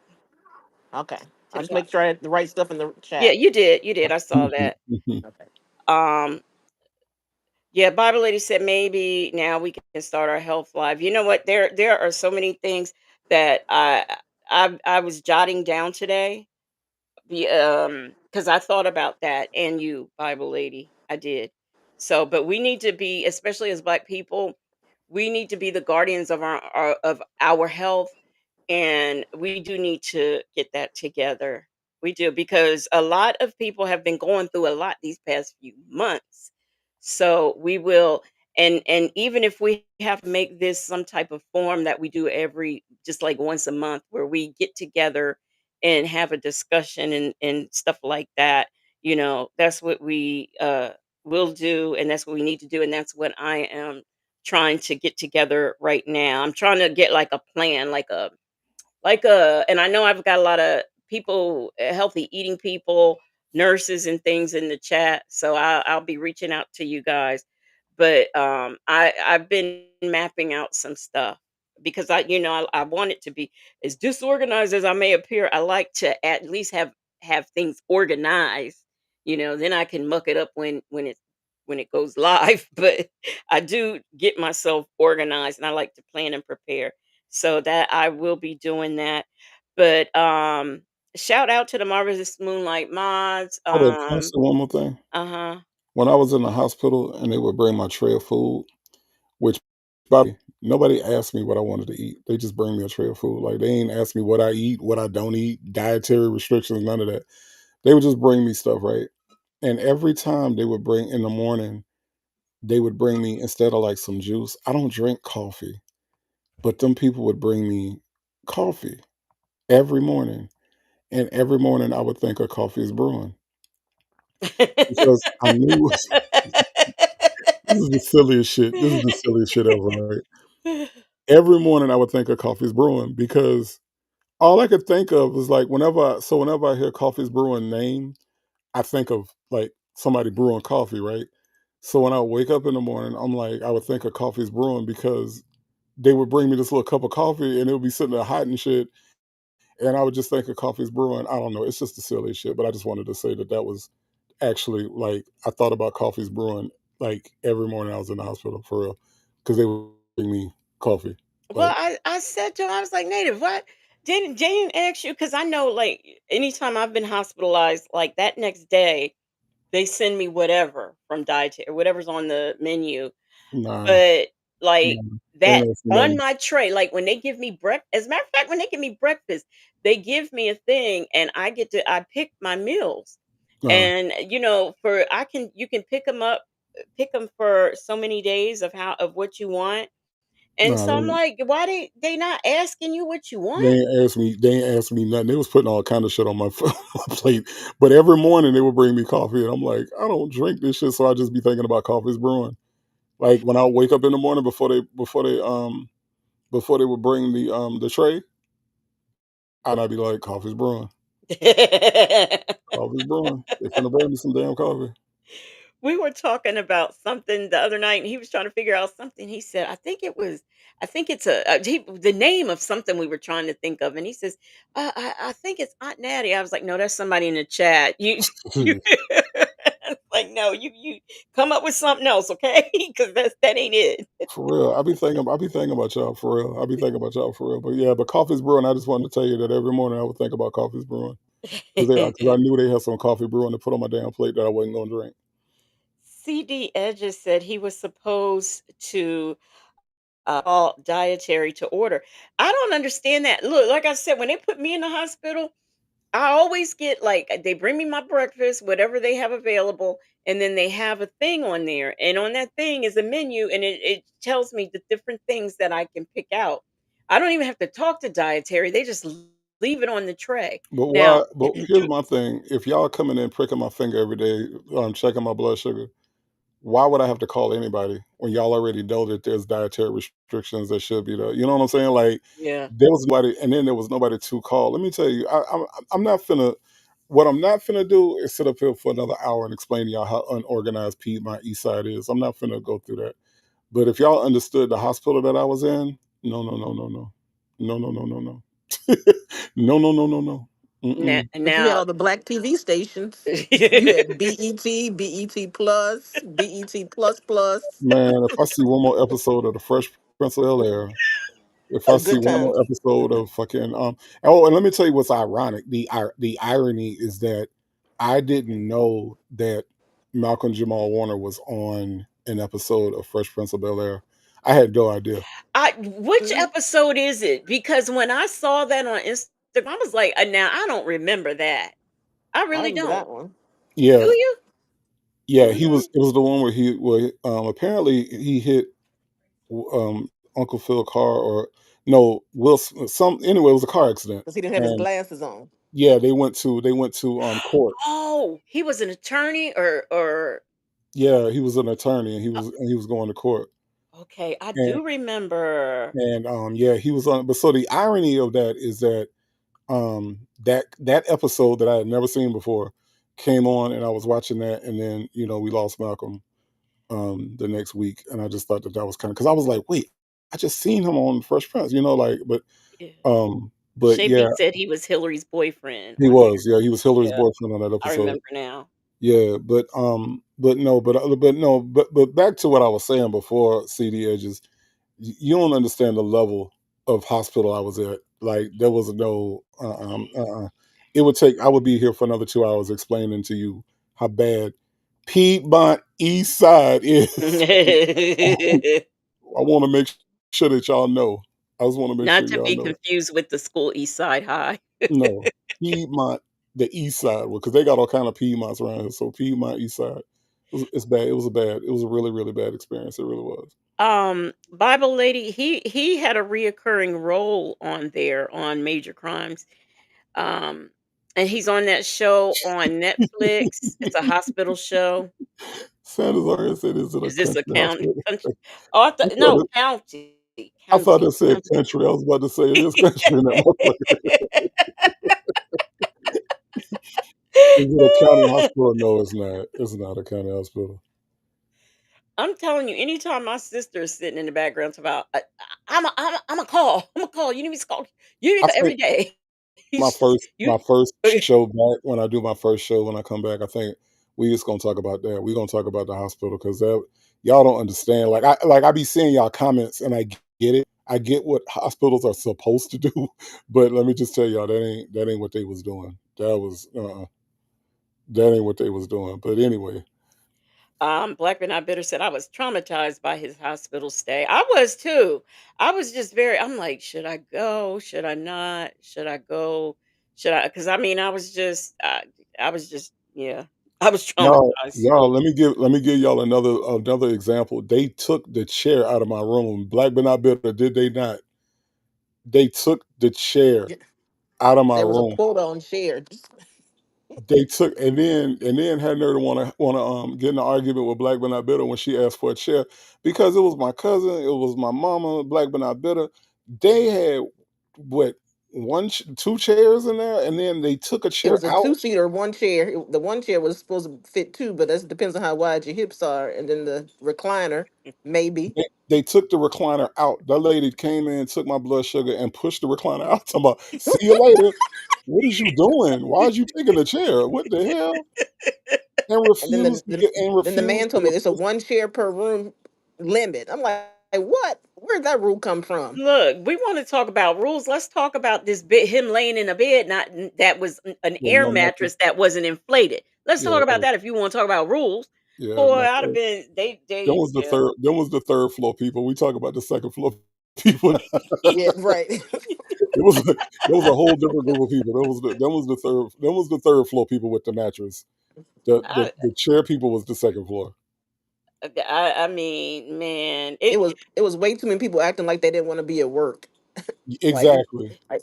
Okay. I'll 10 just o'clock. make sure I had the right stuff in the Yeah, chat. you did. You did. I saw that. Okay. Um, Yeah, Bible lady said maybe now we can start our health live. You know what? There are so many things that I was jotting down today. Because I thought about that, and you, Bible lady, I did. So, but we need to be, especially as Black people, we need to be the guardians of our health, and we do need to get that together. We do, because a lot of people have been going through a lot these past few months. So we will, and even if we have to make this some type of form that we do every, just like once a month, where we get together and have a discussion and stuff like that, that's what we will do, and that's what we need to do, and that's what I am trying to get together right now. I'm trying to get like a plan, and I know I've got a lot of people, healthy eating people, nurses and things in the chat, so I'll be reaching out to you guys. But I've been mapping out some stuff, because I want it to be as disorganized as I may appear. I like to at least have things organized. Then I can muck it up when it goes live. But I do get myself organized, and I like to plan and prepare, so that I will be doing that. But shout out to the Marvelous Moonlight mods. Hold on, can I say one more thing? Uh-huh. When I was in the hospital and they would bring my tray of food, which nobody asked me what I wanted to eat. They just bring me a tray of food. Like, they ain't ask me what I eat, what I don't eat, dietary restrictions, none of that. They would just bring me stuff, right? And every time they would bring in the morning, they would bring me, instead of like some juice. I don't drink coffee, but them people would bring me coffee every morning. And every morning I would think a coffee is brewing, because I knew this is the silliest shit. This is the silliest shit ever, right? Every morning I would think a coffee's brewing, because all I could think of was, like, whenever I hear coffee's brewing name, I think of like somebody brewing coffee, right? So when I wake up in the morning, I would think of coffee's brewing, because they would bring me this little cup of coffee and it would be sitting there hot and shit. and I would just think of coffee's brewing. I don't know. It's just the silly shit. But I just wanted to say that that was actually like I thought about coffee's brewing like every morning I was in the hospital for real because they would bring me coffee. Well, Like, I said to him, I was like, Native, what? Didn't ask you? Because I know, like, anytime I've been hospitalized, like that next day, they send me whatever from dietary, whatever's on the menu. nah, But like nah, they that ain't ask me on nothing. my tray, like when they give me breakfast, as a matter of fact, when they give me breakfast, they give me a thing and I pick my meals. Nah, And for I can you can pick them up, pick them for so many days of what you want. And nah, so I'm like, why they not asking you what you they want? ain't asked me. They ain't asked me nothing. They was putting all kind of shit on my, my plate. But every morning they would bring me coffee, and I'm like, I don't drink this shit, so I just be thinking about coffee's brewing. Like when I wake up in the morning before they would bring the tray, and I'd be like, coffee's brewing, coffee's brewing. They finna bring me some damn coffee. We were talking about something the other night, and he was trying to figure out something. He said, I think it's the name of something we were trying to think of." And he says, I think it's Aunt Natty." I was like, "No, that's somebody in the chat. You like, no, you come up with something else, okay? Because that ain't it." For real, I be thinking about y'all for real. I be thinking about y'all for real. But yeah, but coffee's brewing. I just wanted to tell you that every morning I would think about coffee's brewing because I knew they had some coffee brewing to put on my damn plate that I wasn't gonna drink. CD Edges said he was supposed to call dietary to order. I don't understand that. Look, like I said, when they put me in the hospital, I always get like they bring me my breakfast, whatever they have available, and then they have a thing on there. And on that thing is a menu and it tells me the different things that I can pick out. I don't even have to talk to dietary. They just leave it on the tray. But Now, why? But here's my thing: if y'all coming in pricking my finger every day, checking my blood sugar, why would I have to call anybody when y'all already know that there's dietary restrictions that should be there? You know what I'm saying? Like yeah. there was nobody, and then there was nobody to call. Let me tell you, I'm not finna. What I'm not finna do is sit up here for another hour and explain to y'all how unorganized Piedmont East Side is. I'm not finna go through that. But if y'all understood the hospital that I was in, no, no, no, no, no, no, no, no, no, no, no, no, no, no, no. Now, Mm-mm. But you had now all the black TV stations. You had BET, BET Plus, BET Plus Plus. Man, if I see one more episode of The Fresh Prince of Bel-Air, if I see Good one times. more episode of fucking oh, and let me tell you what's ironic. The irony is that I didn't know that Malcolm Jamal Warner was on an episode of Fresh Prince of Bel-Air. I had no idea. which Mhm. episode is it? Because when I saw that on Instagram, I was like, now I don't remember that. I I really remember don't. that one. Do Yeah, you? yeah, he Hmm. was. It was the one where apparently he hit Uncle Phil car or no Will some anyway. It was a car accident, Because he didn't have his and glasses on. yeah, they went to court. Oh, he was an attorney or Yeah, he was an attorney and he was going to court. okay, I And do remember. yeah, he was on but so the irony of that is that that episode that I had never seen before came on and I was watching that and then, we lost Malcolm the next week and I just thought that that was kind of cuz I was like, "Wait, I just seen him on Fresh Prince," like Yeah. but yeah, Shavy said he was Hillary's boyfriend he on there. was. Yeah, he was Hillary's Yeah, boyfriend on that I episode. remember now. Yeah, but no, but no, but back to what I was saying before, CD Edges. You don't understand the level of hospital I was at. Like there was no, It would take. I would be here for another 2 hours explaining to you how bad Piedmont East Side is. I want to make sure that y'all know. I just want to make Not sure to y'all be know. confused with the school East Side High. No, Piedmont, the East Side, because they got all kind of Piedmonts around here. So Piedmont East Side, it's bad. It was a really really bad experience. It really was. Bible Lady, he had a reoccurring role on there on Major Crimes. Um, and he's on that show on Netflix. It's a hospital show. Sanders already said, "Is it a Is this a country hospital?" country? Oh, I thought no, it, county, I thought county, it said county. country. I was about to say it is country in that motherfucker. Is it a county hospital? No, it's not. It's not a county hospital. I'm telling you, anytime my sister is sitting in the background, it's about I'm a call. I'm a call. You need me to call. You need I me to call think every day. my He's first you my first show back when I do my first show when I come back, I think we just gonna talk about that. We're gonna talk about the hospital because that y'all don't understand. I be seeing y'all comments and I get it. I get what hospitals are supposed to do, but let me just tell y'all that ain't what they was doing. That ain't what they was doing. But anyway, Black but not bitter said I was traumatized by his hospital stay. I was too. I was just very. I'm like, should I go? Should I not? Should I go? Should I? Because I mean, I was just, yeah. I was traumatized. y'all, let me give y'all another example. They took the chair out of my room. Black but not bitter, did they not? They took the chair Yeah, out of my there was a room. quote on shared. They took and then had her to wanna get in an argument with Black but not bitter when she asked for a chair because it was my cousin, it was my mama, Black but not bitter. They had what two chairs in there, and then they took a It chair was a out. two-seater, one chair. The one chair was supposed to fit two, but that depends on how wide your hips are. And then the recliner, maybe. They took the recliner out. That lady came in, took my blood sugar, and pushed the recliner out. Talking about, see you later. What is you doing? Why is you taking the chair? What the hell? And And then refused to get and then the refused man to told me it's a one chair per room limit. I'm like, what? Where'd that rule come from? Look, we want to talk about rules. Let's talk about this bit. Him laying in a bed, not that was an with air no mattress. mattress that wasn't inflated. Let's Yeah, talk about that if you want to talk about rules. yeah. Boy, No, I'd have been. that They, was the yeah. third. That was the third floor people. We talk about the second floor people. Yeah, right. There was a whole different group of people. That was the third floor people with the mattress. The chair people was the second floor. I mean, man, It was way too many people acting like they didn't want to be at work. Like, Exactly. like,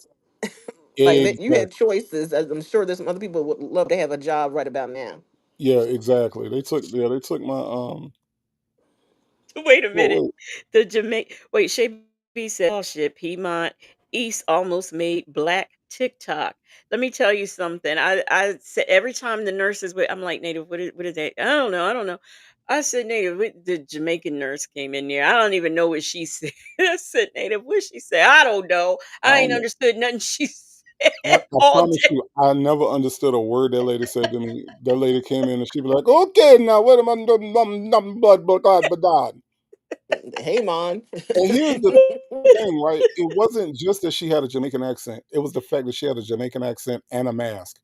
you Exactly. had choices. As I'm sure there's some other people would love to have a job right about now. Yeah, exactly. They took my Wait a minute. what The Jamaican wait, Shay B said, "Oh shit, Piedmont East almost made black TikTok." Let me tell you something. I said every time the nurses would, I'm like, Native, what is that? I don't know. I said, Native, the Jamaican nurse came in there. I don't even know what she said. I said, Native, what she said? I don't know. I I ain't don't know. understood nothing she I, said I all promise day. you, I never understood a word that lady said to me. That lady came in and she'd be like, "Okay, now what am I done?" Hey, man. And here's the thing, right? It wasn't just that she had a Jamaican accent. It was the fact that she had a Jamaican accent and a mask.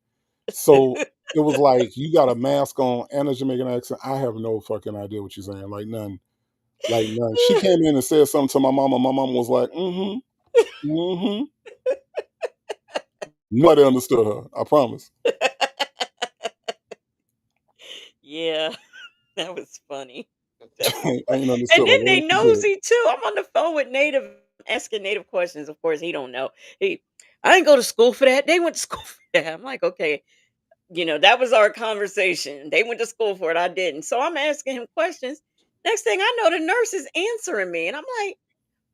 So it was like you got a mask on and a Jamaican accent. I have no fucking idea what you're saying. Like none. Like none. She came in and said something to my mama. My mama was like, mm-hmm, mm-hmm. Nobody understood her. I promise. Yeah, that was funny. That was I fu ain't and understood a then they word she said. nosy too. I'm on the phone with Native, asking Native questions. Of course, he don't know. I didn't go to school for that. They went to school for that. I'm like, okay, that was our conversation. They went to school for it. I didn't. So I'm asking him questions. Next thing I know, the nurse is answering me, and I'm like,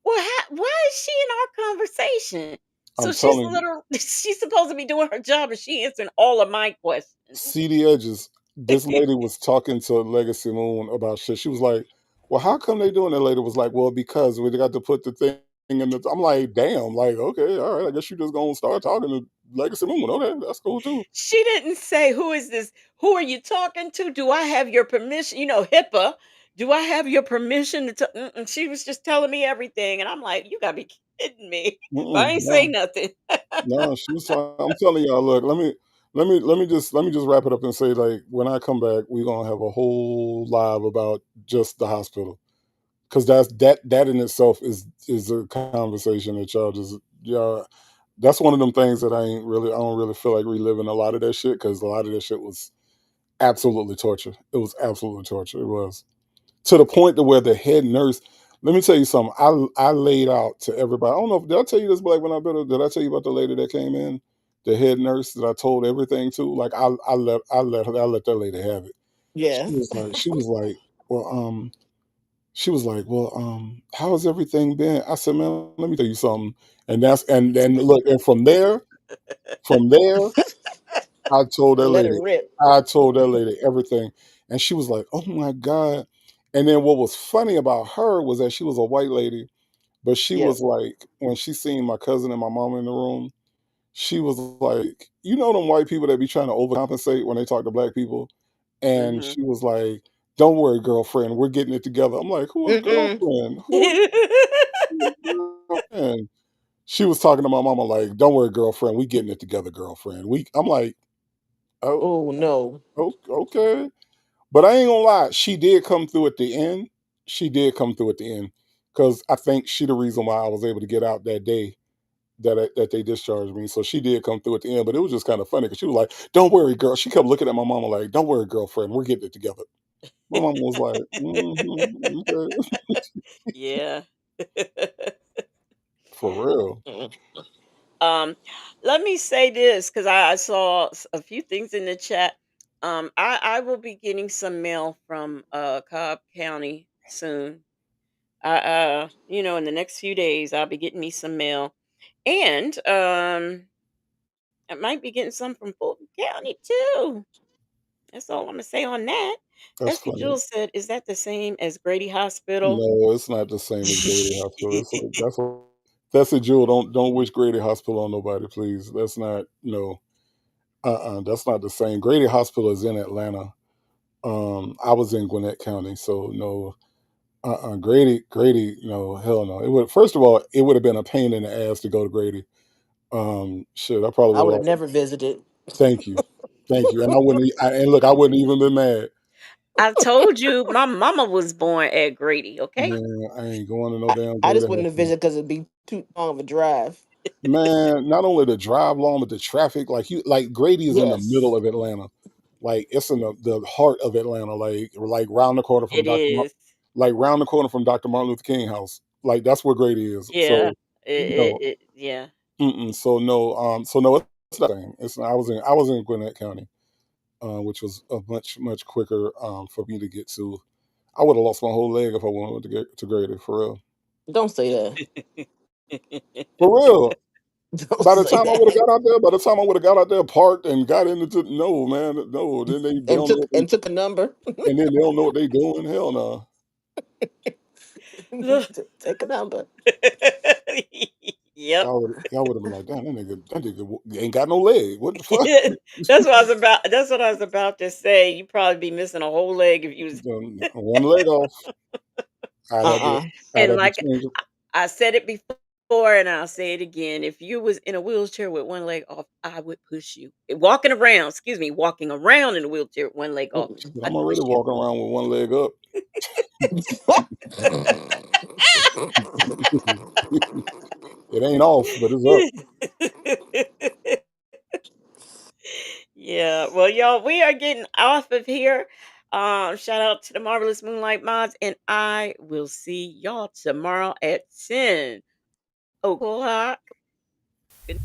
well, why is she in our conversation? So I'm she's telling you. she's supposed to be doing her job, and she answering all of my questions. See the edges. This lady was talking to Legacy Moon about shit. She was like, "Well, how come they doing that?" Lady was like, "Well, because we got to put the thing in the." I'm like, "Damn!" Like, okay, all right. I guess you just gonna start talking to Legacy Moon. Okay, that's cool too. She didn't say, "Who is this? Who are you talking to? Do I have your permission?" HIPAA. Do I have your permission to She was just telling me everything, and I'm like, "You gotta be kidding me!" But I ain't say No, nothing. no. She was. I'm telling y'all. Look, let me just wrap it up and say, like, when I come back, we're gonna have a whole live about just the hospital because that in itself is a conversation that y'all. That's one of them things that I don't really feel like reliving a lot of that shit because a lot of that shit was absolutely torture. It was absolutely torture. It was to the point to where the head nurse. Let me tell you something. I laid out to everybody. I don't know if did I tell you this, Black, when I better. Did I tell you about the lady that came in, the head nurse that I told everything to? Like I let that lady have it. Yeah. She was like, well, she was like, "Well, how has everything been?" I said, "Man, let me tell you something." And then look, and from there, Let it rip. I told that lady everything, and she was like, "Oh my god!" And then what was funny about her was that she was a white lady, but she Yep. was like, when she seen my cousin and my mom in the room, She was like, you know them white people that be trying to overcompensate when they talk to black people? And Mhm. she was like, "Don't worry, girlfriend, we're getting it together." I'm like, "Who is Mm-mm. girlfriend? Who is girlfriend?" She was talking to my mama like, "Don't worry, girlfriend, we getting it together, girlfriend." I'm like, "Oh, Oh no. okay." But I ain't gonna lie, she did come through at the end. She did come through at the end because I think she the reason why I was able to get out that day that they discharged me. So she did come through at the end, but it was just kind of funny because she was like, "Don't worry, girl." She kept looking at my mama like, "Don't worry, girlfriend, we're getting it together." My mama was like, okay. Yeah. For real. Mm. Um, Let me say this because I saw a few things in the chat. I will be getting some mail from Cobb County soon. In the next few days, I'll be getting me some mail, and I might be getting some from Fulton County too. That's all I'm gonna say on that. That's Bessie funny. Jules said, "Is that the same as Grady Hospital?" No, it's not the same as Grady Hospital. That's a jewel. Don't wish Grady Hospital on nobody, please. That's not no. That's not the same. Grady Hospital is in Atlanta. I was in Gwinnett County, so no. Grady, no, hell no. It would first of all, it would have been a pain in the ass to go to Grady. Shit, I probably I would would have have lost. never visited. Thank you, thank you. And I wouldn't. And look, I wouldn't even been mad. I told you my mama was born at Grady. Okay. Man, I ain't going to no damn I Grady just wouldn't have Hospital. visited because it'd be too long of a drive. Man, not only the drive long, but the traffic. Like Grady is in the middle Yes. of Atlanta. Like it's in the heart of Atlanta. Like round the corner from It is. like round the corner from Dr. Martin Luther King House. Like that's where Grady is. Yeah. So no, Yeah. so no, so no, it's not the same. It's not, I was in Gwinnett County, which was a much quicker for me to get to. I would have lost my whole leg if I went to get to Grady for real. Don't say that. For real. Don't By the say time I would have that. got out there, by the time I would have got out there, parked and got into no man, no. Then they And don't know took what they a number. and then they don't know what they doing. Hell no. Look. Take a number. Yep. Y'all would have been like, damn, that nigga ain't got no leg. What the fuck? That's what I was about to say. You probably be missing a whole leg if you was. One leg off. I'd have to Uh-uh. I'd And have to like change it. I said it before, and I'll say it again. If you was in a wheelchair with one leg off, I would push you. Walking around, excuse me, walking around in a wheelchair with one leg off, Shit, I'm I'd push already you. walking around with one leg up. It ain't off, but it's up. Yeah, well, y'all, we are getting off of here. Shout out to the marvelous Moonlight Mods, and I will see y'all tomorrow at 10 o'clock. Good